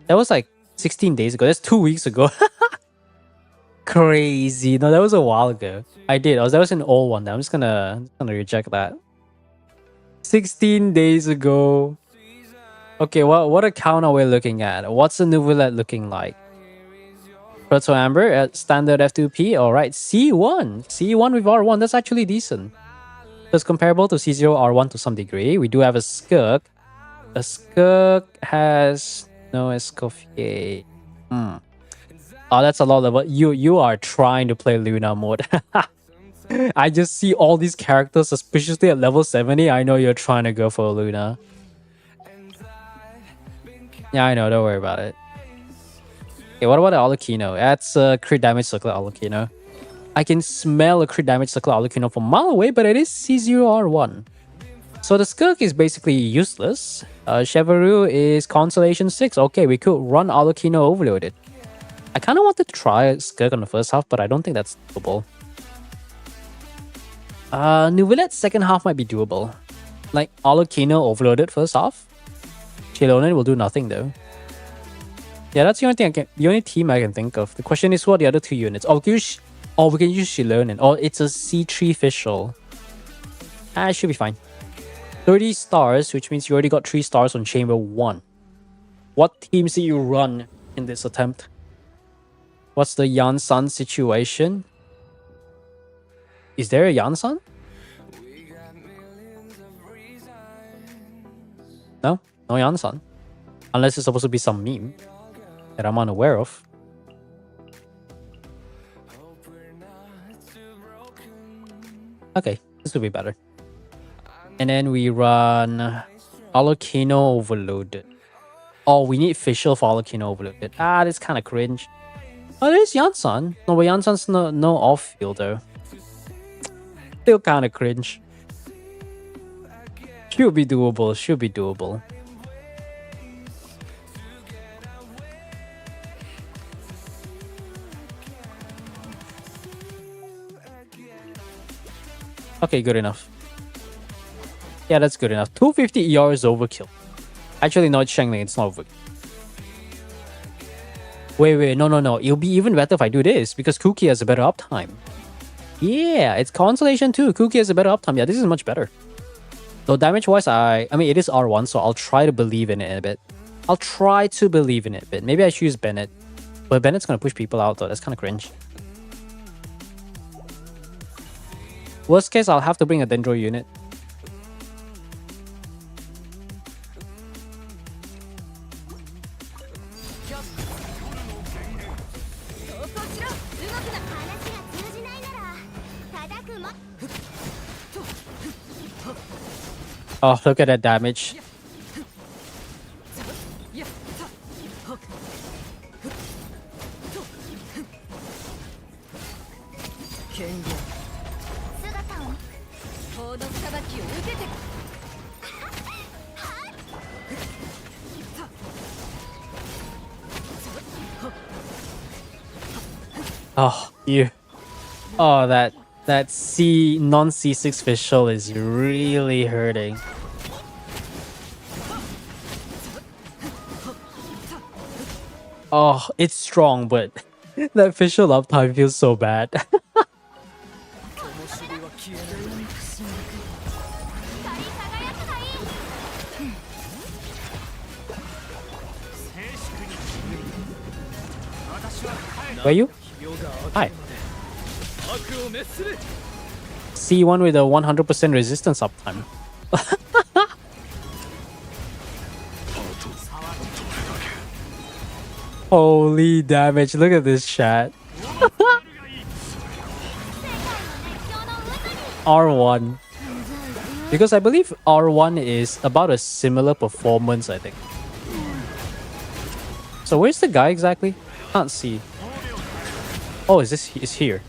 That was like 16 days ago. That's 2 weeks ago. Crazy. No, that was a while ago. I did. That was an old one. I'm just gonna reject that. 16 days ago. Okay, what account are we looking at? What's the new roulette looking like? Proto Amber at standard F2P. Alright, C1. C1 with R1. That's actually decent. It's comparable to C0 R1 to some degree. We do have a Skirk. A Skirk has no Escoffier. Oh, that's a lot of... You are trying to play Luna mode. I just see all these characters suspiciously at level 70. I know you're trying to go for Luna. Yeah, I know. Don't worry about it. Okay, what about the Alucino? That's a crit damage circle Alucino. I can smell a crit damage circle Alucino from a mile away, but it is C0R1. So the Skirk is basically useless. Chevrolet is Constellation 6. Okay, we could run Alucino overloaded. I kind of wanted to try Skirk on the first half, but I don't think that's doable. Nouvelette's second half might be doable. Like, Alucino overloaded first half. Chilonen will do nothing though. Yeah, that's the only thing the only team I can think of. The question is, what are the other 2 units? Oh, we can use Chilonen. Oh, it's a C3 official. It should be fine. 30 stars, which means you already got 3 stars on Chamber 1. What teams did you run in this attempt? What's the Yansan situation? Is there a Yansan? No? No Yansan. Unless it's supposed to be some meme that I'm unaware of. Okay, this will be better. And then we run Alucino Overloaded. Oh, we need Fischl for Alucino Overloaded. That's kind of cringe. Oh, there's Yansan. No, but Yansan's no off-field though. Still kind of cringe. Should be doable, should be doable. Okay, good enough. Yeah, that's good enough. 250 ER is overkill. Actually, no, it's Shengling. It's not overkill. Wait, no. It'll be even better if I do this, because Kuki has a better uptime. Yeah, it's Constellation 2. Kuki has a better uptime. Yeah, this is much better. So damage-wise, I mean, it is R1, so I'll try to believe in it a bit. Maybe I should use Bennett. But Bennett's gonna push people out, though. That's kind of cringe. Worst case, I'll have to bring a Dendro unit. Oh, look at that damage. Oh, you. Oh, that non-C6 Fischl is really hurting. Oh, it's strong, but that Fischl uptime feels so bad. Where you? Hi. C1 with a 100% resistance uptime. Holy damage, look at this chat. R1. Because I believe R1 is about a similar performance, I think. So where's the guy exactly? Can't see. Oh, is here.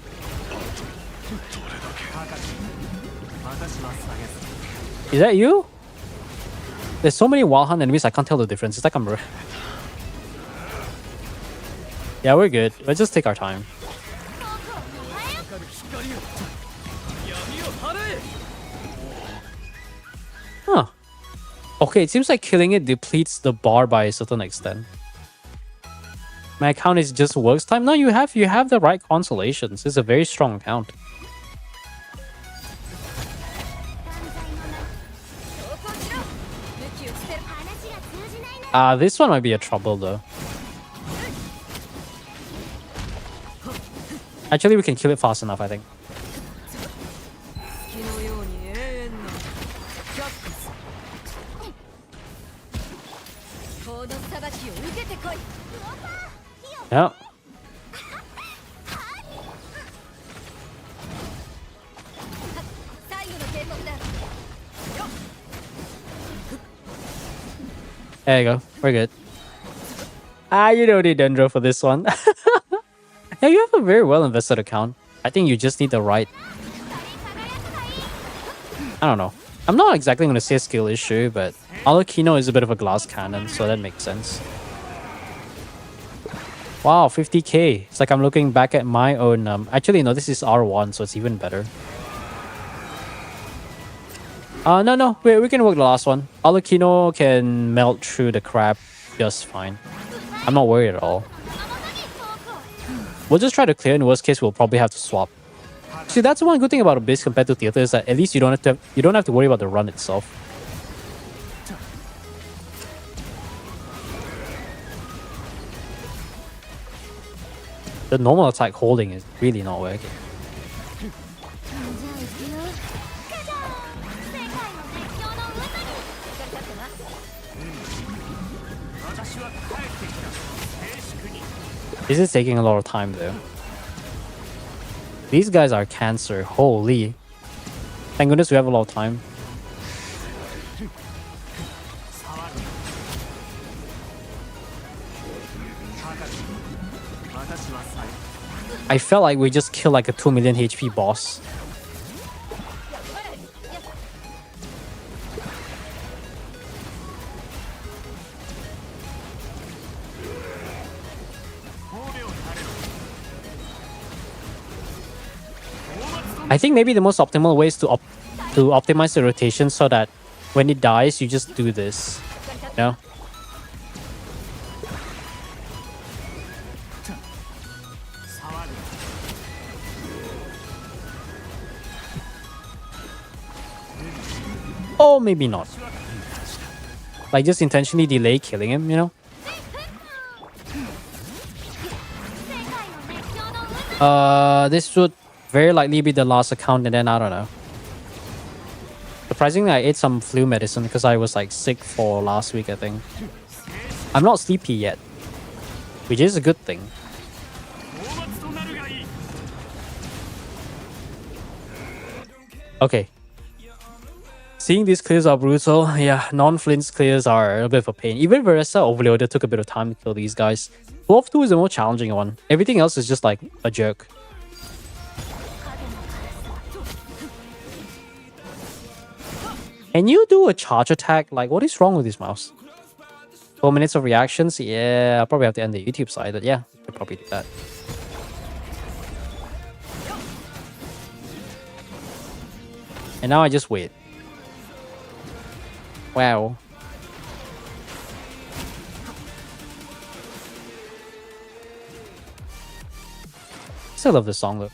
Is that you? There's so many Wild Hunt enemies, I can't tell the difference. It's like I'm... Yeah, we're good. Let's just take our time. Huh. Okay, it seems like killing it depletes the bar by a certain extent. My account is just works time. No, you have the right constellations. It's a very strong account. This one might be a trouble though. Actually, we can kill it fast enough, I think. Yeah. There you go. We're good. You don't need Dendro for this one. Yeah, you have a very well invested account. I think you just need the right... I don't know. I'm not exactly going to say a skill issue, but Alakino is a bit of a glass cannon, so that makes sense. Wow, 50k. It's like I'm looking back at my own... Actually, no, this is R1, so it's even better. No. We can work the last one. Alakino can melt through the crab just fine. I'm not worried at all. We'll just try to clear. In worst case, we'll probably have to swap. See, that's one good thing about Abyss compared to Theater is that at least you don't have to worry about the run itself. The normal attack holding is really not working. This is taking a lot of time though. These guys are cancer. Holy. Thank goodness we have a lot of time. I felt like we just killed like a 2 million HP boss. I think maybe the most optimal way is to optimize the rotation so that when it dies, you just do this. You know? Or maybe not. Like just intentionally delay killing him, you know? This would very likely be the last account, and then I don't know. Surprisingly, I ate some flu medicine because I was like sick for last week, I think. I'm not sleepy yet, which is a good thing. Okay. Seeing these clears are brutal. Yeah, non-flinch clears are a bit of a pain. Even Veresa Overloader took a bit of time to kill these guys. Dwarf 2 is the more challenging one. Everything else is just like a jerk. Can you do a charge attack? Like, what is wrong with this mouse? 4 minutes of reactions? Yeah, I'll probably have to end the YouTube side, but yeah, I'll probably do that. And now I just wait. Wow. Still love this song though.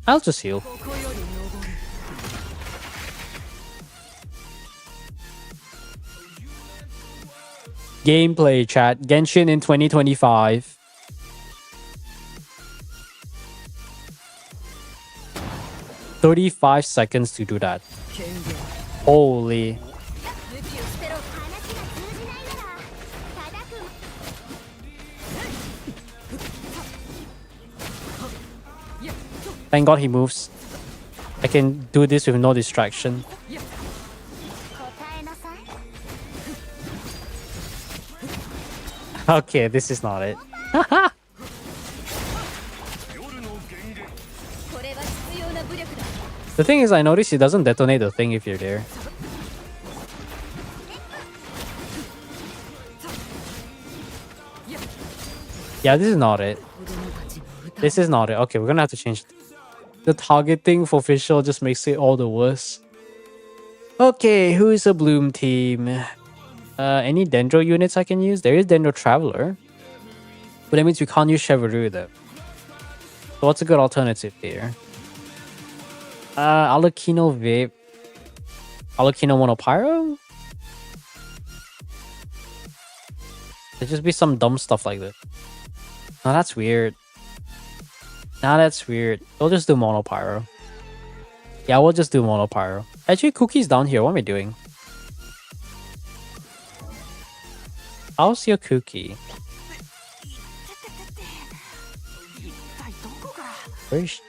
I'll just heal. Gameplay chat. Genshin in 2025. $35 to do that. Holy. Thank God he moves. I can do this with no distraction. Okay, this is not it. The thing is, I noticed it doesn't detonate the thing if you're there. Yeah, this is not it. This is not it. Okay, we're gonna have to change it. The targeting for official just makes it all the worse. Okay, who is a Bloom team? Any Dendro units I can use? There is Dendro Traveler. But that means we can't use Chevrolet though. So what's a good alternative here? Alakino Vape. Alakino Monopyro? There'd just be some dumb stuff like this. No, that's weird. Nah, that's weird. We'll just do Monopyro. Yeah, we'll just do Monopyro. Actually, Cookie's down here. What am I doing? How's your Cookie? Where is she?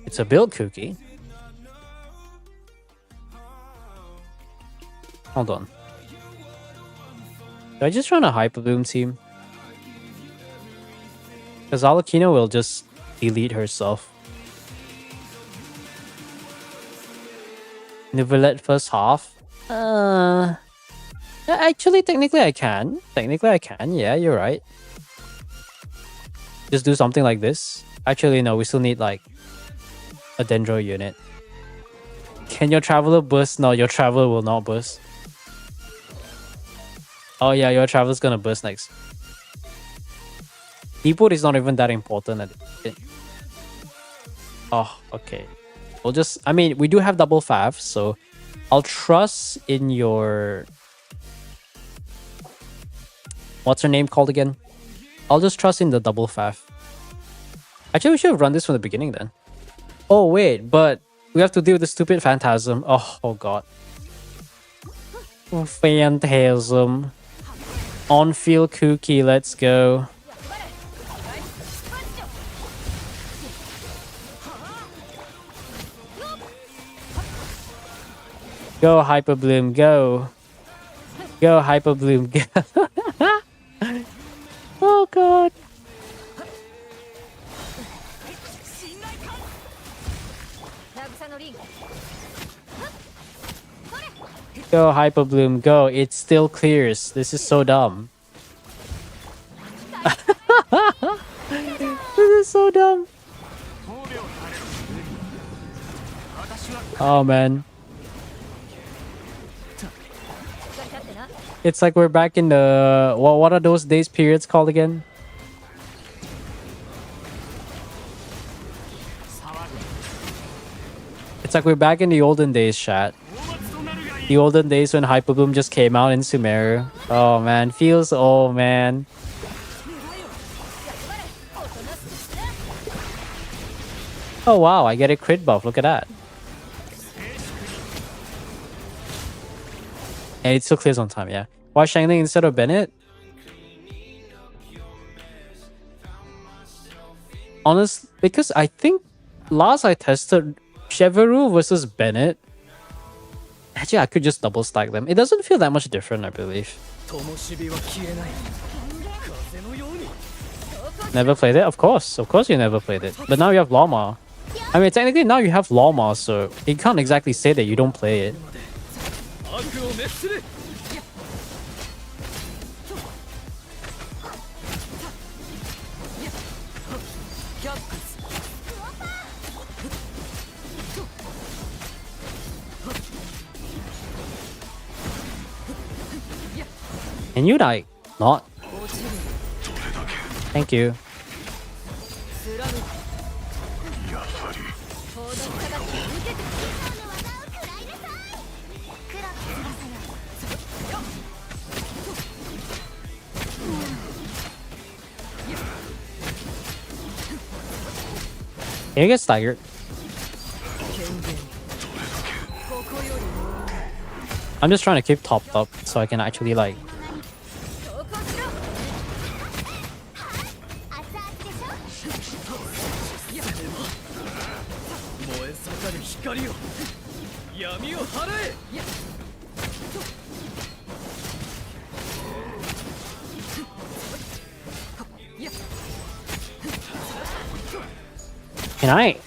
It's a build Cookie. Hold on. Do I just run a Hyper Bloom team? Because Alakino will just delete herself. Nivelette first half. Actually, technically I can. Technically I can. Yeah, you're right. Just do something like this. Actually, no, we still need like a Dendro unit. Can your Traveler burst? No, your Traveler will not burst. Oh yeah, your Traveler's gonna burst next. Depot is not even that important at it. Oh, okay. We'll just... I mean, we do have double fav, so I'll trust in your... What's her name called again? I'll just trust in the double fav. Actually, we should have run this from the beginning then. Oh, wait, but we have to deal with the stupid Phantasm. Oh god. Phantasm. On-field Cookie, let's go. Go Hyper Bloom, go. Go Hyper Bloom, go. Oh god. Go Hyper Bloom, go. It still clears. This is so dumb. This is so dumb. Oh man. It's like we're back in the... What are those days periods called again? It's like we're back in the olden days, chat. The olden days when Hyper Bloom just came out in Sumeru. Oh man, feels... Oh man. Oh wow, I get a crit buff. Look at that. And it still clears on time, yeah. Why Shangling instead of Bennett? Honest, because I think last I tested Chevrolet versus Bennett. Actually, I could just double stack them. It doesn't feel that much different, I believe. Never played it? Of course you never played it. But now you have Llama. I mean, technically now you have Llama, so you can't exactly say that you don't play it. Can you like not? Thank you. Can you get staggered? I'm just trying to keep topped up so I can actually like... Can I?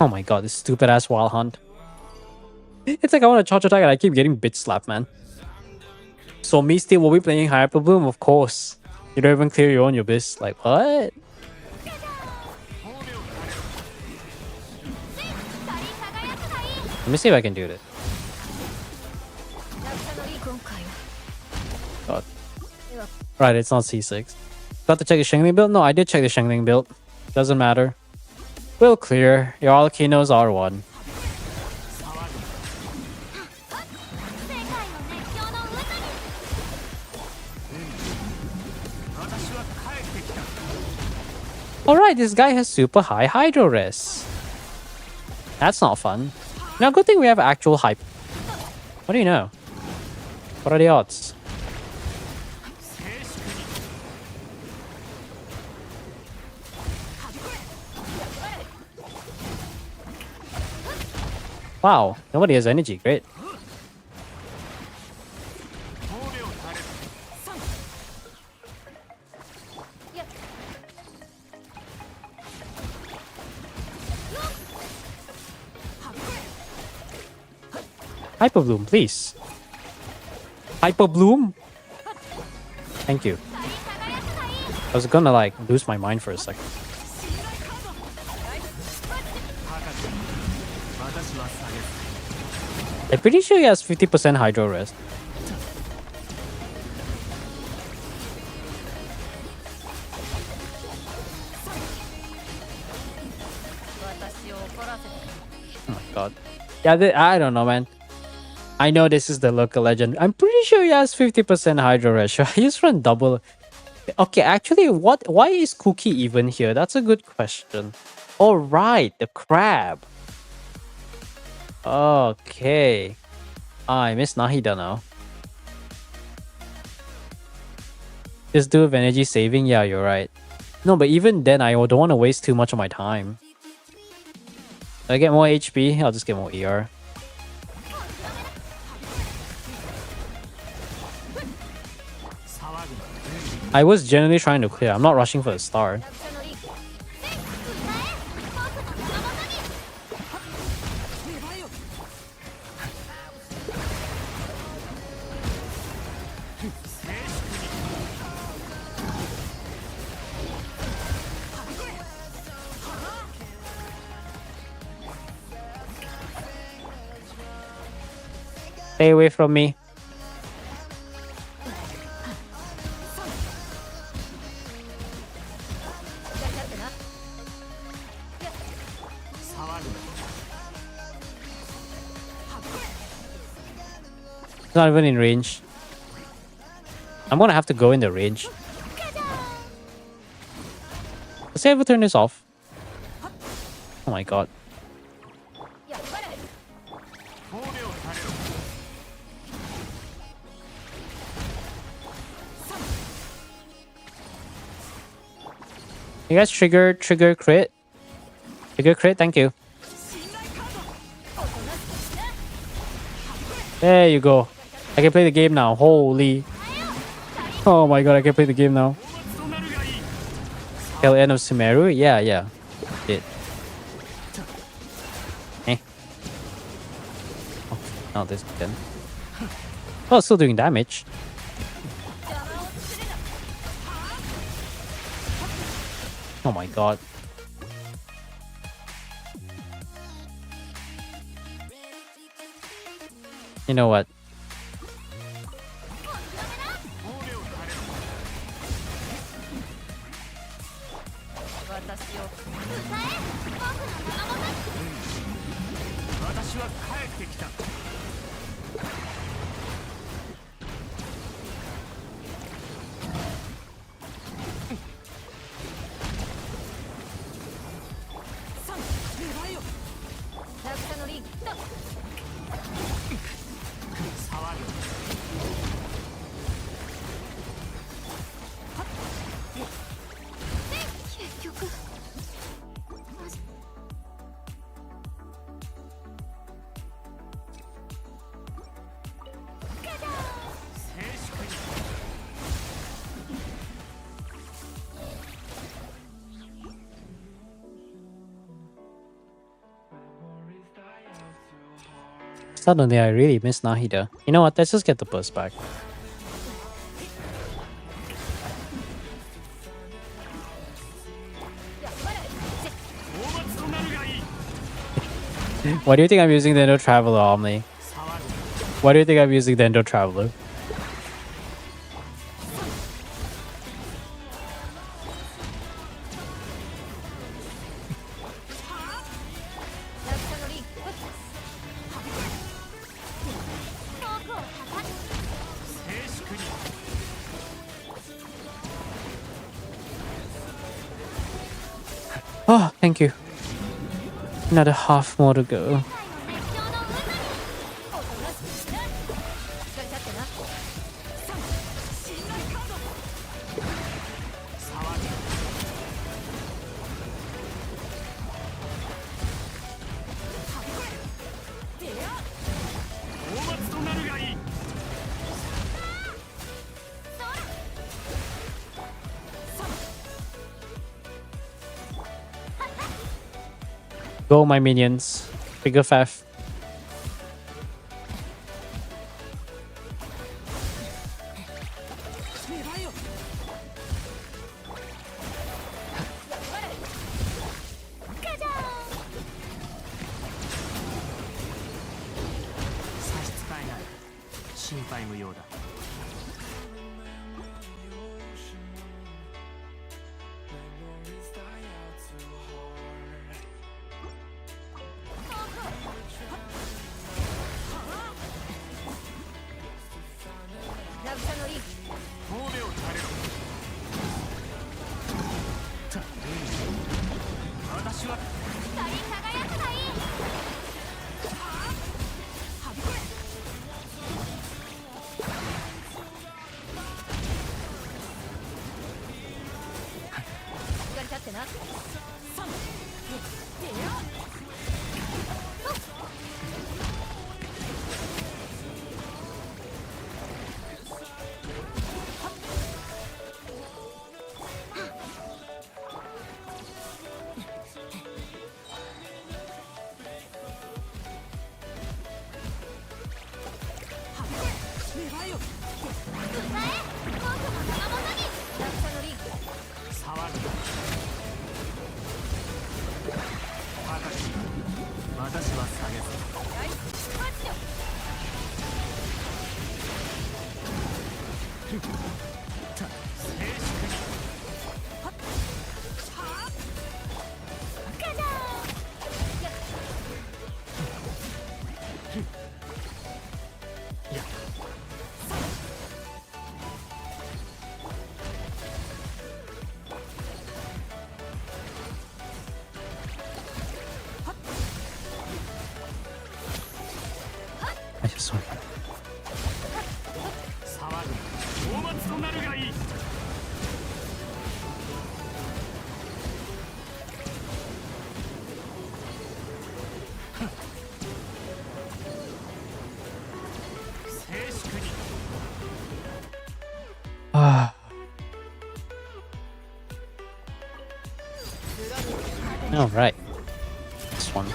Oh my god, this stupid ass wild hunt. It's like I want to charge attack and I keep getting bitch slapped, man. So Misty will be playing Hyper Bloom, of course. You don't even clear your own Abyss. Like, what? Let me see if I can do this. God. Right, it's not C6. Got to check the Shengling build? No, I did check the Shengling build. Doesn't matter. We'll clear. Your Alkino's R1. Alright, this guy has super high Hydro Res. That's not fun. Now, good thing we have actual hype. What do you know? What are the odds? Wow, nobody has energy. Great. Hyper Bloom, please. Hyper Bloom? Thank you. I was gonna like lose my mind for a second. I'm pretty sure he has 50% Hydro Rest. Oh my god. Yeah, I don't know, man. I know this is the local legend. I'm pretty sure he has 50% Hydro Rest. Should I just run double? Okay, actually, why is Cookie even here? That's a good question. All right, the crab. Okay. I miss Nahida now. Just do with energy saving? Yeah, you're right. No, but even then, I don't want to waste too much of my time. If I get more HP, I'll just get more ER. I was generally trying to clear. I'm not rushing for the star. Stay away from me. It's not even in range. I'm gonna have to go in the range. Let's see if I turn this off. Oh my god. You guys trigger crit. Trigger crit, thank you. There you go. I can play the game now. Holy. Oh my god, I can play the game now. Tail end of Sumeru? Yeah. Did. Eh. Oh, not this again. Oh, still doing damage. Oh my god. You know what? Suddenly, I really miss Nahida. You know what? Let's just get the burst back. Why do you think I'm using the Endo Traveler, Omni? Why do you think I'm using the Endo Traveler? Oh, thank you. Another half more to go. Go, my minions. Bigger faff. I just want. All right. This one.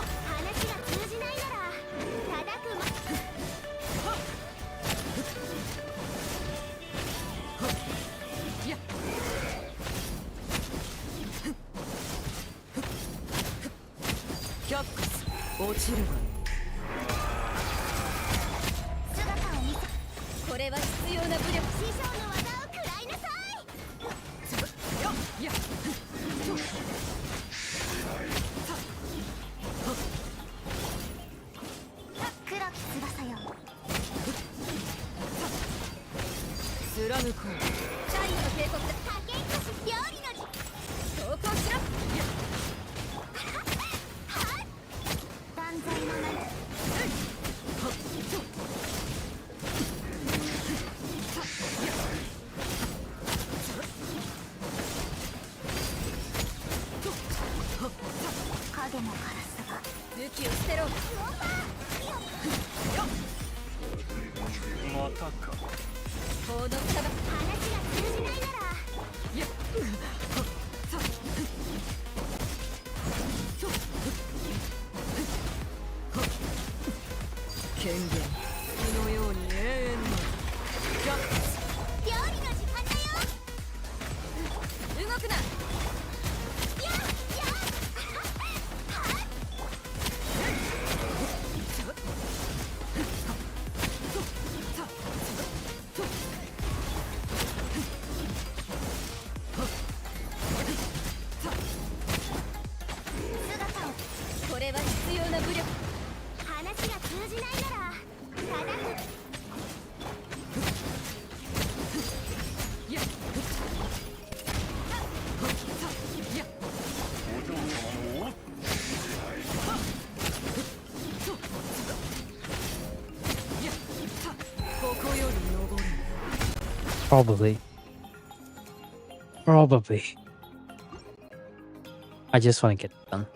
権限このように永遠の料理の時間だよ。動くな。これは必要な武力。話が通じないならただここより登る。 Probably. Probably. I just want to get it done.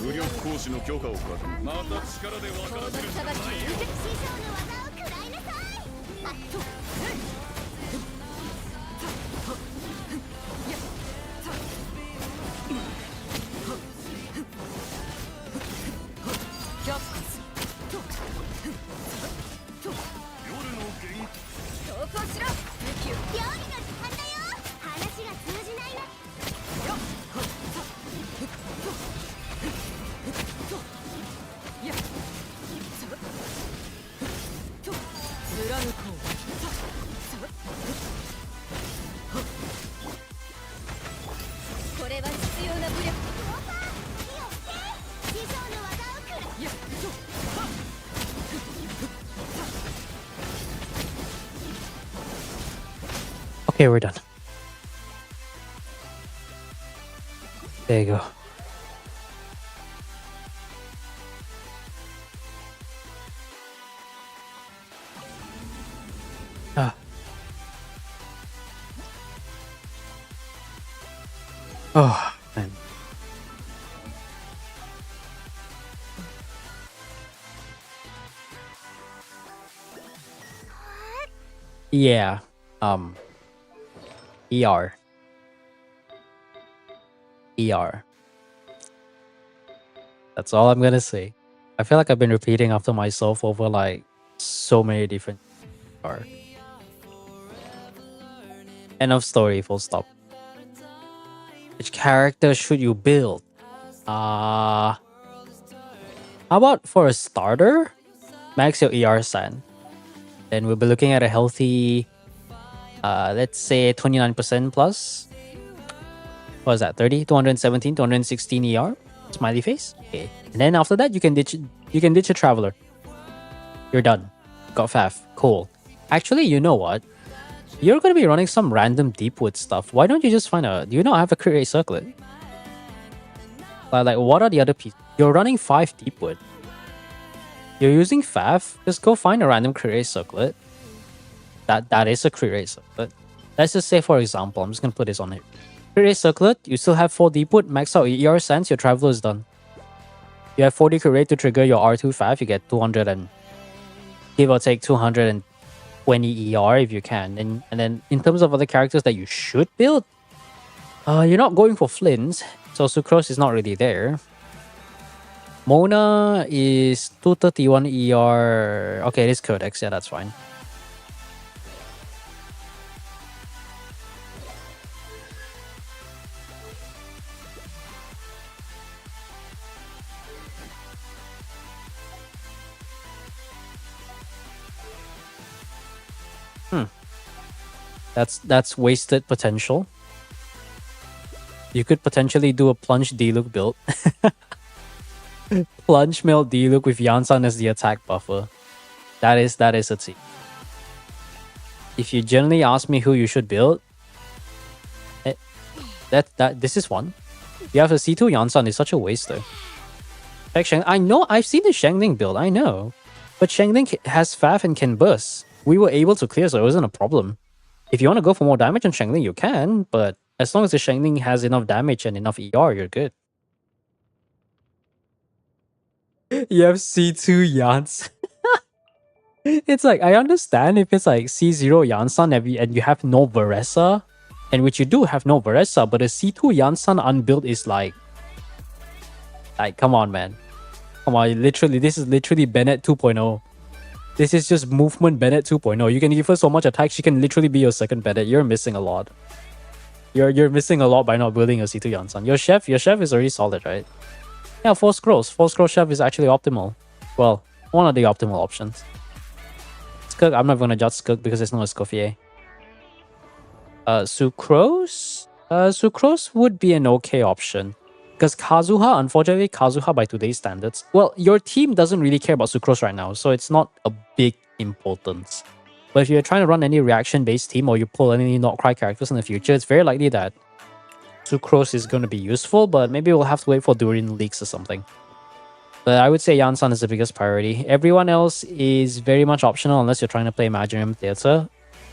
武力行使の許可を勝て。また力で分からせるしかないよ。師匠の技を食らいなさい。夜の元投稿しろ。料理の時間だよ。話が通じないな。貫こう。これは必要な武力。師匠の技を食らい。Okay, we're done. There you go. Ah. Oh, man. Yeah. ER. ER. That's all I'm gonna say. I feel like I've been repeating after myself over like so many different ER. End of story, full stop. Which character should you build? How about for a starter? Max your ER sand. Then we'll be looking at a healthy let's say 29% plus. What is that? 30, 217, 216 ER. Smiley face. Okay. And then after that, you can ditch a traveler. You're done. Got Faf. Cool. Actually, you know what? You're gonna be running some random Deepwood stuff. Why don't you just find a... Do you not have a crit rate circlet? Like, what are the other pieces? You're running 5 Deepwood. You're using Faf. Just go find a random crit rate circlet. That is a crit rate circlet. Let's just say, for example, I'm just gonna put this on here. Crit rate circlet, you still have 4 Deepwood, max out ER sense, your traveler is done. You have 40 crit rate to trigger your R2 Faf, you get 200 and... give or take 220 ER if you can. And then in terms of other characters that you should build, you're not going for Flints, so Sucrose is not really there. Mona is 231 ER. Okay, it is Codex, yeah, that's fine. That's wasted potential. You could potentially do a plunge D-Look build. Plunge melt D-Look with Yansan as the attack buffer. That is a T. If you generally ask me who you should build, this is one. You have a C2 Yansan is such a waste though. I know, I've seen the Shangling build, I know. But Shangling has Faf and can burst. We were able to clear, so it wasn't a problem. If you want to go for more damage on Shangling, you can, but as long as the Shangling has enough damage and enough ER, you're good. You have C2 Yans. It's like, I understand if it's like C0 Yansan and you have no Varesa, and which you do have no Varesa, but a C2 Yansan unbuilt is like, come on, man. Come on, literally, this is literally Bennett 2.0. This is just movement Bennett 2.0. You can give her so much attack, she can literally be your second Bennett. You're missing a lot. You're missing a lot by not building a C2 Yansan. Your chef is already solid, right? Yeah, 4 scrolls. 4 scroll chef is actually optimal. Well, one of the optimal options. Skirk, I'm not gonna judge Skirk because it's not a Scoffier. Sucrose? Sucrose would be an okay option. Because Kazuha, unfortunately, Kazuha by today's standards, well, your team doesn't really care about Sucrose right now, so it's not a big importance. But if you're trying to run any reaction-based team or you pull any Not Cry characters in the future, it's very likely that Sucrose is going to be useful, but maybe we'll have to wait for Durin leaks or something. But I would say Yansan is the biggest priority. Everyone else is very much optional unless you're trying to play Imaginarium Theater.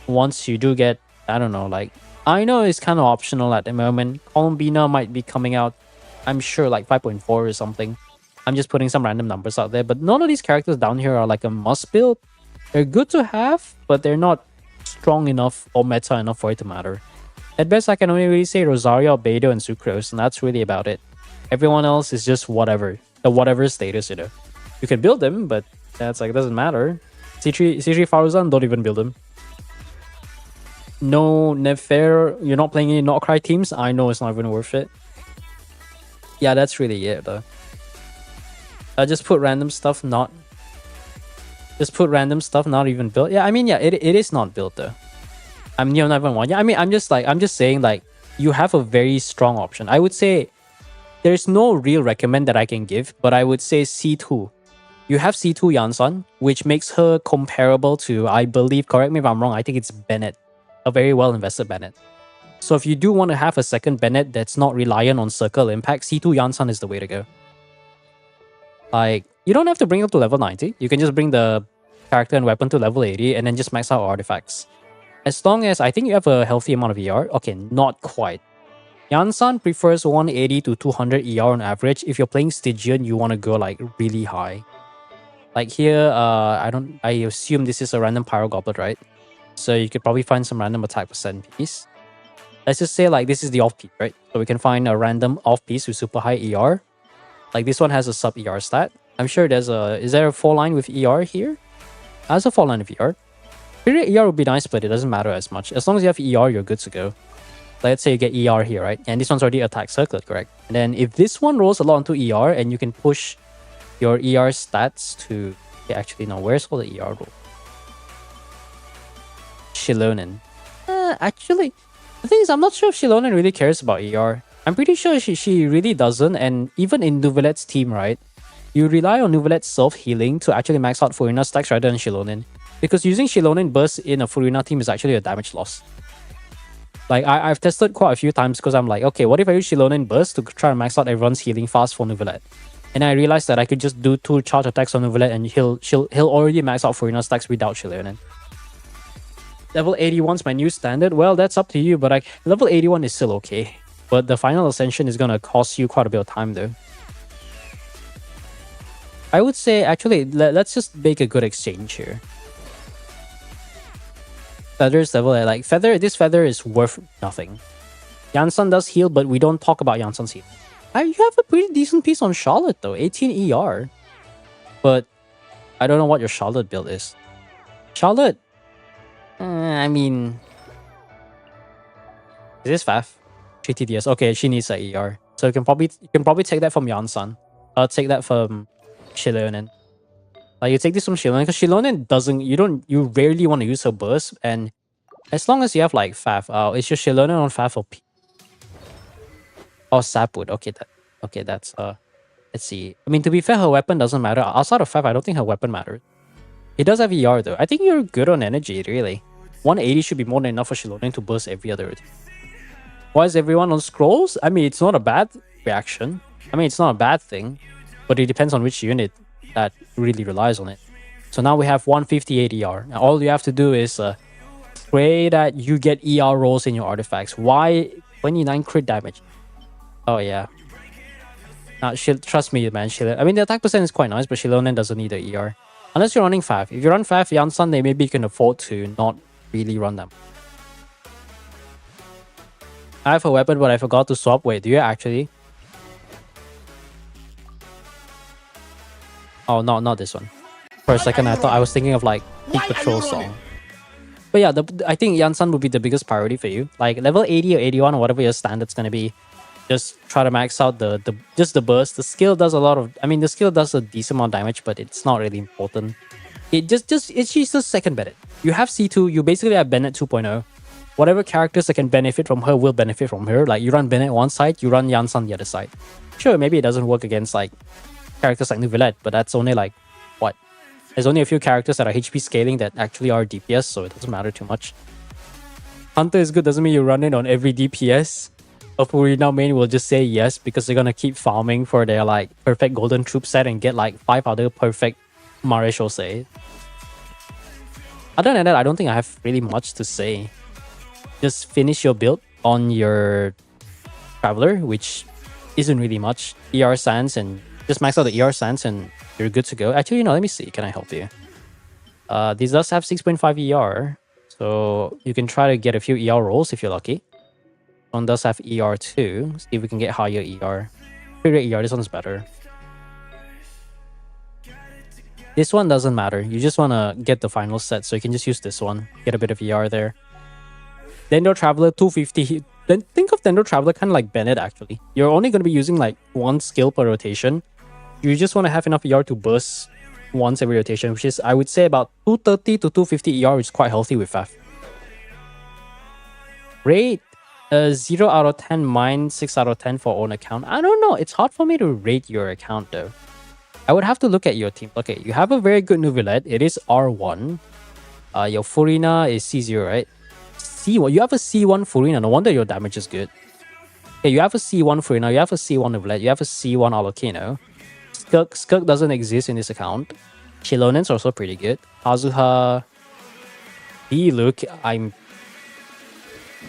Once you do get, I don't know, like, I know it's kind of optional at the moment. Columbina might be coming out, I'm sure, like 5.4 or something. I'm just putting some random numbers out there, but none of these characters down here are like a must build. They're good to have, but they're not strong enough or meta enough for it to matter. At best, I can only really say Rosario, Beidou, and Sucrose, and that's really about it. Everyone else is just whatever. The whatever status, you know. You can build them, but that's like, it doesn't matter. C3 Faruzan, don't even build them. No Nefer, you're not playing any Not Cry teams? I know it's not even worth it. Yeah, that's really it though. I just put random stuff not... Just put random stuff not even built. Yeah, I mean, yeah, it is not built though. I mean, you're not even one. Yeah, I mean, I'm just saying, like, you have a very strong option. I would say there's no real recommend that I can give, but I would say C2. You have C2 Yansan, which makes her comparable to, I believe, correct me if I'm wrong, I think it's Bennett. A very well invested Bennett. So if you do want to have a second Bennett that's not reliant on circle impact, C2 Yansan is the way to go. Like, you don't have to bring it to level 90. You can just bring the character and weapon to level 80 and then just max out artifacts. As long as I think you have a healthy amount of ER. Okay, not quite. Yansan prefers 180 to 200 ER on average. If you're playing Stygian, you want to go like really high. Like here, I assume this is a random Pyro Goblet, right? So you could probably find some random attack percent piece. Let's just say like this is the off piece, right? So we can find a random off piece with super high ER. Like this one has a sub ER stat. I'm sure there's a... Is there a 4 line with ER here? Has a 4 line of ER. Period ER would be nice, but it doesn't matter as much. As long as you have ER, you're good to go. Let's say you get ER here, right? And this one's already attack circlet, correct? And then if this one rolls a lot into ER and you can push your ER stats to... Yeah, actually, no. Where's all the ER roll? Shilonen. Actually, the thing is, I'm not sure if Shilonen really cares about ER. I'm pretty sure she really doesn't. And even in Nouvelette's team, right? You rely on Nouvelette's self-healing to actually max out Furina stacks rather than Shilonen. Because using Shilonen burst in a Furina team is actually a damage loss. Like, I've tested quite a few times because I'm like, okay, what if I use Shilonen burst to try and max out everyone's healing fast for Nouvelette? And I realized that I could just do 2 charge attacks on Nouvelette and he'll already max out Furina stacks without Shilonen. Level 81's my new standard. Well, that's up to you, but level 81 is still okay. But the final ascension is gonna cost you quite a bit of time though. I would say, actually, let's just make a good exchange here. Feather's level, like, this feather is worth nothing. Yansan does heal, but we don't talk about Yansan's heal. You have a pretty decent piece on Charlotte though, 18 ER. But I don't know what your Charlotte build is. Charlotte, I mean, is this Faf? 3 TDS. Okay, she needs a ER. So you can probably take that from Yansan. I'll take that from Shilonen. Like, you take this from Shilonen because Shilonen doesn't, you rarely want to use her burst, and as long as you have like Faf, it's just Shilonen on Faf or P. Oh, Sapwood. Okay, that's let's see. I mean, to be fair, her weapon doesn't matter. Outside of Faf, I don't think her weapon matters. He does have ER though. I think you're good on energy, really. 180 should be more than enough for Shilonen to burst every other routine. Why is everyone on scrolls? I mean, it's not a bad reaction. I mean, it's not a bad thing, but it depends on which unit that really relies on it. So now we have 158 ER. Now all you have to do is pray that you get ER rolls in your artifacts. Why 29 crit damage? Oh yeah. Now, trust me, man. I mean, the attack percent is quite nice, but Shilonen doesn't need the ER. Unless you're running Faf. If you run Faf, Yansan, they maybe can afford to not really run them. I have a weapon, but I forgot to swap. Wait, do you actually? Oh, no, not this one. For a second, I was thinking of like Peak Patrol song. But yeah, I think Yansan would be the biggest priority for you. Like level 80 or 81 or whatever your standard's gonna be. Just try to max out the burst. The skill does a lot of, I mean, the skill does a decent amount of damage, but it's not really important. She's just second Bennett. You have C2, you basically have Bennett 2.0. Whatever characters that can benefit from her will benefit from her. Like, you run Bennett one side, you run Yansan the other side. Sure, maybe it doesn't work against like characters like Nouvelette, but that's only like, what? There's only a few characters that are HP scaling that actually are DPS, so it doesn't matter too much. Hunter is good doesn't mean you run it on every DPS. A Furina main will just say yes because they're gonna keep farming for their like perfect golden troop set and get like 5 other perfect Maréchaussée. Other than that, I don't think I have really much to say. Just finish your build on your Traveler, which isn't really much. ER Sands, and just max out the ER Sands and you're good to go. Actually, let me see. Can I help you? This does have 6.5 ER, so you can try to get a few ER rolls if you're lucky. One does have ER too. See if we can get higher ER. Pretty ER, this one's better. This one doesn't matter. You just want to get the final set, so you can just use this one. Get a bit of ER there. Dendro Traveler 250. Then think of Dendro Traveler kind of like Bennett actually. You're only going to be using like one skill per rotation. You just want to have enough ER to burst once every rotation, which is, I would say, about 230 to 250 ER, which is quite healthy with Faf. Rate 0 out of 10 mine, 6 out of 10 for own account. I don't know. It's hard for me to rate your account though. I would have to look at your team. Okay, you have a very good Nouvelette. It is R1. Your Furina is C0, right? C1. You have a C1 Furina. No wonder your damage is good. Okay, you have a C1 Furina. You have a C1 Nouvelette. You have a C1 Alucino. Skirk doesn't exist in this account. Shilonen's also pretty good. Kazuha. Diluc.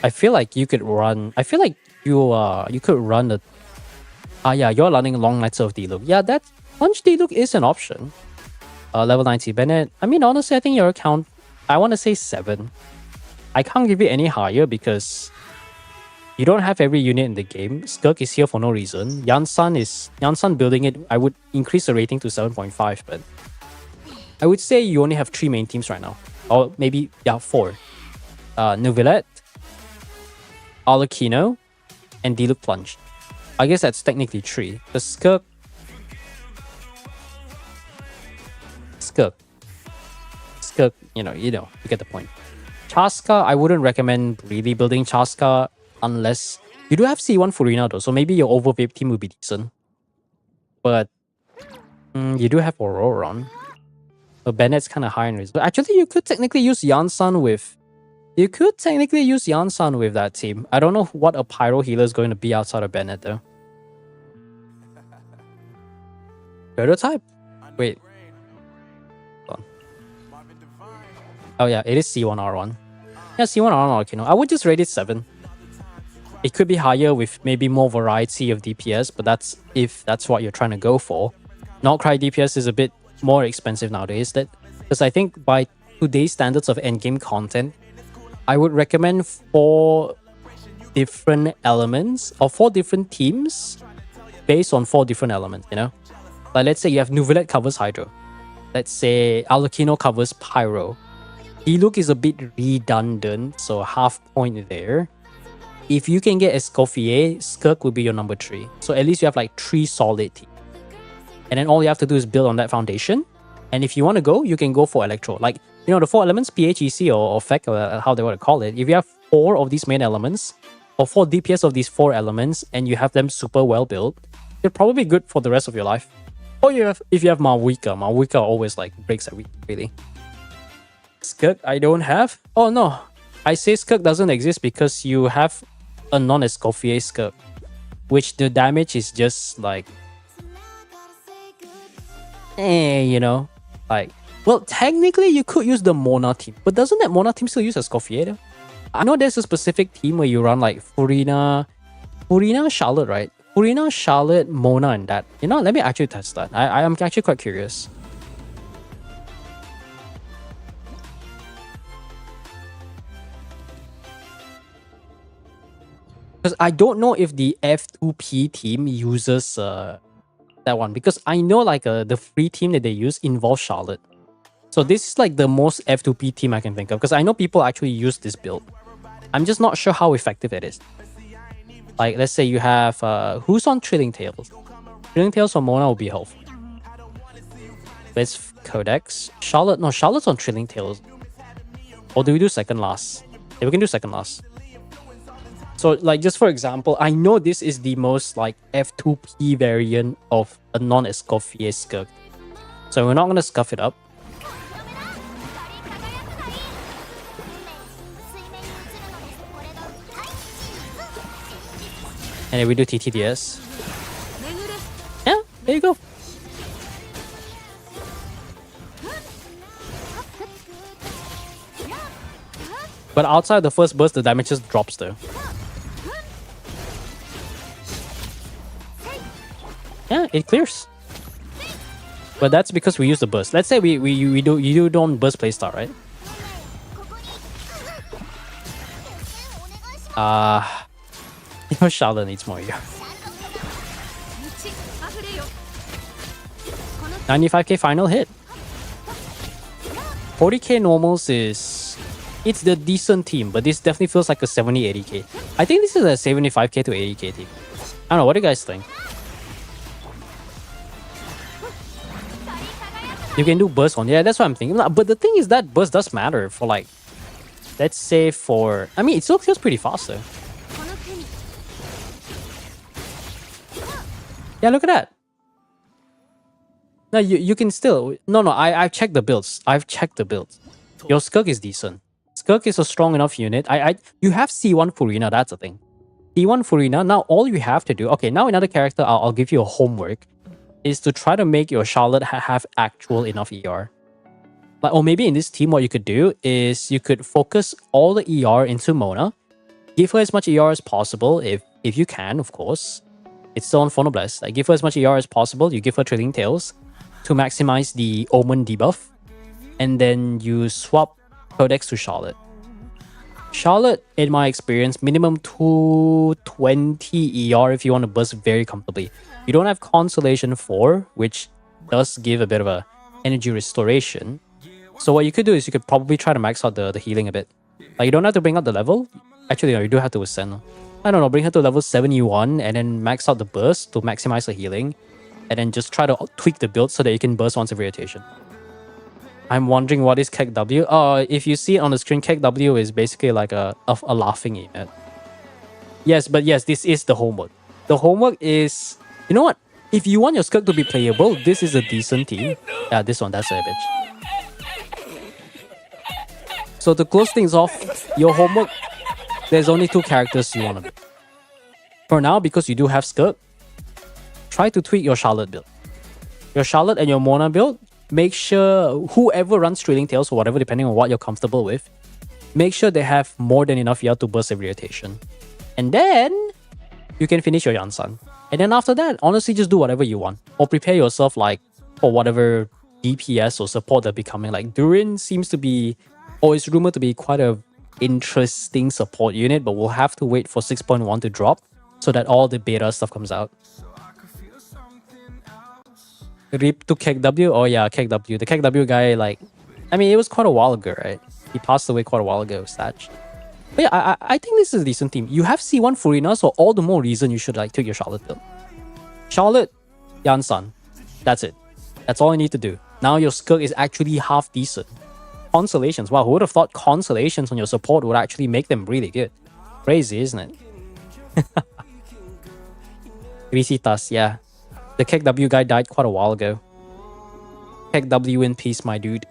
I feel like you could run. I feel like you could run the. Yeah, you're running Long Nights of Diluc. Yeah, that Punch Diluc is an option. Level 90 Bennett. I mean, honestly, I think your account, I want to say 7. I can't give it any higher because you don't have every unit in the game. Skirk is here for no reason. Yansan building it, I would increase the rating to 7.5, but I would say you only have 3 main teams right now. Or maybe, yeah, 4. Nouvelette, Alucino, and Diluc Plunge. I guess that's technically 3. The Skirk, you get the point. Chaska, I wouldn't recommend really building Chaska unless you do have C1 Furina though, so maybe your overvape team would be decent. But you do have Auroron. So Bennett's kind of high in risk. But actually, you could technically use Yansan with... You could technically use Yansan with that team. I don't know what a Pyro healer is going to be outside of Bennett though. Prototype? Wait. Hold on. Oh yeah, it is C1 R1. Yeah, C1 R1 Arcano. I would just rate it 7. It could be higher with maybe more variety of DPS, but that's if that's what you're trying to go for. Notcry DPS is a bit more expensive nowadays, because I think by today's standards of endgame content, I would recommend 4 different elements or 4 different teams based on 4 different elements, you know? Like let's say you have Nuvilette covers Hydro. Let's say Alucino covers Pyro. Diluc is a bit redundant, so half point there. If you can get Escoffier, Skirk will be your number 3. So at least you have like 3 solid teams. And then all you have to do is build on that foundation. And if you want to go, you can go for Electro. Like, you know, the 4 elements, PHEC or FEC, or how they want to call it. If you have 4 of these main elements, or 4 DPS of these 4 elements, and you have them super well built, they're probably good for the rest of your life. Or if you have Mavuika always like breaks everything, really. Skirk, I don't have. Oh no, I say Skirk doesn't exist because you have a non-Escoffier Skirk, which the damage is just like, you know, like, well, technically you could use the Mona team, but doesn't that Mona team still use Escoffier though? I know there's a specific team where you run like Furina, Charlotte, right? Furina, Charlotte, Mona, and that. You know, let me actually test that. I am actually quite curious. Because I don't know if the F2P team uses that one. Because I know like the free team that they use involves Charlotte. So this is like the most F2P team I can think of. Because I know people actually use this build. I'm just not sure how effective it is. Like, let's say you have... who's on Trilling Tales? Trilling Tales or Mona will be helpful. Let's Codex. Charlotte... No, Charlotte's on Trilling Tales. Or do we do second last? Yeah, we can do second last. So, like, just for example, I know this is the most, like, F2P variant of a non-Escoffier Skirk. So we're not going to scuff it up. And then we do TTDS. Yeah, there you go. But outside the first burst, the damage just drops though. Yeah, it clears. But that's because we use the burst. Let's say you don't burst playstyle, right? You know, Charlotte needs more here. 95k final hit. 40k normals is... It's the decent team, but this definitely feels like a 70-80k. I think this is a 75k to 80k team. I don't know, what do you guys think? You can do burst on... Yeah, that's what I'm thinking. But the thing is that burst does matter for like... Let's say for... I mean, it still feels pretty fast though. Yeah, look at that. No, you can still... No, I've checked the builds. I've checked the builds. Your Skirk is decent. Skirk is a strong enough unit. You have C1 Furina, that's the thing. C1 Furina, now all you have to do... Okay, now another character, I'll give you a homework, is to try to make your Charlotte have actual enough ER. Like, or maybe in this team, what you could do is you could focus all the ER into Mona. Give her as much ER as possible, if you can, of course. It's still on Phonoblast. Like, give her as much ER as possible. You give her Trilling Tales to maximize the Omen debuff. And then you swap Codex to Charlotte. Charlotte, in my experience, minimum 220 ER if you want to burst very comfortably. You don't have Consolation 4, which does give a bit of a energy restoration. So what you could do is you could probably try to max out the healing a bit. Like, you don't have to bring up the level. Actually, no, you do have to ascend. I don't know, bring her to level 71 and then max out the burst to maximize the healing. And then just try to tweak the build so that you can burst once every rotation. I'm wondering what is KEKW. If you see it on the screen, KEKW is basically like a laughing emote. Yes, but yes, this is the homework. The homework is, you know what? If you want your Skirk to be playable, this is a decent team. Yeah, this one, that's a bitch. So to close things off, your homework, there's only 2 characters you want to be. For now, because you do have Skirk, try to tweak your Charlotte build. Your Charlotte and your Mona build, make sure whoever runs Trailing Tails or whatever, depending on what you're comfortable with, make sure they have more than enough Yard to burst every rotation. And then you can finish your Yansan. And then after that, honestly, just do whatever you want. Or prepare yourself like for whatever DPS or support they're becoming. Like Durin seems to be, or is rumored to be quite a interesting support unit, but we'll have to wait for 6.1 to drop so that all the beta stuff comes out. RIP to KEKW? Oh yeah, KEKW. The KEKW guy, like, I mean, it was quite a while ago, right? He passed away quite a while ago, Satch. But yeah, I think this is a decent team. You have C1 Furina, so all the more reason you should like take your Charlotte build. Charlotte, Yansan. That's it. That's all you need to do. Now your Skirk is actually half decent. Constellations. Wow, who would have thought Constellations on your support would actually make them really good? Crazy, isn't it? Risitas, yeah. The KEKW guy died quite a while ago. KEKW in peace, my dude.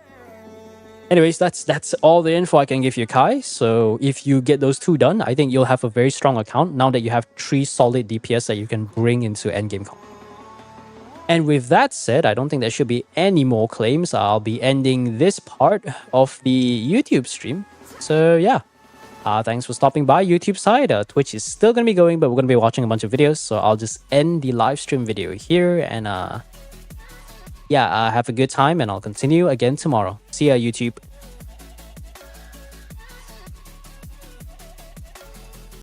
Anyways, that's all the info I can give you, Kai. So if you get those 2 done, I think you'll have a very strong account now that you have 3 solid DPS that you can bring into endgame comp. And with that said, I don't think there should be any more claims. I'll be ending this part of the YouTube stream. So yeah, thanks for stopping by YouTube side. Twitch is still going to be going, but we're going to be watching a bunch of videos. So I'll just end the live stream video here and yeah, have a good time and I'll continue again tomorrow. See ya, YouTube.